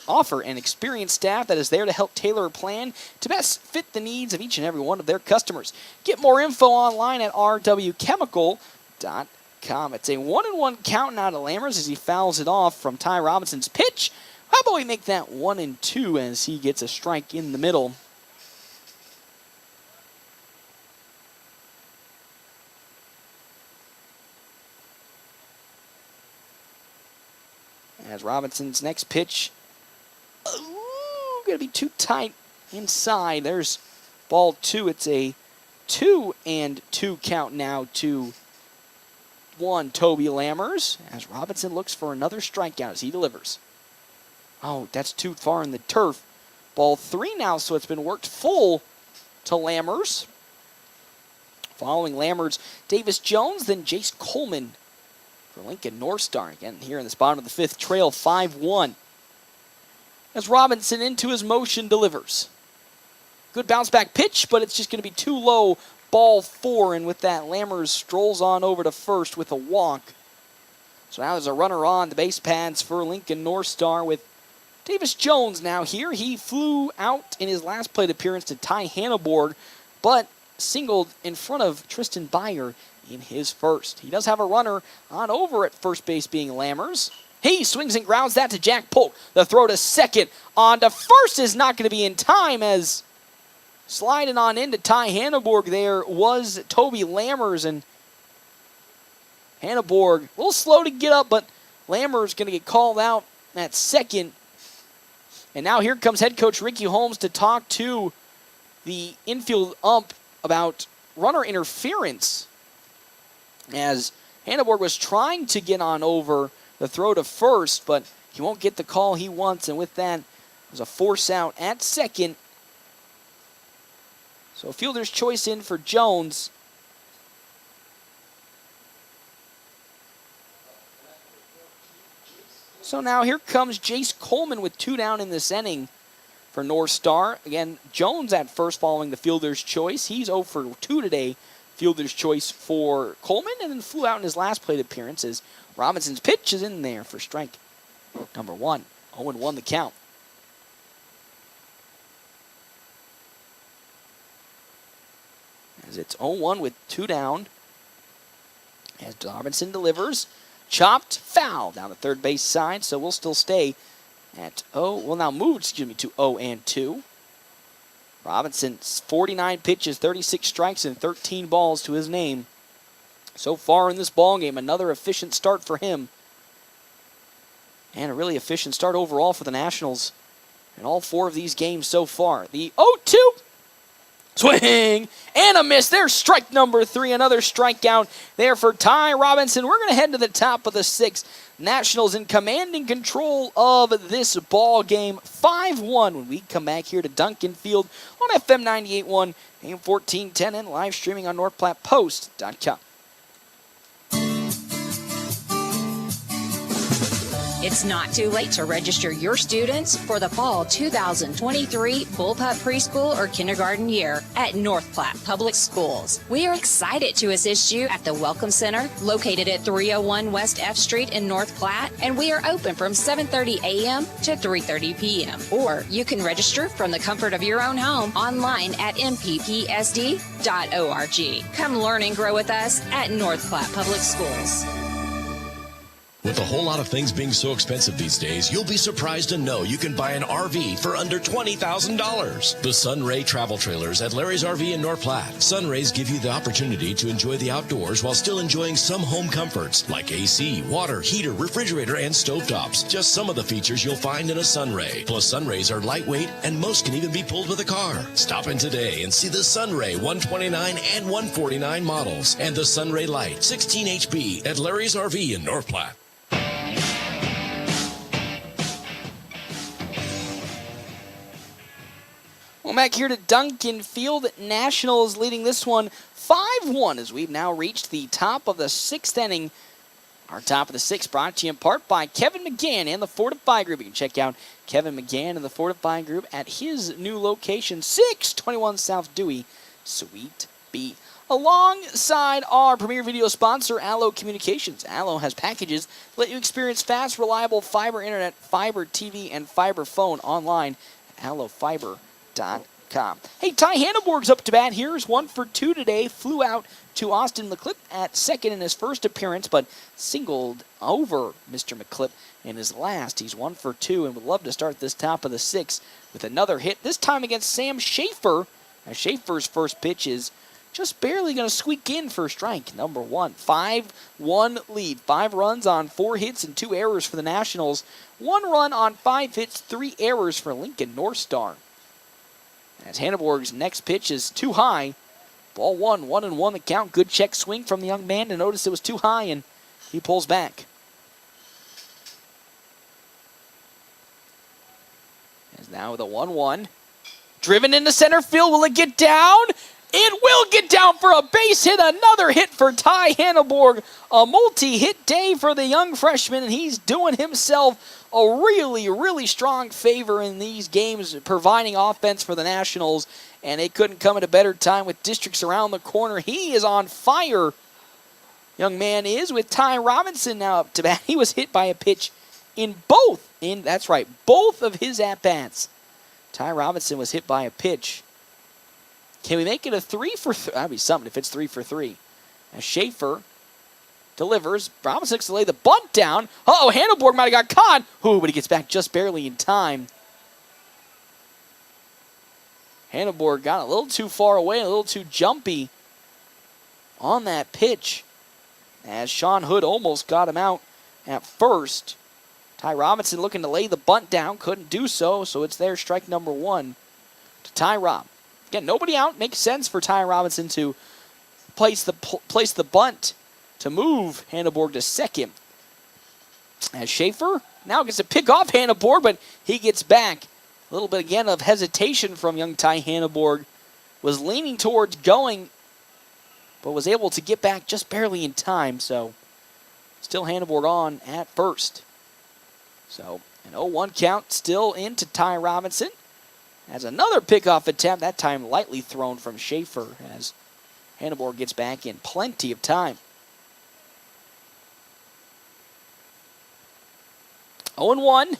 offer an experienced staff that is there to help tailor a plan to best fit the needs of each and every one of their customers. Get more info online at rwchemical.com. It's a 1-1 count now to Lammers as he fouls it off from Ty Robinson's pitch. How about we make that 1-2 as he gets a strike in the middle. As Robinson's next pitch, going to be too tight inside. There's ball 2. It's a 2-2 count now to 1 Toby Lammers as Robinson looks for another strikeout as he delivers. Oh, that's too far in the turf. Ball 3 now, so it's been worked full to Lammers. Following Lammers, Davis Jones, then Jace Coleman for Lincoln North Star. Again, here in this bottom of the 5th, trail 5-1. As Robinson into his motion delivers. Good bounce back pitch, but it's just going to be too low. Ball 4, and with that, Lammers strolls on over to first with a walk. So now there's a runner on the base pads for Lincoln North Star with Davis Jones now here. He flew out in his last plate appearance to Ty Hanneborg, but singled in front of Tristan Byer in his first. He does have a runner on over at first base being Lammers. He swings and grounds that to Jack Polk. The throw to second on to first is not going to be in time as sliding on into Ty Hanneborg there was Toby Lammers, and Hanneborg a little slow to get up, but Lammers going to get called out at second. And now here comes head coach Ricky Holmes to talk to the infield ump about runner interference as Hanneborg was trying to get on over the throw to first, but he won't get the call he wants, and with that, there's a force out at second. So fielder's choice in for Jones. So now here comes Jace Coleman with 2 down in this inning for North Star. Again, Jones at first following the fielder's choice. He's 0 for 2 today. Fielder's choice for Coleman, and then flew out in his last plate appearance as Robinson's pitch is in there for strike number 1. 0-1 the count. As it's 0-1 with 2 down. As Robinson delivers. Chopped, foul down the third base side, so we'll still stay at now moved, to 0-2. Robinson, 49 pitches, 36 strikes, and 13 balls to his name. So far in this ballgame, another efficient start for him. And a really efficient start overall for the Nationals in all 4 of these games so far. The 0-2. Swing and a miss. There's strike number 3. Another strikeout there for Ty Robinson. We're going to head to the top of the 6th. Nationals in commanding control of this ball game. 5-1 when we come back here to Duncan Field on FM 98.1, AM 1410, and live streaming on NorthPlattePost.com.
It's not too late to register your students for the fall 2023 Bullpup Preschool or Kindergarten year at North Platte Public Schools. We are excited to assist you at the Welcome Center located at 301 West F Street in North Platte, and we are open from 7:30 a.m. to 3:30 p.m. Or you can register from the comfort of your own home online at mppsd.org. Come learn and grow with us at North Platte Public Schools.
With a whole lot of things being so expensive these days, you'll be surprised to know you can buy an RV for under $20,000. The Sunray Travel Trailers at Larry's RV in North Platte. Sunrays give you the opportunity to enjoy the outdoors while still enjoying some home comforts like AC, water, heater, refrigerator, and stovetops. Just some of the features you'll find in a Sunray. Plus, Sunrays are lightweight and most can even be pulled with a car. Stop in today and see the Sunray 129 and 149 models and the Sunray Light 16 HP at Larry's RV in North Platte.
Well, back here to Duncan Field. Nationals leading this one 5-1 as we've now reached the top of the 6th inning. Our top of the 6th brought to you in part by Kevin McGann and the Fortify Group. You can check out Kevin McGann and the Fortify Group at his new location, 621 South Dewey, Suite B. Alongside our premier video sponsor, Allo Communications. Allo has packages that let you experience fast, reliable fiber internet, fiber TV, and fiber phone online at allofiber.com. Hey, Ty Hanneborg's up to bat. Here's 1 for 2 today. Flew out to Austin McClipp at second in his first appearance, but singled over Mr. McClipp in his last. He's 1 for 2 and would love to start this top of the 6th with another hit, this time against Sam Schaefer. Now, Schaefer's first pitch is just barely going to squeak in for strike number 1. 5-1 lead. 5 runs on 4 hits and 2 errors for the Nationals. 1 run on 5 hits, 3 errors for Lincoln North Star. As Hanneborg's next pitch is too high. Ball 1-1 the count. Good check swing from the young man to notice it was too high, and he pulls back. As now with a 1-1. Driven into center field. Will it get down? It will get down for a base hit. Another hit for Ty Hanneborg. A multi-hit day for the young freshman, and he's doing himself a really, really strong favor in these games, providing offense for the Nationals, and it couldn't come at a better time with districts around the corner. He is on fire. Young man is with Ty Robinson now up to bat. He was hit by a pitch in both of his at-bats. Ty Robinson was hit by a pitch. Can we make it a 3 for 3? That'd be something if it's 3 for 3. As Schaefer delivers. Robinson looks to lay the bunt down. Hanneborg might have got caught. But he gets back just barely in time. Hanneborg got a little too far away, a little too jumpy on that pitch. As Sean Hood almost got him out at first. Ty Robinson looking to lay the bunt down. Couldn't do so, so it's there, strike number 1 to Ty Rob. Again, nobody out. Makes sense for Ty Robinson to place the bunt to move Hanneborg to second. As Schaefer now gets to pick off Hanneborg, but he gets back. A little bit again of hesitation from young Ty Hanneborg. Was leaning towards going, but was able to get back just barely in time. So still Hanneborg on at first. So an 0-1 count still into Ty Robinson. As another pickoff attempt, that time lightly thrown from Schaefer as Hanneborg gets back in plenty of time. 0-1.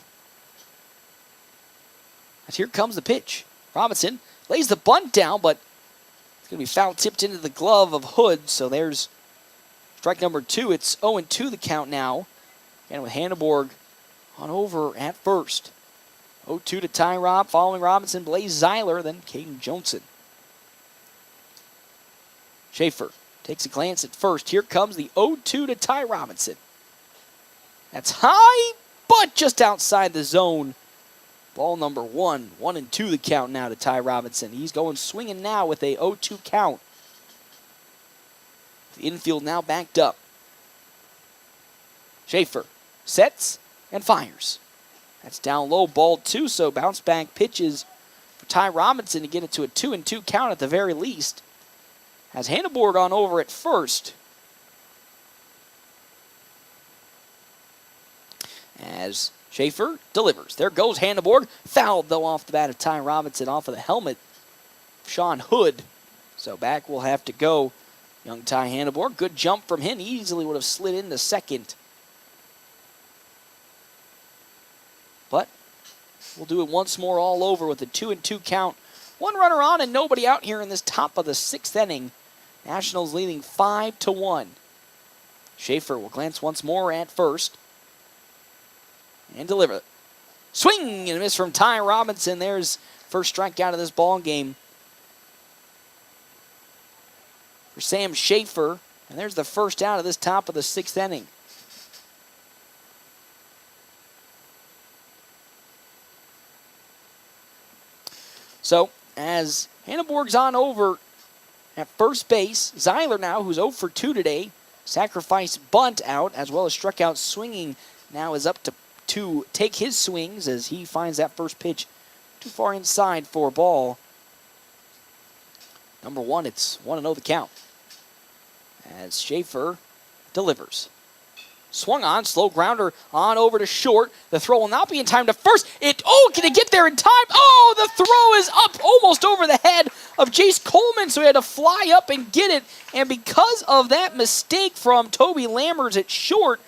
As here comes the pitch. Robinson lays the bunt down, but it's going to be foul tipped into the glove of Hood. So there's strike number 2. It's 0-2 the count now. And with Hanneborg on over at first. 0-2 to Ty Rob. Following Robinson, Blaze Zeiler, then Caden Johnson. Schaefer takes a glance at first. Here comes the 0-2 to Ty Robinson. That's high, but just outside the zone. Ball number 1. 1-2 the count now to Ty Robinson. He's going swinging now with a 0-2 count. The infield now backed up. Schaefer sets and fires. That's down low, ball 2, so bounce back pitches for Ty Robinson to get it to a 2-2 count at the very least. Has Hanneborg on over at first. As Schaefer delivers. There goes Hanneborg. Fouled, though, off the bat of Ty Robinson, off of the helmet. Sean Hood. So back will have to go young Ty Hanneborg. Good jump from him. Easily would have slid into second. But we'll do it once more all over with a 2-2 count. 1 runner on and nobody out here in this top of the 6th inning. Nationals leading 5-1. Schaefer will glance once more at first. and deliver. Swing and a miss from Ty Robinson. There's first strikeout of this ball game for Sam Schaefer. And there's the first out of this top of the 6th inning. So, as Hanneborg's on over at first base, Zeiler now, who's 0 for 2 today, sacrifice bunt out, as well as struck out swinging, now is up to take his swings as he finds that first pitch too far inside for a ball. Number 1, it's 1-0 the count. As Schaefer delivers. Swung on, slow grounder on over to short. The throw will not be in time to first. Can it get there in time? Oh, the throw is up almost over the head of Jace Coleman, so he had to fly up and get it. And because of that mistake from Toby Lammers at short,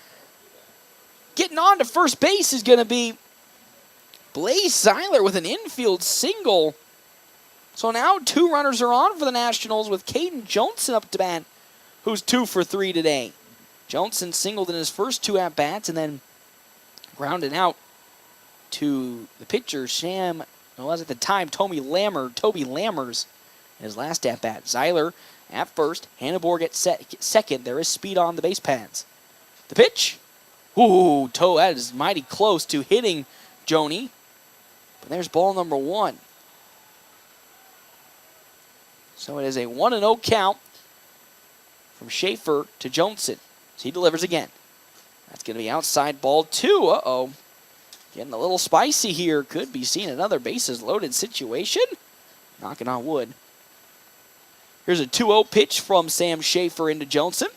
getting on to first base is going to be Blaze Zeiler with an infield single. So now 2 runners are on for the Nationals with Caden Johnson up to bat, who's 2 for 3 today. Johnson singled in his first 2 at-bats and then grounded out to the pitcher, at the time, Toby Lammers, in his last at-bat. Zeiler at first, Hanneborg at second. There is speed on the base pads. The pitch. Ooh, that is mighty close to hitting Joni. But there's ball number 1. So it is a 1-0 count from Schaefer to Johnson. So he delivers again. That's going to be outside ball 2. Uh-oh. Getting a little spicy here. Could be seeing another bases loaded situation. Knocking on wood. Here's a 2-0 pitch from Sam Schaefer into Johnson.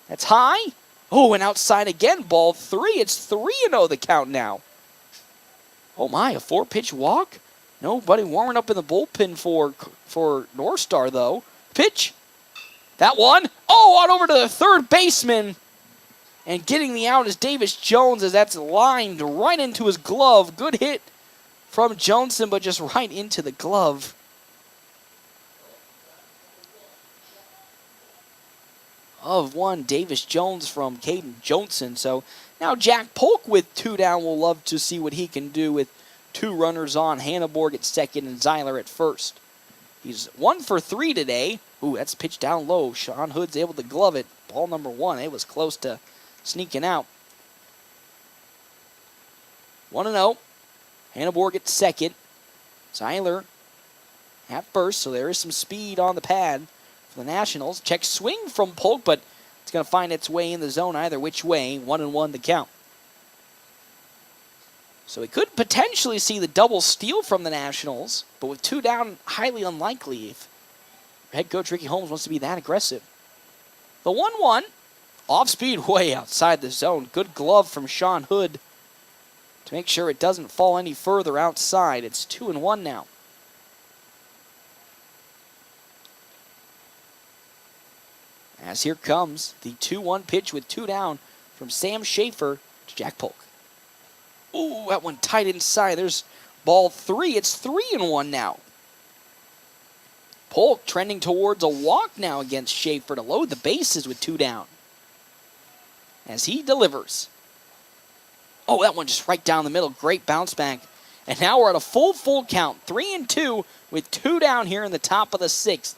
That's high. Oh, and outside again. Ball 3. It's 3-0 the count now. Oh my, a 4-pitch walk? Nobody warming up in the bullpen for North Star, though. Pitch. That one. Oh, on over to the third baseman. And getting the out is Davis Jones as that's lined right into his glove. Good hit from Johnson, but just right into the glove. Of one, Davis Jones from Caden Johnson. So now Jack Polk with 2 down. We'll love to see what he can do with 2 runners on. Hanneborg at second and Zeiler at first. He's 1 for 3 today. Ooh, that's pitched down low. Sean Hood's able to glove it. Ball number 1. It was close to sneaking out. 1-0. Hanneborg at second. Zeiler at first, so there is some speed on the pad for the Nationals. Check swing from Polk, but it's going to find its way in the zone either which way. 1-1 the count. So we could potentially see the double steal from the Nationals, but with 2 down, highly unlikely if head coach Ricky Holmes wants to be that aggressive. The 1-1, off speed way outside the zone. Good glove from Sean Hood to make sure it doesn't fall any further outside. It's 2-1 now. As here comes the 2-1 pitch with 2 down from Sam Schaefer to Jack Polk. Ooh, that one tight inside. There's ball 3. It's 3-1 now. Polk trending towards a walk now against Schaefer to load the bases with 2 down. As he delivers. Oh, that one just right down the middle. Great bounce back. And now we're at a full count. 3-2 with 2 down here in the top of the 6th.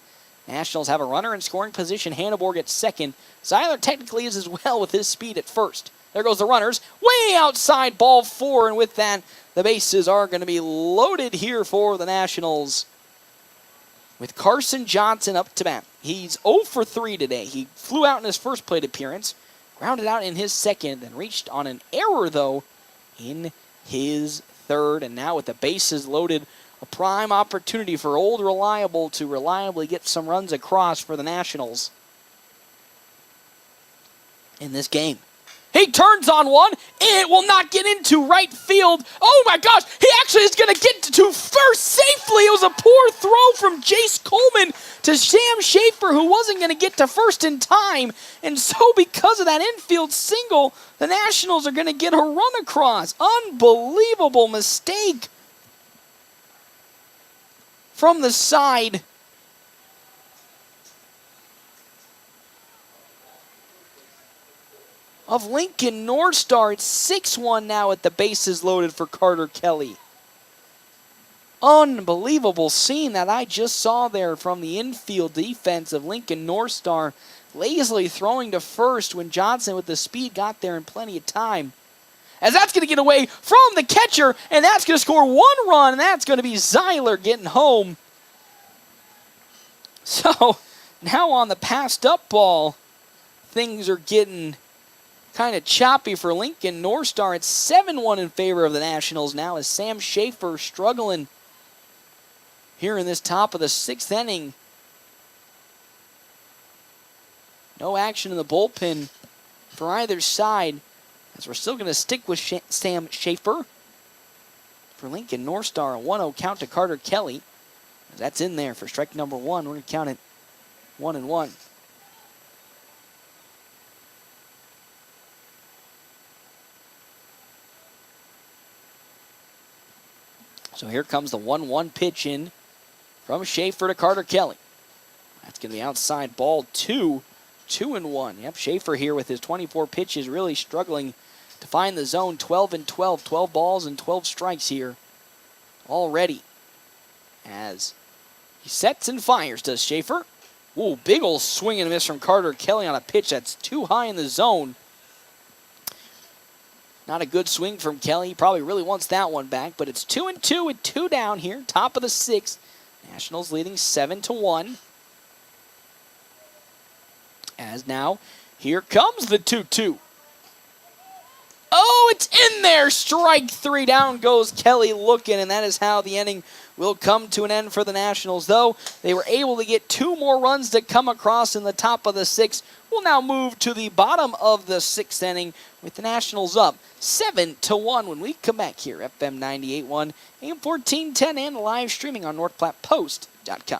Nationals have a runner in scoring position. Hanneborg at second. Zeiler technically is as well with his speed at first. There goes the runners. Way outside, ball 4. And with that, the bases are going to be loaded here for the Nationals. With Carson Johnson up to bat. He's 0 for 3 today. He flew out in his first plate appearance. Grounded out in his second. Then reached on an error, though, in his third. And now with the bases loaded, a prime opportunity for Old Reliable to reliably get some runs across for the Nationals in this game. He turns on one. It will not get into right field. Oh my gosh, he actually is going to get to first safely. It was a poor throw from Jace Coleman to Sam Schaefer, who wasn't going to get to first in time. And so because of that infield single, the Nationals are going to get a run across. Unbelievable mistake from the side. of Lincoln North Star. It's 6-1 now at the bases loaded for Carter Kelly. Unbelievable scene that I just saw there from the infield defense of Lincoln North Star, lazily throwing to first when Johnson with the speed got there in plenty of time. As that's going to get away from the catcher, and that's going to score 1 run, and that's going to be Zeiler getting home. So now on the passed up ball, things are getting kind of choppy for Lincoln North Star. It's 7-1 in favor of the Nationals now as Sam Schaefer struggling here in this top of the 6th inning. No action in the bullpen for either side, as we're still going to stick with Sam Schaefer. For Lincoln North Star, a 1-0 count to Carter Kelly. That's in there for strike number 1. We're going to count it 1-1. So here comes the 1-1 pitch in from Schaefer to Carter Kelly. That's going to be outside ball 2. 2-1. Yep, Schaefer here with his 24 pitches really struggling to find the zone. 12-12. 12 balls and 12 strikes here already. As he sets and fires, does Schaefer. Ooh, big ol' swing and a miss from Carter Kelly on a pitch that's too high in the zone. Not a good swing from Kelly. He probably really wants that one back, but it's 2-2 with 2 down here. Top of the 6th. Nationals leading 7-1. As now, here comes the 2-2. Oh, it's in there! Strike 3. Down goes Kelly looking, and that is how the inning will come to an end for the Nationals. Though they were able to get 2 more runs to come across in the top of the 6th. We'll now move to the bottom of the 6th inning with the Nationals up 7-1 when we come back here. FM 98.1, AM 1410, and live streaming on NorthPlattePost.com.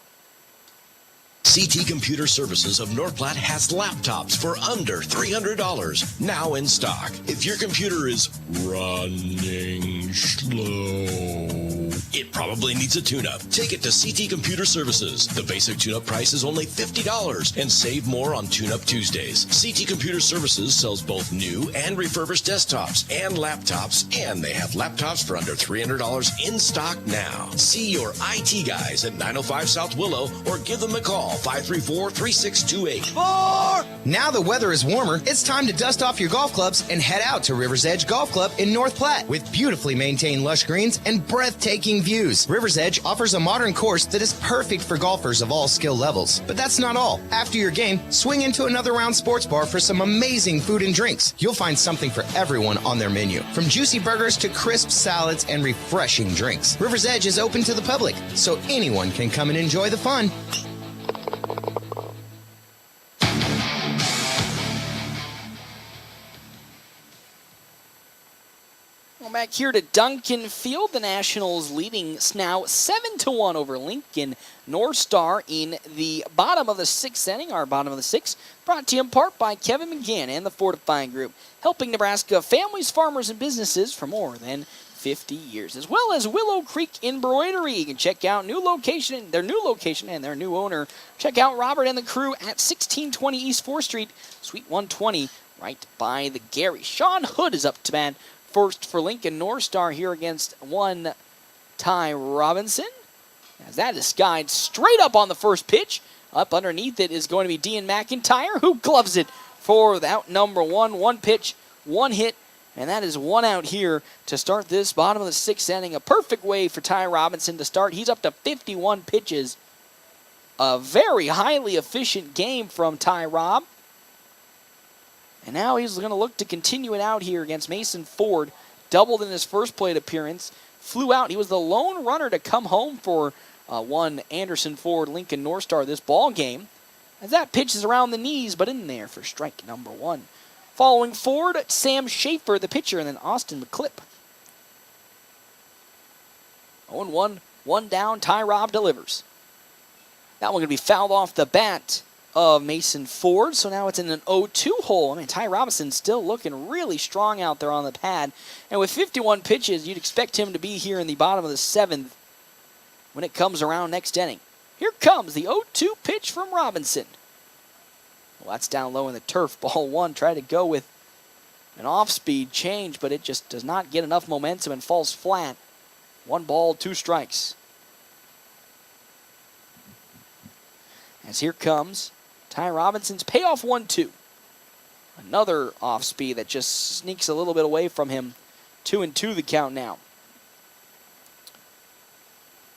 CT Computer Services of North Platte has laptops for under $300 now in stock. If your computer is running slow, it probably needs a tune-up. Take it to CT Computer Services. The basic tune-up price is only $50 and save more on Tune-Up Tuesdays. CT Computer Services sells both new and refurbished desktops and laptops, and they have laptops for under $300 in stock now. See your IT guys at 905 South Willow or give them a call. 534-3628.
Now the weather is warmer, it's time to dust off your golf clubs and head out to River's Edge Golf Club in North Platte with beautifully maintained lush greens and breathtaking views. River's Edge offers a modern course that is perfect for golfers of all skill levels. But that's not all. After your game, swing into another round sports bar for some amazing food and drinks. You'll find something for everyone on their menu, from juicy burgers to crisp salads and refreshing drinks. River's Edge is open to the public, so anyone can come and enjoy the fun.
Back here to Duncan Field, the Nationals leading now 7-1 over Lincoln North Star in the bottom of the 6th inning. Our bottom of the 6th brought to you in part by Kevin McGann and the Fortifying Group, helping Nebraska families, farmers, and businesses for more than 50 years, as well as Willow Creek Embroidery. You can check out their new location and their new owner. Check out Robert and the crew at 1620 East 4th Street, Suite 120, right by the Gary. Sean Hood is up to bat first for Lincoln North Star here against one Ty Robinson. As that is skied straight up on the first pitch. Up underneath it is going to be Dean McIntyre, who gloves it for out number 1. 1 pitch, 1 hit, and that is 1 out here to start this bottom of the 6th inning. A perfect way for Ty Robinson to start. He's up to 51 pitches. A very highly efficient game from Ty Rob. And now he's going to look to continue it out here against Mason Ford. Doubled in his first plate appearance. Flew out. He was the lone runner to come home for one Anderson Ford Lincoln North Star this ball game. As that pitch is around the knees, but in there for strike number 1. Following Ford, Sam Schaefer, the pitcher, and then Austin McClipp. 0-1, 1 down. Ty Rob delivers. That one going to be fouled off the bat of Mason Ford, so now it's in an 0-2 hole. I mean, Ty Robinson still looking really strong out there on the pad, and with 51 pitches, you'd expect him to be here in the bottom of the 7th when it comes around next inning. Here comes the 0-2 pitch from Robinson. Well, that's down low in the turf. Ball 1, try to go with An off-speed change, but it just does not get enough momentum and falls flat. 1 ball, 2 strikes. As here comes Ty Robinson's payoff 1-2. Another off-speed that just sneaks a little bit away from him. 2-2 the count now.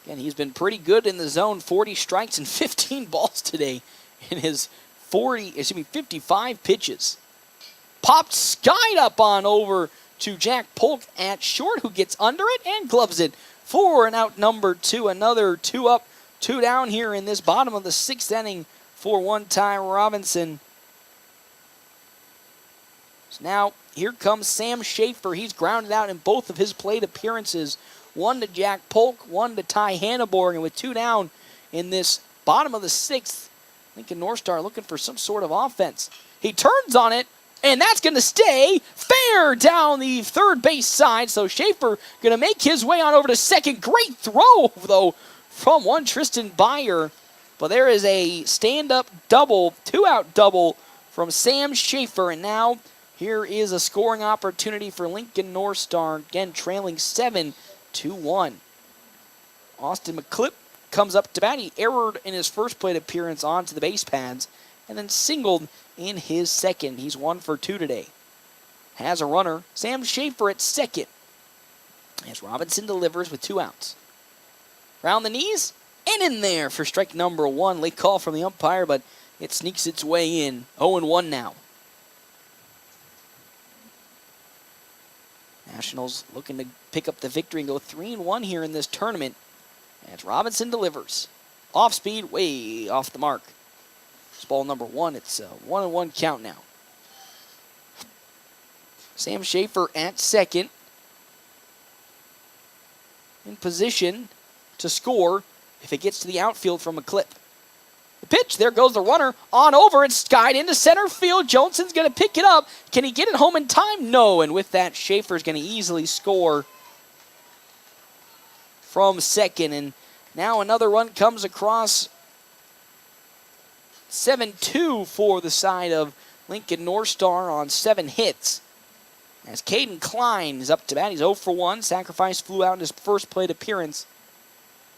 Again, he's been pretty good in the zone. 40 strikes and 15 balls today in his 55 pitches. Popped skied up on over to Jack Polk at short, who gets under it and gloves it for an out number 2. Another 2 up, 2 down here in this bottom of the 6th inning for one Ty Robinson. So now here comes Sam Schaefer. He's grounded out in both of his plate appearances. 1 to Jack Polk, 1 to Ty Hanneborg, and with 2 down in this bottom of the 6th, Lincoln North Star looking for some sort of offense. He turns on it, and that's going to stay fair down the third base side. So Schaefer going to make his way on over to second. Great throw, though, from one Tristan Byer. But there is a stand-up double, 2-out double from Sam Schaefer. And now here is a scoring opportunity for Lincoln North Star. Again, trailing 7-1. Austin McClipp comes up to bat. He errored in his first plate appearance onto the base pads and then singled in his second. He's 1 for 2 today. Has a runner. Sam Schaefer at second. As Robinson delivers with 2 outs. Round the knees and in there for strike number 1. Late call from the umpire, but it sneaks its way in. 0-1 now. Nationals looking to pick up the victory and go 3-1 here in this tournament. As Robinson delivers. Off speed, way off the mark. It's ball number 1. It's a 1-1 count now. Sam Schaefer at second. In position to score if it gets to the outfield from a clip. The pitch, there goes the runner on over. It's skied into center field. Johnson's going to pick it up. Can he get it home in time? No, and with that, Schaefer's going to easily score from second. And now another run comes across. 7-2 for the side of Lincoln North Star on 7 hits. As Caden Klein is up to bat. He's 0 for 1. Sacrifice flew out in his first plate appearance.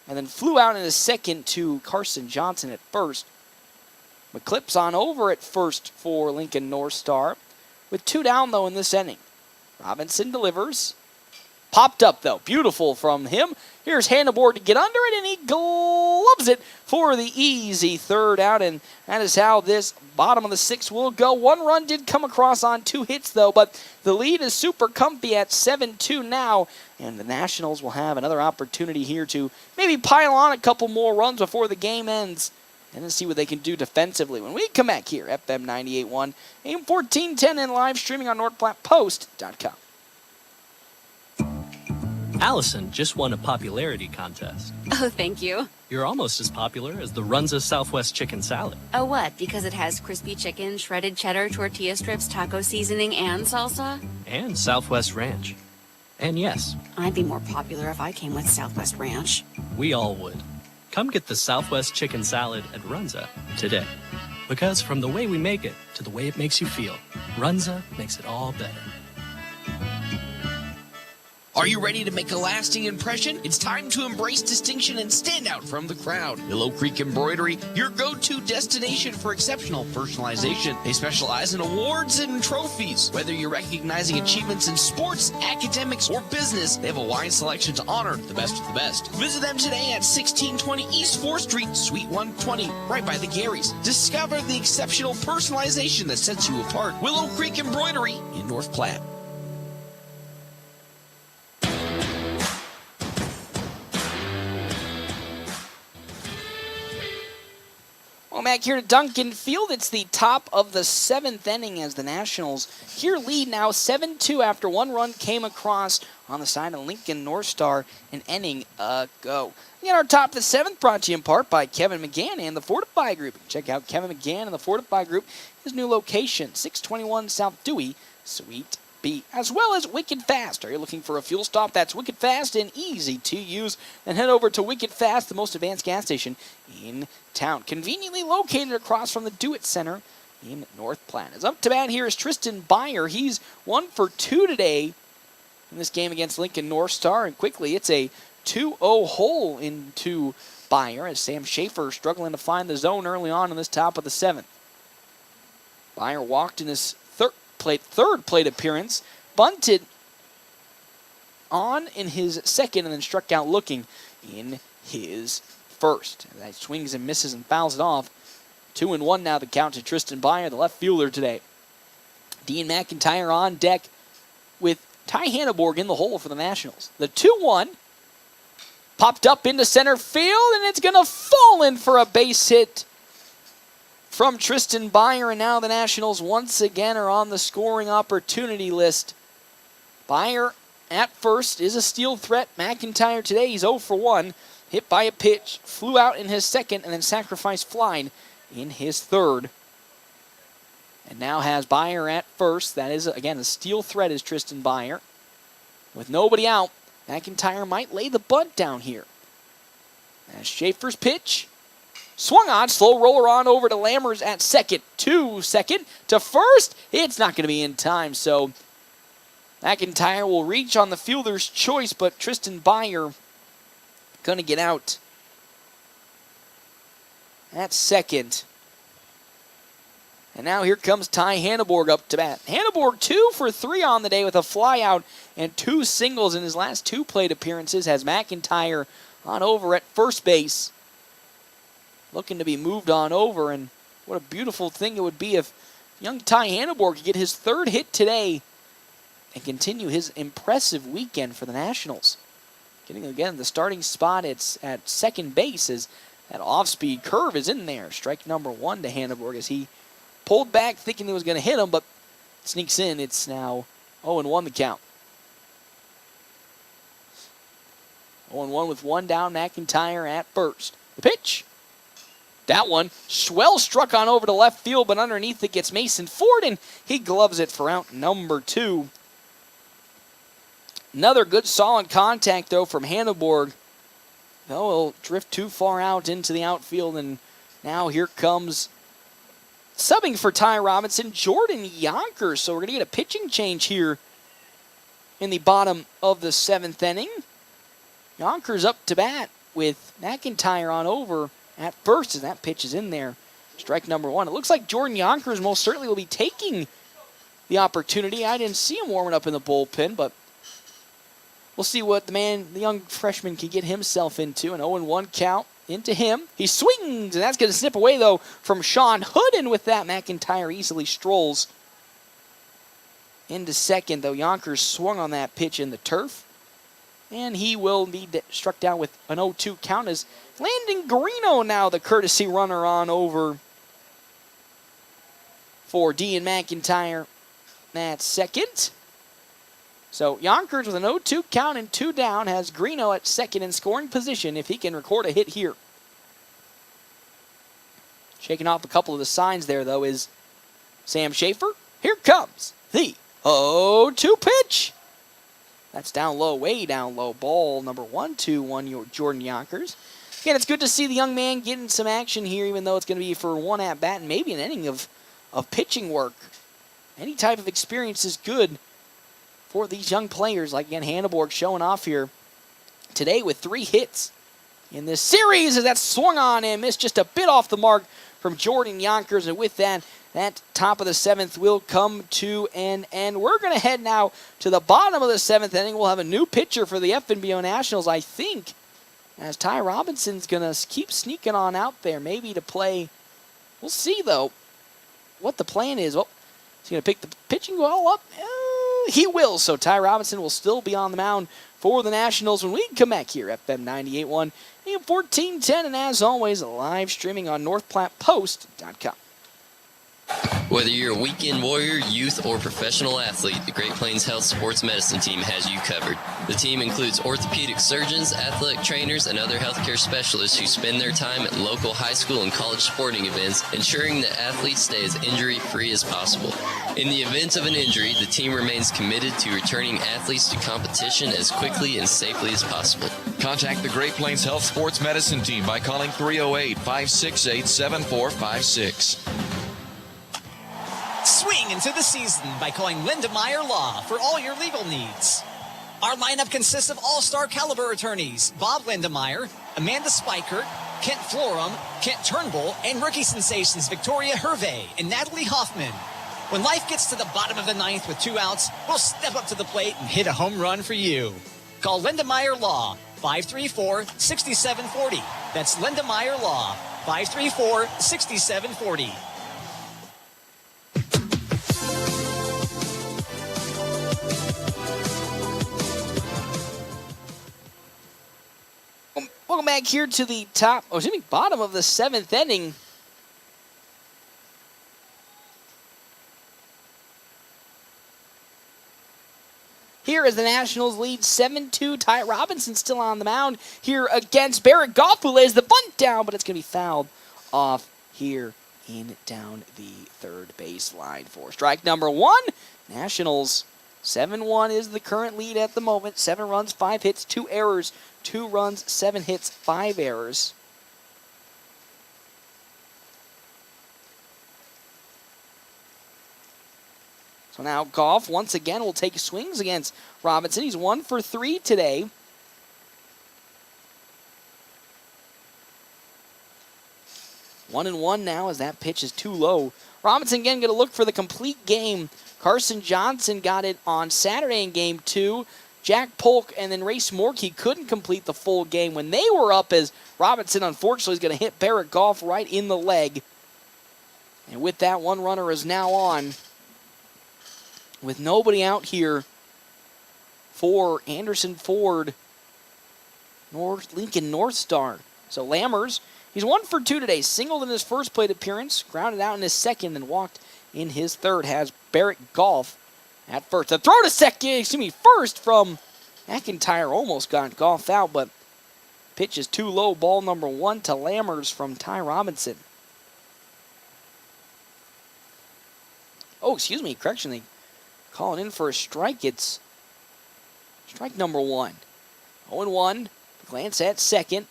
And then flew out in his second to Carson Johnson at first. McClipp's on over at first for Lincoln North Star. With 2 down, though, in this inning. Robinson delivers. Popped up, though. Beautiful from him. Here's Hanneborg to get under it, and he gloves it for the easy 3rd out. And that is how this bottom of the 6th will go. 1 run did come across on 2 hits, though, but the lead is super comfy at 7-2 now. And the Nationals will have another opportunity here to maybe pile on a couple more runs before the game ends. And then see what they can do defensively when we come back here. FM 98.1, AM 1410, and live streaming on NorthPlattePost.com.
Allison just won a popularity contest.
Oh, thank you.
You're almost as popular as the Runza Southwest Chicken Salad.
Oh, what? Because it has crispy chicken, shredded cheddar, tortilla strips, taco seasoning, and salsa?
And Southwest Ranch. And yes,
I'd be more popular if I came with Southwest Ranch.
we all would. Come get the Southwest Chicken Salad at Runza today. Because from the way we make it to the way it makes you feel, Runza makes it all better.
Are you ready to make a lasting impression? It's time to embrace distinction and stand out from the crowd. Willow Creek Embroidery, your go-to destination for exceptional personalization. They specialize in awards and trophies. Whether you're recognizing achievements in sports, academics, or business, they have a wide selection to honor the best of the best. Visit them today at 1620 East 4th Street, Suite 120, right by the Garys. Discover the exceptional personalization that sets you apart. Willow Creek Embroidery in North Platte.
Well, back here to Duncan Field, it's the top of the 7th inning as the Nationals here lead now 7-2 after 1 run came across on the side of Lincoln North Star an inning ago. We got our top of the 7th brought to you in part by Kevin McGann and the Fortify Group. Check out Kevin McGann and the Fortify Group, his new location, 621 South Dewey, Suite B, as well as Wicked Fast. Are you looking for a fuel stop that's Wicked Fast and easy to use? Then head over to Wicked Fast, the most advanced gas station in town. Conveniently located across from the Do It Center in North Platte. As up to bat here is Tristan Byer. He's 1 for 2 today in this game against Lincoln North Star. And quickly, it's a 2-0 hole into Byer as Sam Schaefer struggling to find the zone early on in this top of the 7th. Byer walked in his third plate appearance, bunted on in his second, and then struck out looking in his first. That swings and misses and fouls it off. 2-1 now the count to Tristan Byer, the left fielder today. Dean McIntyre on deck with Ty Hanneborg in the hole for the Nationals. The 2-1 popped up into center field, and it's going to fall in for a base hit from Tristan Byer, and now the Nationals once again are on the scoring opportunity list. Byer at first is a steal threat. McIntyre today, he's 0 for 1. Hit by a pitch, flew out in his second, and then sacrificed flying in his third. And now has Byer at first. That is, again, a steal threat is Tristan Byer. With nobody out, McIntyre might lay the bunt down here. As Schaefer's pitch. Swung on, slow roller on over to Lammers at second. To second, to first. It's not going to be in time, so McIntyre will reach on the fielder's choice, but Tristan Byer going to get out at second. And now here comes Ty Hanneborg up to bat. Hanneborg 2 for 3 on the day with a flyout and 2 singles in his last 2 plate appearances. Has McIntyre on over at first base, looking to be moved on over. And what a beautiful thing it would be if young Ty Hanneborg could get his 3rd hit today and continue his impressive weekend for the Nationals. Getting, again, the starting spot, it's at second base as that off-speed curve is in there. Strike number 1 to Hanneborg as he pulled back thinking he was going to hit him, but sneaks in. It's now 0-1 the count. 0-1 with 1 down, McIntyre at first. The pitch. That one, well struck on over to left field, but underneath it gets Mason Ford, and he gloves it for out number 2. Another good solid contact, though, from Hanneborg. Though he'll drift too far out into the outfield, and now here comes subbing for Ty Robinson, Jordan Yonkers. So we're going to get a pitching change here in the bottom of the 7th inning. Yonkers up to bat with McIntyre on over at first as that pitch is in there. Strike number 1. It looks like Jordan Yonkers most certainly will be taking the opportunity. I didn't see him warming up in the bullpen, but we'll see what the young freshman can get himself into. An 0-1 count into him. He swings, and that's going to snip away, though, from Sean Hood. And with that, McIntyre easily strolls into second, though Yonkers swung on that pitch in the turf. And he will be struck down with an 0-2 count as Landon Garino now the courtesy runner on over for Dean McIntyre at second. So Yonkers with an 0-2 count and 2 down has Greeno at second in scoring position if he can record a hit here. Shaking off a couple of the signs there, though, is Sam Schaefer. Here comes the 0-2 pitch. That's down low, way down low. Ball number 1-2-1, Jordan Yonkers. Again, it's good to see the young man getting some action here, even though it's going to be for 1 at-bat and maybe an inning of pitching work. Any type of experience is good for these young players, like, again, Hanneborg showing off here today with 3 hits in this series as that swung on and missed just a bit off the mark from Jordan Yonkers. And with that, that top of the 7th will come to an end. We're going to head now to the bottom of the 7th inning. We'll have a new pitcher for the FNBO Nationals, I think, as Ty Robinson's going to keep sneaking on out there, maybe to play. We'll see, though, what the plan is. Well, he's going to pick the pitching ball up. He will, so Ty Robinson will still be on the mound for the Nationals when we come back here, FM 98.1, AM 1410, and as always, live streaming on NorthPlattePost.com.
Whether you're a weekend warrior, youth, or professional athlete, the Great Plains Health Sports Medicine Team has you covered. The team includes orthopedic surgeons, athletic trainers, and other healthcare specialists who spend their time at local high school and college sporting events, ensuring that athletes stay as injury-free as possible. In the event of an injury, the team remains committed to returning athletes to competition as quickly and safely as possible.
Contact the Great Plains Health Sports Medicine Team by calling 308-568-7456.
Swing into the season by calling Linda Meyer Law for all your legal needs. Our lineup consists of all-star caliber attorneys Bob Lindemeyer, Amanda Spikert, Kent Florum, Kent Turnbull, and rookie sensations Victoria Hervey and Natalie Hoffman. When life gets to the bottom of the ninth with 2 outs, we'll step up to the plate and hit a home run for you. Call Linda Meyer Law, 534-6740. That's Linda Meyer Law, 534-6740.
Welcome back here to the bottom of the 7th inning. Here as the Nationals lead 7-2. Ty Robinson still on the mound here against Barrett Goff, who lays the bunt down, but it's going to be fouled off here in down the third baseline for strike number 1. Nationals 7-1 is the current lead at the moment. 7 runs, 5 hits, 2 errors. 2 runs, 7 hits, 5 errors. So now Goff once again will take swings against Robinson. He's 1 for 3 today. One and one now as that pitch is too low. Robinson again going to look for the complete game. Carson Johnson got it on Saturday in Game 2. Jack Polk and then Ray Smorky couldn't complete the full game when they were up, as Robinson unfortunately is going to hit Barrett Goff right in the leg. And with that, 1 runner is now on. With nobody out here for Anderson Ford, Lincoln North Star. So Lammers, he's 1 for 2 today. Singled in his first plate appearance, grounded out in his second, and walked in his third. Has Barrett Goff at first. The throw to first from McIntyre almost got Goff out, but pitch is too low. Ball number 1 to Lammers from Ty Robinson. Correction. They calling in for a strike. It's strike number 1. 0-1. Glance at second.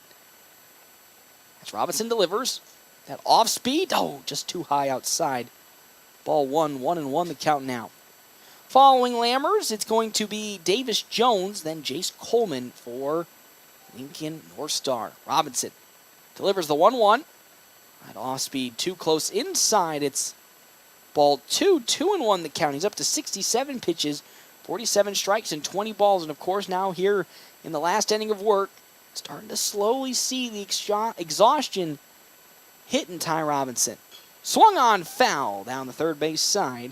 That's Robinson delivers. That off speed. Just too high outside. Ball 1, 1-1 the count now. Following Lammers, it's going to be Davis Jones, then Jace Coleman for Lincoln North Star. Robinson delivers the 1-1. That off speed too close inside. It's ball 2, 2-1 the count. He's up to 67 pitches, 47 strikes, and 20 balls. And of course, now here in the last inning of work, starting to slowly see the exhaustion hitting Ty Robinson. Swung on foul down the third base side.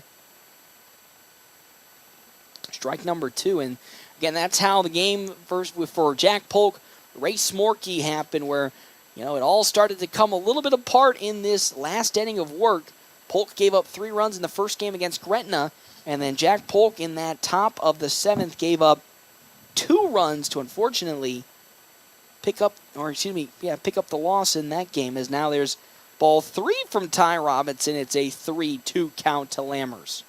Strike number 2. And again, that's how the game first for Jack Polk, Ray Smorky happened, where it all started to come a little bit apart in this last inning of work. Polk gave up 3 runs in the first game against Gretna, and then Jack Polk in that top of the 7th gave up 2 runs to unfortunately pick up the loss in that game, as now there's ball 3 from Ty Robinson. It's a 3-2 count to Lammers.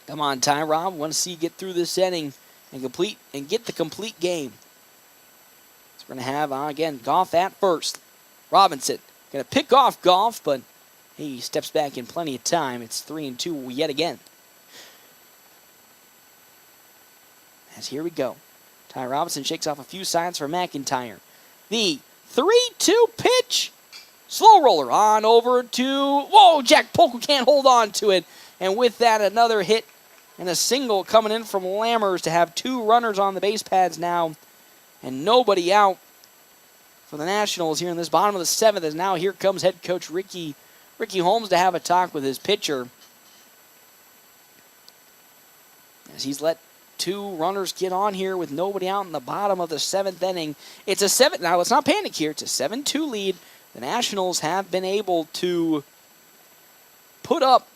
Come on, Ty Rob. Want to see you get through this inning and get the complete game. So we're going to have, again, Goff at first. Robinson going to pick off Goff, but he steps back in plenty of time. It's 3-2 yet again. As here we go. Ty Robinson shakes off a few signs for McIntyre. The 3-2 pitch. Slow roller on over to, Jack Polk can't hold on to it. And with that, another hit and a single coming in from Lammers to have 2 runners on the base pads now and nobody out for the Nationals here in this bottom of the 7th, as now here comes head coach Ricky Holmes to have a talk with his pitcher, as he's let 2 runners get on here with nobody out in the bottom of the 7th inning. It's a 7. Now let's not panic here. It's a 7-2 lead. The Nationals have been able to put up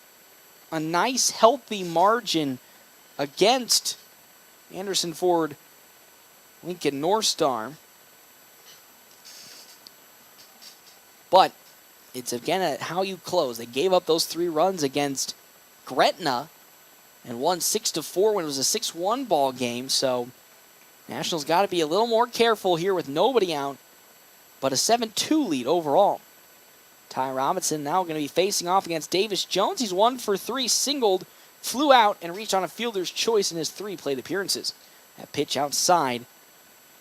a nice, healthy margin against Anderson Ford Lincoln North Star. But it's again how you close. They gave up those 3 runs against Gretna and won 6-4 when it was a 6-1 ball game. So Nationals got to be a little more careful here with nobody out, but a 7-2 lead overall. Ty Robinson now going to be facing off against Davis Jones. He's 1 for 3, singled, flew out, and reached on a fielder's choice in his 3 plate appearances. That pitch outside.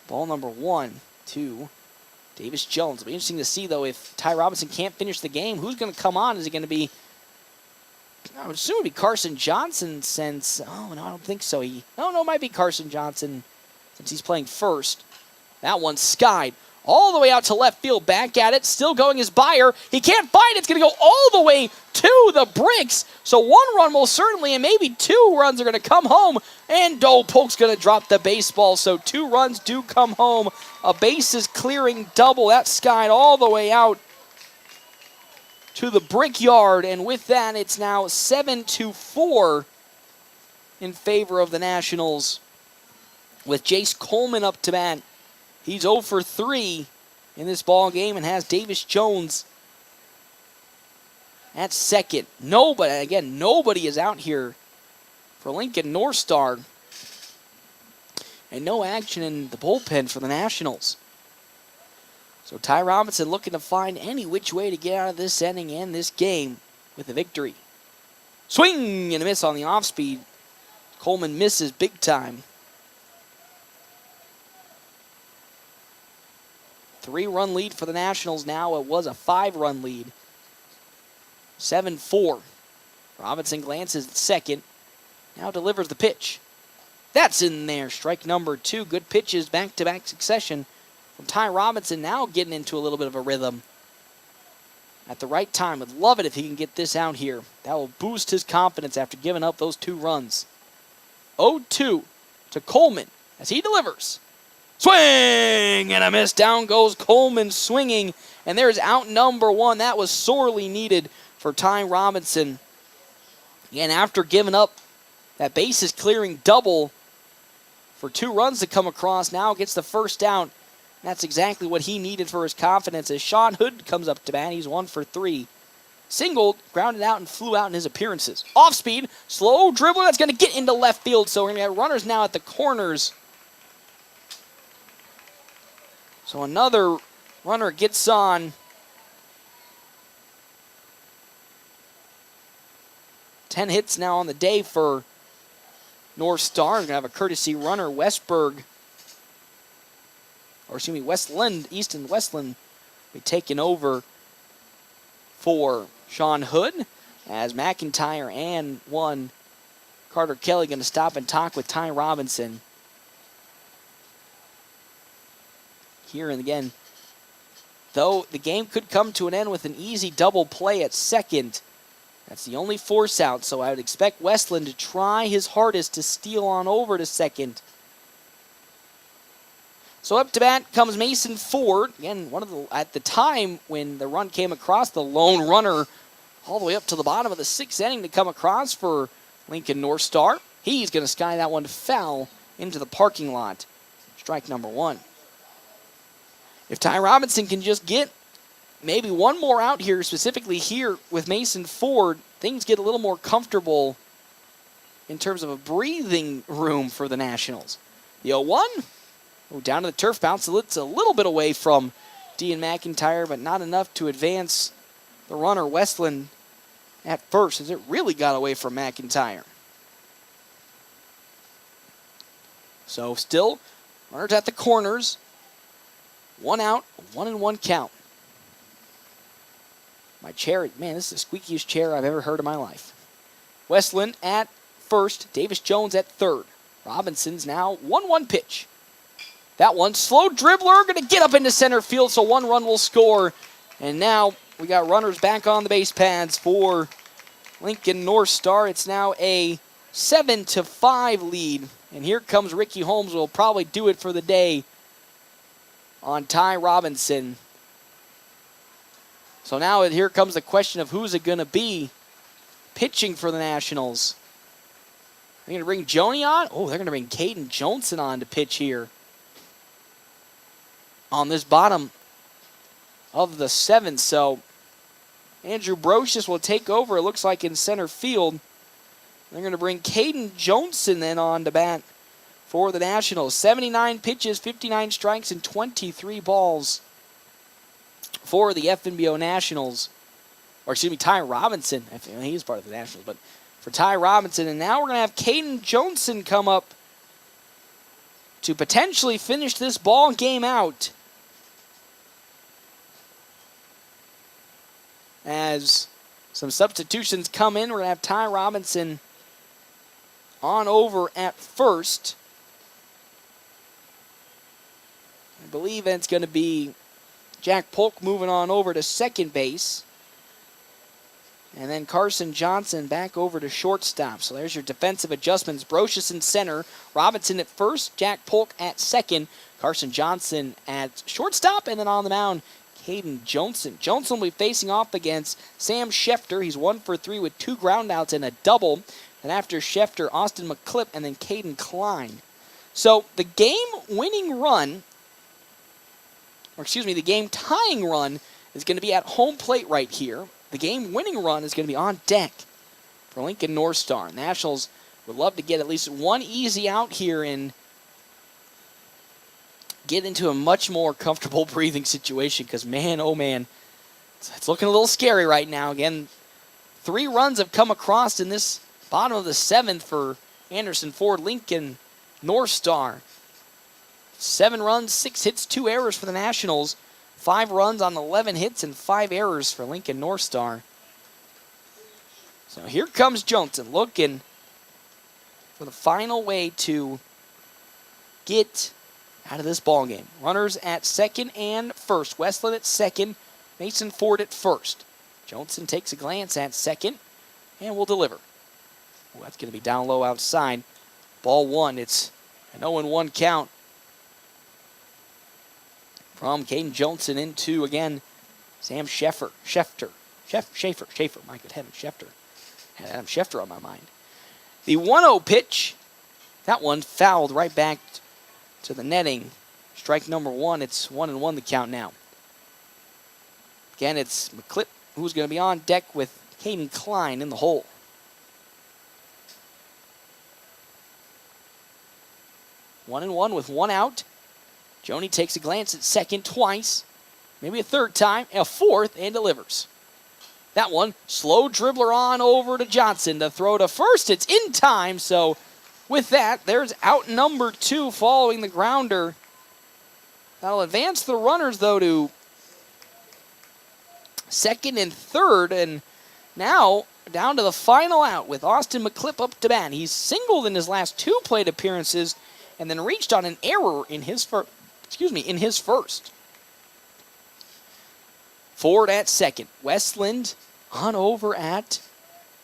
Ball number 1 to Davis Jones. It'll be interesting to see, though, if Ty Robinson can't finish the game, who's going to come on? Is it going to be, I would assume it would be Carson Johnson since, oh, no, I don't think so. It might be Carson Johnson since he's playing first. That one's skied all the way out to left field, back at it, still going as Byer. He can't find it. It's going to go all the way to the bricks. So 1 run will certainly, and maybe 2 runs are going to come home. And Polk's going to drop the baseball. So 2 runs do come home. A bases clearing double. That skied all the way out to the brickyard. And with that, it's now 7-4 in favor of the Nationals. With Jace Coleman up to bat. He's 0 for 3 in this ball game and has Davis Jones at second. Nobody is out here for Lincoln North Star. And no action in the bullpen for the Nationals. So Ty Robinson looking to find any which way to get out of this inning and this game with a victory. Swing and a miss on the off speed. Coleman misses big time. 3-run lead for the Nationals now. It was a 5-run lead. 7-4. Robinson glances at second. Now delivers the pitch. That's in there. Strike number 2. Good pitches, back-to-back succession from Ty Robinson. Now getting into a little bit of a rhythm. At the right time. Would love it if he can get this out here. That will boost his confidence after giving up those 2 runs. 0-2 to Coleman as he delivers. Swing and a miss. Down goes Coleman swinging. And there's out number 1. That was sorely needed for Ty Robinson. Again, after giving up that bases clearing double for 2 runs to come across, now gets the first out. That's exactly what he needed for his confidence as Sean Hood comes up to bat. He's 1 for 3. Singled, grounded out, and flew out in his appearances. Off speed, slow dribbler. That's going to get into left field. So we're going to have runners now at the corners. So another runner gets on. 10 hits now on the day for North Star. We're going to have a courtesy runner, Westland, Easton Westland, be taken over for Sean Hood as McIntyre and Carter Kelly going to stop and talk with Ty Robinson. Here and again, though the game could come to an end with an easy double play at second. That's the only force out, so I would expect Westland to try his hardest to steal on over to second. So up to bat comes Mason Ford. Again, at the time when the run came across, the lone runner all the way up to the bottom of the 6th inning to come across for Lincoln North Star. He's going to sky that one foul into the parking lot. Strike number 1. If Ty Robinson can just get maybe 1 more out here, specifically here with Mason Ford, things get a little more comfortable in terms of a breathing room for the Nationals. The 0-1, down to the turf bounce. It's a little bit away from Dean McIntyre, but not enough to advance the runner Westland at first, as it really got away from McIntyre. So still, runners at the corners. 1 out, 1-1 count. My chair, man, this is the squeakiest chair I've ever heard in my life. Westland at first, Davis Jones at third. Robinson's now 1-1 pitch. That one, slow dribbler, going to get up into center field, so 1 run will score. And now we got runners back on the base pads for Lincoln North Star. It's now a 7-5 lead. And here comes Ricky Holmes, who will probably do it for the day on Ty Robinson. So now here comes the question of who's it going to be pitching for the Nationals. They're going to bring Joni on? Oh, they're going to bring Caden Johnson on to pitch here on this bottom of the 7th. So Andrew Brocious will take over, it looks like, in center field. They're going to bring Caden Johnson then on to bat for the Nationals. 79 pitches, 59 strikes, and 23 balls for the FNBO Nationals. Ty Robinson. He's part of the Nationals, but for Ty Robinson. And now we're going to have Caden Johnson come up to potentially finish this ball game out. As some substitutions come in, we're going to have Ty Robinson on over at first. I believe it's going to be Jack Polk moving on over to second base. And then Carson Johnson back over to shortstop. So there's your defensive adjustments. Brocious in center, Robinson at first, Jack Polk at second, Carson Johnson at shortstop, and then on the mound, Caden Johnson. Johnson will be facing off against Sam Schefter. He's 1 for 3 with 2 groundouts and a double. And after Schefter, Austin McClipp, and then Caden Klein. So the game-winning run, the game-tying run is going to be at home plate right here. The game-winning run is going to be on deck for Lincoln North Star. Nationals would love to get at least one easy out here and get into a much more comfortable breathing situation because, man, oh, man, it's looking a little scary right now. Again, 3 runs have come across in this bottom of the 7th for Anderson Ford Lincoln North Star. 7 runs, 6 hits, 2 errors for the Nationals. 5 runs on 11 hits and 5 errors for Lincoln North Star. So here comes Johnson looking for the final way to get out of this ball game. Runners at second and first. Westland at second. Mason Ford at first. Johnson takes a glance at second and will deliver. Oh, that's going to be down low outside. Ball 1. It's an 0-1 count. From Caden Johnson into, again, Sam Schefter. My good heavens, Schefter. Had Adam Schefter on my mind. The 1-0 pitch. That one fouled right back to the netting. Strike number 1. It's 1-1 the count now. Again, it's McClipp who's going to be on deck with Caden Klein in the hole. One and one with 1 out. Joni takes a glance at second twice, maybe a third time, a fourth, and delivers. That one, slow dribbler on over to Johnson to throw to first. It's in time, so with that, there's out number 2 following the grounder. That'll advance the runners, though, to second and third, and now down to the final out with Austin McClipp up to bat. He's singled in his last 2 plate appearances and then reached on an error in his first. Ford at second. Westland on over at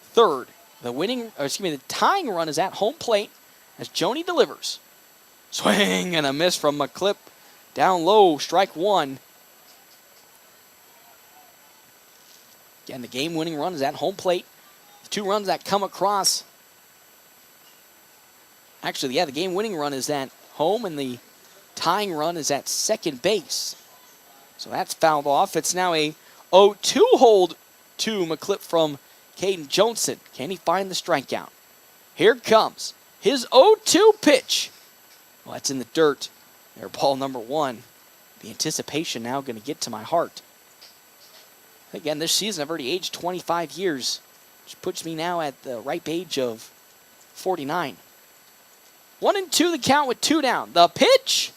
third. The tying run is at home plate as Joni delivers. Swing and a miss from McClipp. Down low, strike 1. Again, the game-winning run is at home plate. The 2 runs that come across. Actually, the game-winning run is at home, and the tying run is at second base. So that's fouled off. It's now a 0-2 hold to McClipp from Caden Johnson. Can he find the strikeout? Here comes his 0-2 pitch. Well, that's in the dirt. There, ball number 1. The anticipation now going to get to my heart. Again, this season I've already aged 25 years, which puts me now at the ripe age of 49. 1-2 the count with 2 down. The pitch.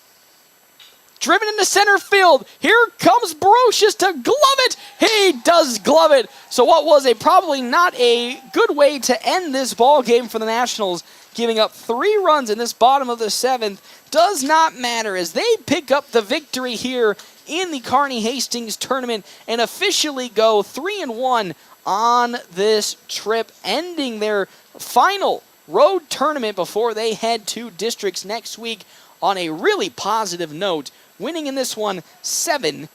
Driven into center field. Here comes Brocious to glove it. He does glove it. So what was probably not a good way to end this ball game for the Nationals, giving up 3 runs in this bottom of the 7th, does not matter as they pick up the victory here in the Kearney Hastings tournament and officially go 3-1 on this trip, ending their final road tournament before they head to districts next week on a really positive note, winning in this one 7-5.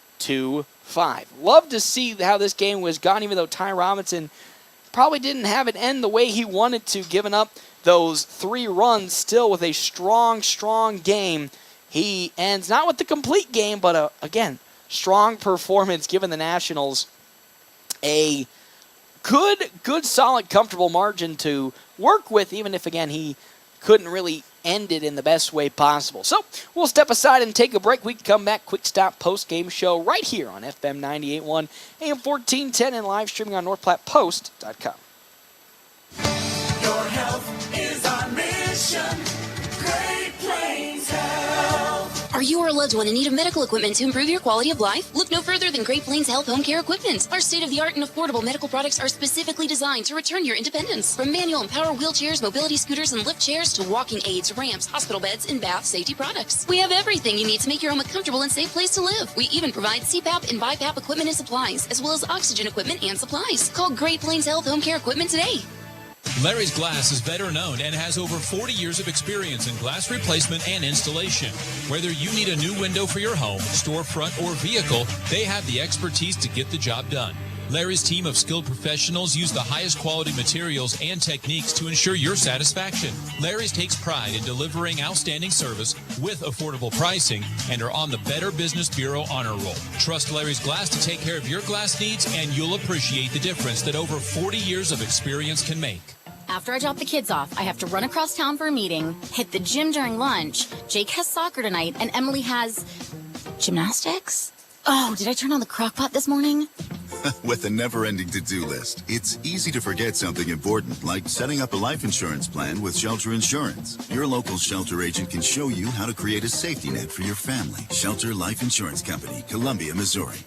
Love to see how this game was gone, even though Ty Robinson probably didn't have it end the way he wanted to, giving up those 3 runs, still with a strong game. He ends not with the complete game, but again, strong performance, giving the Nationals a good, solid, comfortable margin to work with, even if, again, he couldn't really ended in the best way possible. So we'll step aside and take a break. We can come back. Quick Stop post-game show right here on FM 98.1, AM 1410, and live streaming on NorthPlattePost.com.
Your health is our mission. Great Plains Health.
Are you or a loved one in need of medical equipment to improve your quality of life? Look no further than Great Plains Health Home Care Equipment. Our state-of-the-art and affordable medical products are specifically designed to return your independence. From manual and power wheelchairs, mobility scooters, and lift chairs to walking aids, ramps, hospital beds, and bath safety products. We have everything you need to make your home a comfortable and safe place to live. We even provide CPAP and BiPAP equipment and supplies, as well as oxygen equipment and supplies. Call Great Plains Health Home Care Equipment today.
Larry's Glass is better known and has over 40 years of experience in glass replacement and installation. Whether you need a new window for your home, storefront, or vehicle, they have the expertise to get the job done. Larry's team of skilled professionals use the highest quality materials and techniques to ensure your satisfaction. Larry's takes pride in delivering outstanding service with affordable pricing and are on the Better Business Bureau honor roll. Trust Larry's Glass to take care of your glass needs, and you'll appreciate the difference that over 40 years of experience can make.
After I drop the kids off, I have to run across town for a meeting, hit the gym during lunch. Jake has soccer tonight, and Emily has gymnastics? Oh, did I turn on the crock pot this morning?
With a never-ending to-do list, it's easy to forget something important, like setting up a life insurance plan with Shelter Insurance. Your local Shelter agent can show you how to create a safety net for your family. Shelter Life Insurance Company, Columbia, Missouri.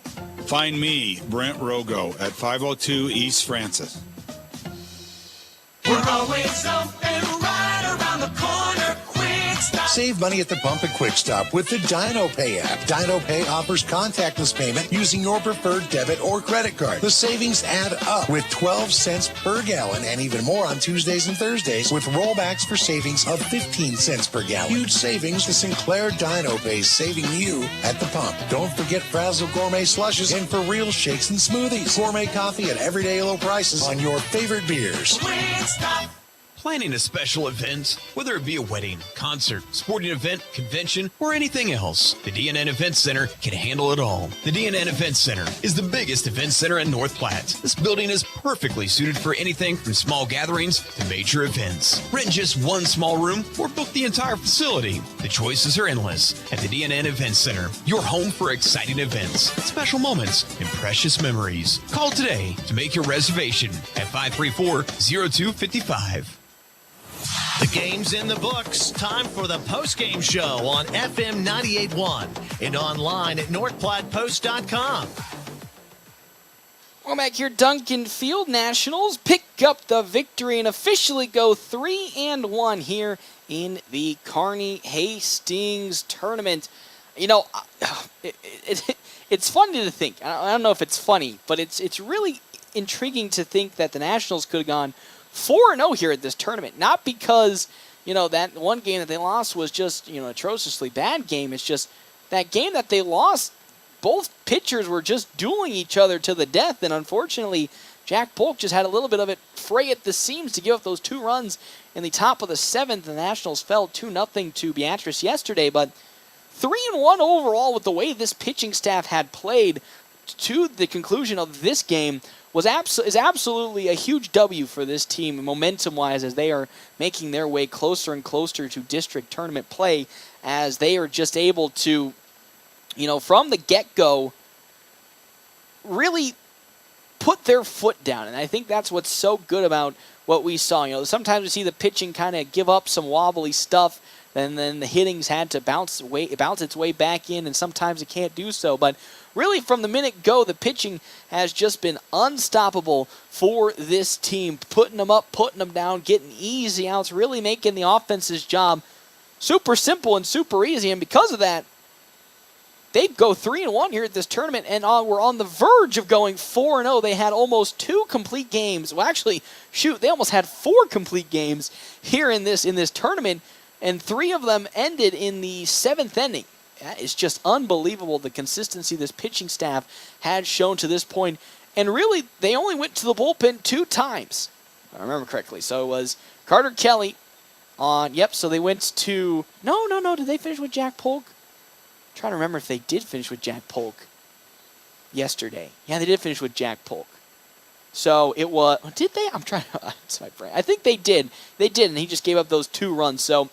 Find me, Brent Rogo, at 502 East Francis.
We're always open right around the corner. Quick Stop.
Save money at the pump at Quick Stop with the Dino Pay app. Dino Pay offers contactless payment using your preferred debit or credit card. The savings add up with 12 cents per gallon and even more on Tuesdays and Thursdays with rollbacks for savings of 15 cents per gallon. Huge savings. The Sinclair Dino Pay saving you at the pump. Don't forget Frazzle Gourmet Slushes and For Real Shakes and Smoothies. Gourmet coffee at everyday low prices on your favorite beers.
Quick Stop.
Planning a special event, whether it be a wedding, concert, sporting event, convention, or anything else, the DNN Event Center can handle it all. The DNN Event Center is the biggest event center in North Platte. This building is perfectly suited for anything from small gatherings to major events. Rent just one small room or book the entire facility. The choices are endless at the DNN Event Center, your home for exciting events, special moments, and precious memories. Call today to make your reservation at 534-0255.
The game's in the books. Time for the post-game show on FM 98.1 and online at NorthPlattePost.com.
Welcome back here. Duncan Field Nationals pick up the victory and officially go 3-1 here in the Kearney Hastings tournament. You know, it's funny to think. I don't know if it's funny, but it's really intriguing to think that the Nationals could have gone 4-0 here at this tournament. Not because, that one game that they lost was just, an atrociously bad game. It's just that game that they lost, both pitchers were just dueling each other to the death. And unfortunately, Jack Polk just had a little bit of it fray at the seams to give up those 2 runs in the top of the 7th. The Nationals fell 2-0 to Beatrice yesterday. But 3-1 overall with the way this pitching staff had played to the conclusion of this game is absolutely a huge W for this team momentum-wise as they are making their way closer and closer to district tournament play, as they are just able to, from the get-go, really put their foot down. And I think that's what's so good about what we saw. Sometimes we see the pitching kind of give up some wobbly stuff, and then the hitting's had to bounce its way back in, and sometimes it can't do so. But really, from the minute go, the pitching has just been unstoppable for this team, putting them up, putting them down, getting easy outs, really making the offense's job super simple and super easy. And because of that, they go 3-1 here at this tournament, and we're on the verge of going 4-0. They had almost 2 complete games. Well, actually, they almost had 4 complete games here in this tournament, and 3 of them ended in the 7th inning. That is just unbelievable, the consistency this pitching staff had shown to this point. And really, they only went to the bullpen 2 times, if I remember correctly. So it was Carter Kelly so they went to... No, did they finish with Jack Polk? I'm trying to remember if they did finish with Jack Polk yesterday. Yeah, they did finish with Jack Polk. So it was... Did they? I'm trying to... I think they did. They did, and he just gave up those 2 runs. So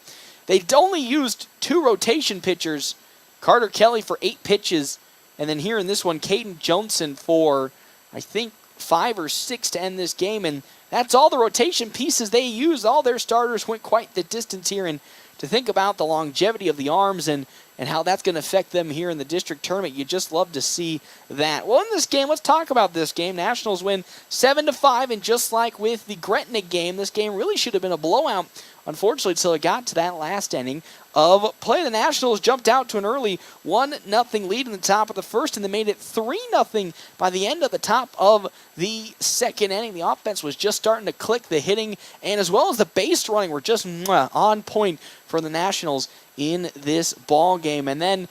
They only used 2 rotation pitchers, Carter Kelly for 8 pitches, and then here in this one, Caden Johnson for, I think, 5 or 6 to end this game, and that's all the rotation pieces they used. All their starters went quite the distance here, and to think about the longevity of the arms and how that's going to affect them here in the district tournament, you just love to see that. Well, in this game, let's talk about this game. Nationals win 7-5, and just like with the Gretna game, this game really should have been a blowout, unfortunately, until it got to that last inning of play. The Nationals jumped out to an early 1-0 lead in the top of the first, and they made it 3-0 by the end of the top of the second inning. The offense was just starting to click. The hitting and as well as the base running were just on point for the Nationals in this ball game. And then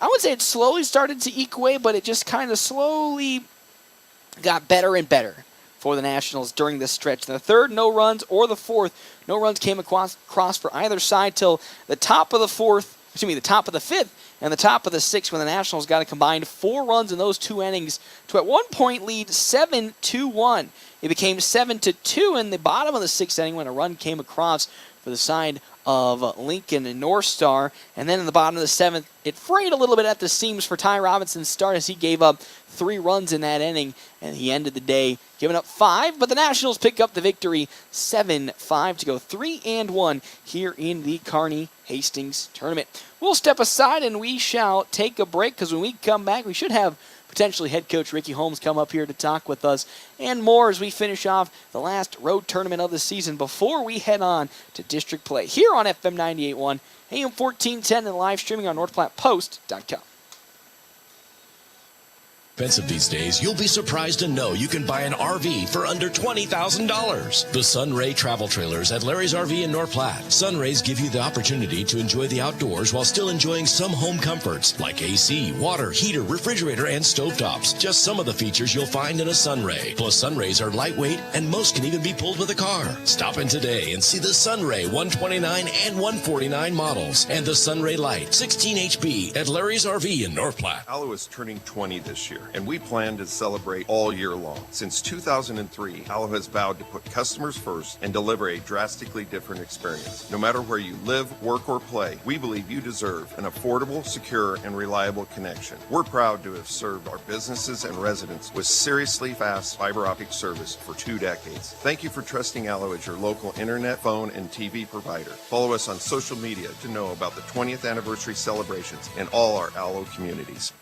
I would say it slowly started to eke away, but it just kind of slowly got better and better for the Nationals during this stretch. The third, no runs, or the fourth, no runs came across for either side till the top of the fifth and the top of the sixth, when the Nationals got a combined 4 runs in those 2 innings to at one point lead 7-1. It became 7-2 in the bottom of the 6th inning when a run came across for the side of Lincoln and North Star. And then in the bottom of the 7th, it frayed a little bit at the seams for Ty Robinson's start as he gave up 3 runs in that inning, and he ended the day giving up 5. But the Nationals pick up the victory 7-5 to go 3-1 here in the Kearney Hastings tournament. We'll step aside and we shall take a break, because when we come back, we should have potentially head coach Ricky Holmes come up here to talk with us and more as we finish off the last road tournament of the season before we head on to district play here on FM 98.1, AM 1410, and live streaming on NorthPlattePost.com.
Expensive these days, you'll be surprised to know you can buy an RV for under $20,000. The Sunray Travel Trailers at Larry's RV in North Platte. Sunrays give you the opportunity to enjoy the outdoors while still enjoying some home comforts like AC, water, heater, refrigerator, and stovetops. Just some of the features you'll find in a Sunray. Plus, Sunrays are lightweight and most can even be pulled with a car. Stop in today and see the Sunray 129 and 149 models and the Sunray Light 16 HP at Larry's RV in North Platte.
Allo is turning 20 this year, and we plan to celebrate all year long. Since 2003, Allo has vowed to put customers first and deliver a drastically different experience. No matter where you live, work, or play, we believe you deserve an affordable, secure, and reliable connection. We're proud to have served our businesses and residents with seriously fast fiber optic service for 2 decades. Thank you for trusting Allo as your local internet, phone, and TV provider. Follow us on social media to know about the 20th anniversary celebrations in all our Allo communities.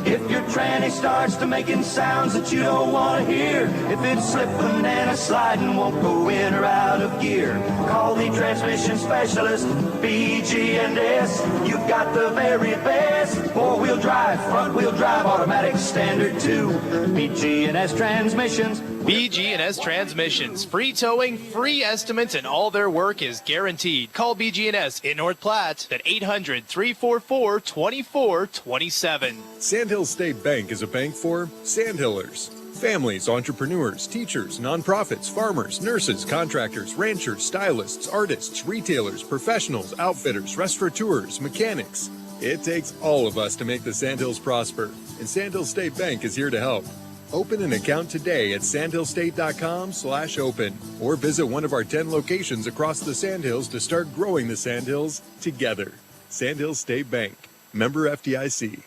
If your tranny starts to making sounds that you don't want to hear, if it's slipping and a sliding, won't go in or out of gear, call the transmission specialist, BG&S. You've got the very best 4-wheel drive, front-wheel drive, automatic standard too. BG&S Transmissions.
BG&S Transmissions. Free towing, free estimates, and all their work is guaranteed. Call BG&S in North Platte at 800-344-2427.
Sandhill State Bank is a bank for Sandhillers. Families, entrepreneurs, teachers, nonprofits, farmers, nurses, contractors, ranchers, stylists, artists, retailers, professionals, outfitters, restaurateurs, mechanics. It takes all of us to make the Sandhills prosper, and Sandhill State Bank is here to help. Open an account today at sandhillstate.com/open or visit one of our 10 locations across the Sandhills to start growing the Sandhills together. Sandhill State Bank, member FDIC.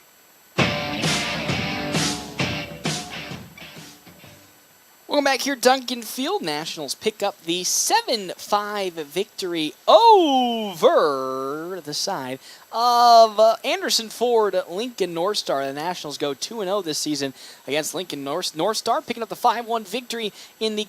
Welcome back here, Duncan Field. Nationals pick up the 7-5 victory over the side of Anderson Ford Lincoln North Star. The Nationals go 2-0 this season against Lincoln North Star, picking up the 5-1 victory in the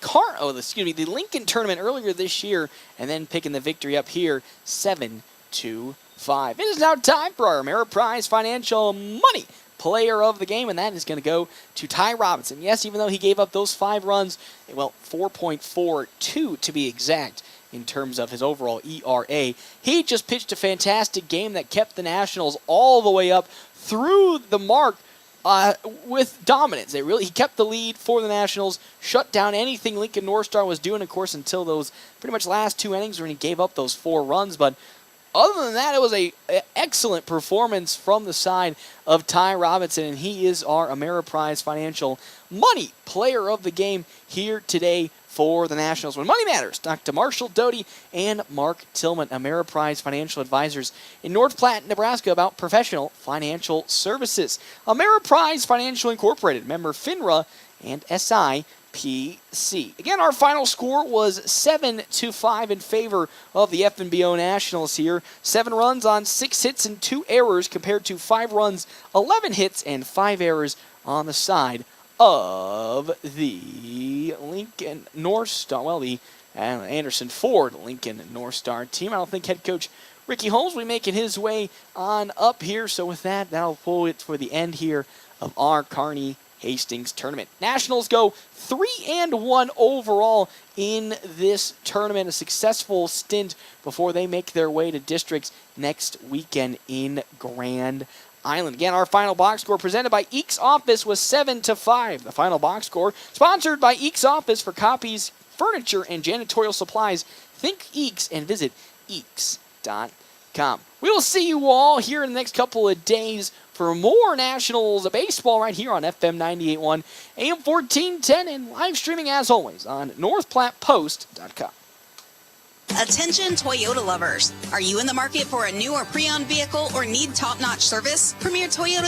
Lincoln tournament earlier this year, and then picking the victory up here 7-5. It is now time for our Ameriprise Financial Money Player of the Game, and that is going to go to Ty Robinson. Yes, even though he gave up those 5 runs, 4.42 to be exact in terms of his overall ERA. He just pitched a fantastic game that kept the Nationals all the way up through the mark with dominance. He kept the lead for the Nationals, shut down anything Lincoln North Star was doing, of course, until those pretty much last 2 innings when he gave up those 4 runs, but other than that, it was an excellent performance from the side of Ty Robinson, and he is our Ameriprise Financial Money Player of the Game here today for the Nationals. When money matters, talk to Marshall Doty and Mark Tillman, Ameriprise Financial Advisors in North Platte, Nebraska, about professional financial services. Ameriprise Financial Incorporated, member FINRA and SIPC. Again, our final score was 7-5 in favor of the FNBO Nationals here. 7 runs on 6 hits and 2 errors compared to 5 runs, 11 hits, and 5 errors on the side of the Lincoln North Star, well, the Anderson Ford Lincoln North Star team. I don't think head coach Ricky Holmes will be making his way on up here. So with that, that'll pull it for the end here of our Kearney Hastings tournament. Nationals go 3-1 overall in this tournament. A successful stint before they make their way to districts next weekend in Grand Island. Again, our final box score presented by Eeks Office was 7-5. The final box score sponsored by Eeks Office. For copies, furniture, and janitorial supplies, think Eeks and visit eeks.com. We will see you all here in the next couple of days for more Nationals baseball right here on FM 98.1, AM 1410, and live streaming as always on NorthPlattePost.com.
Attention Toyota lovers. Are you in the market for a new or pre-owned vehicle or need top-notch service? Premier Toyota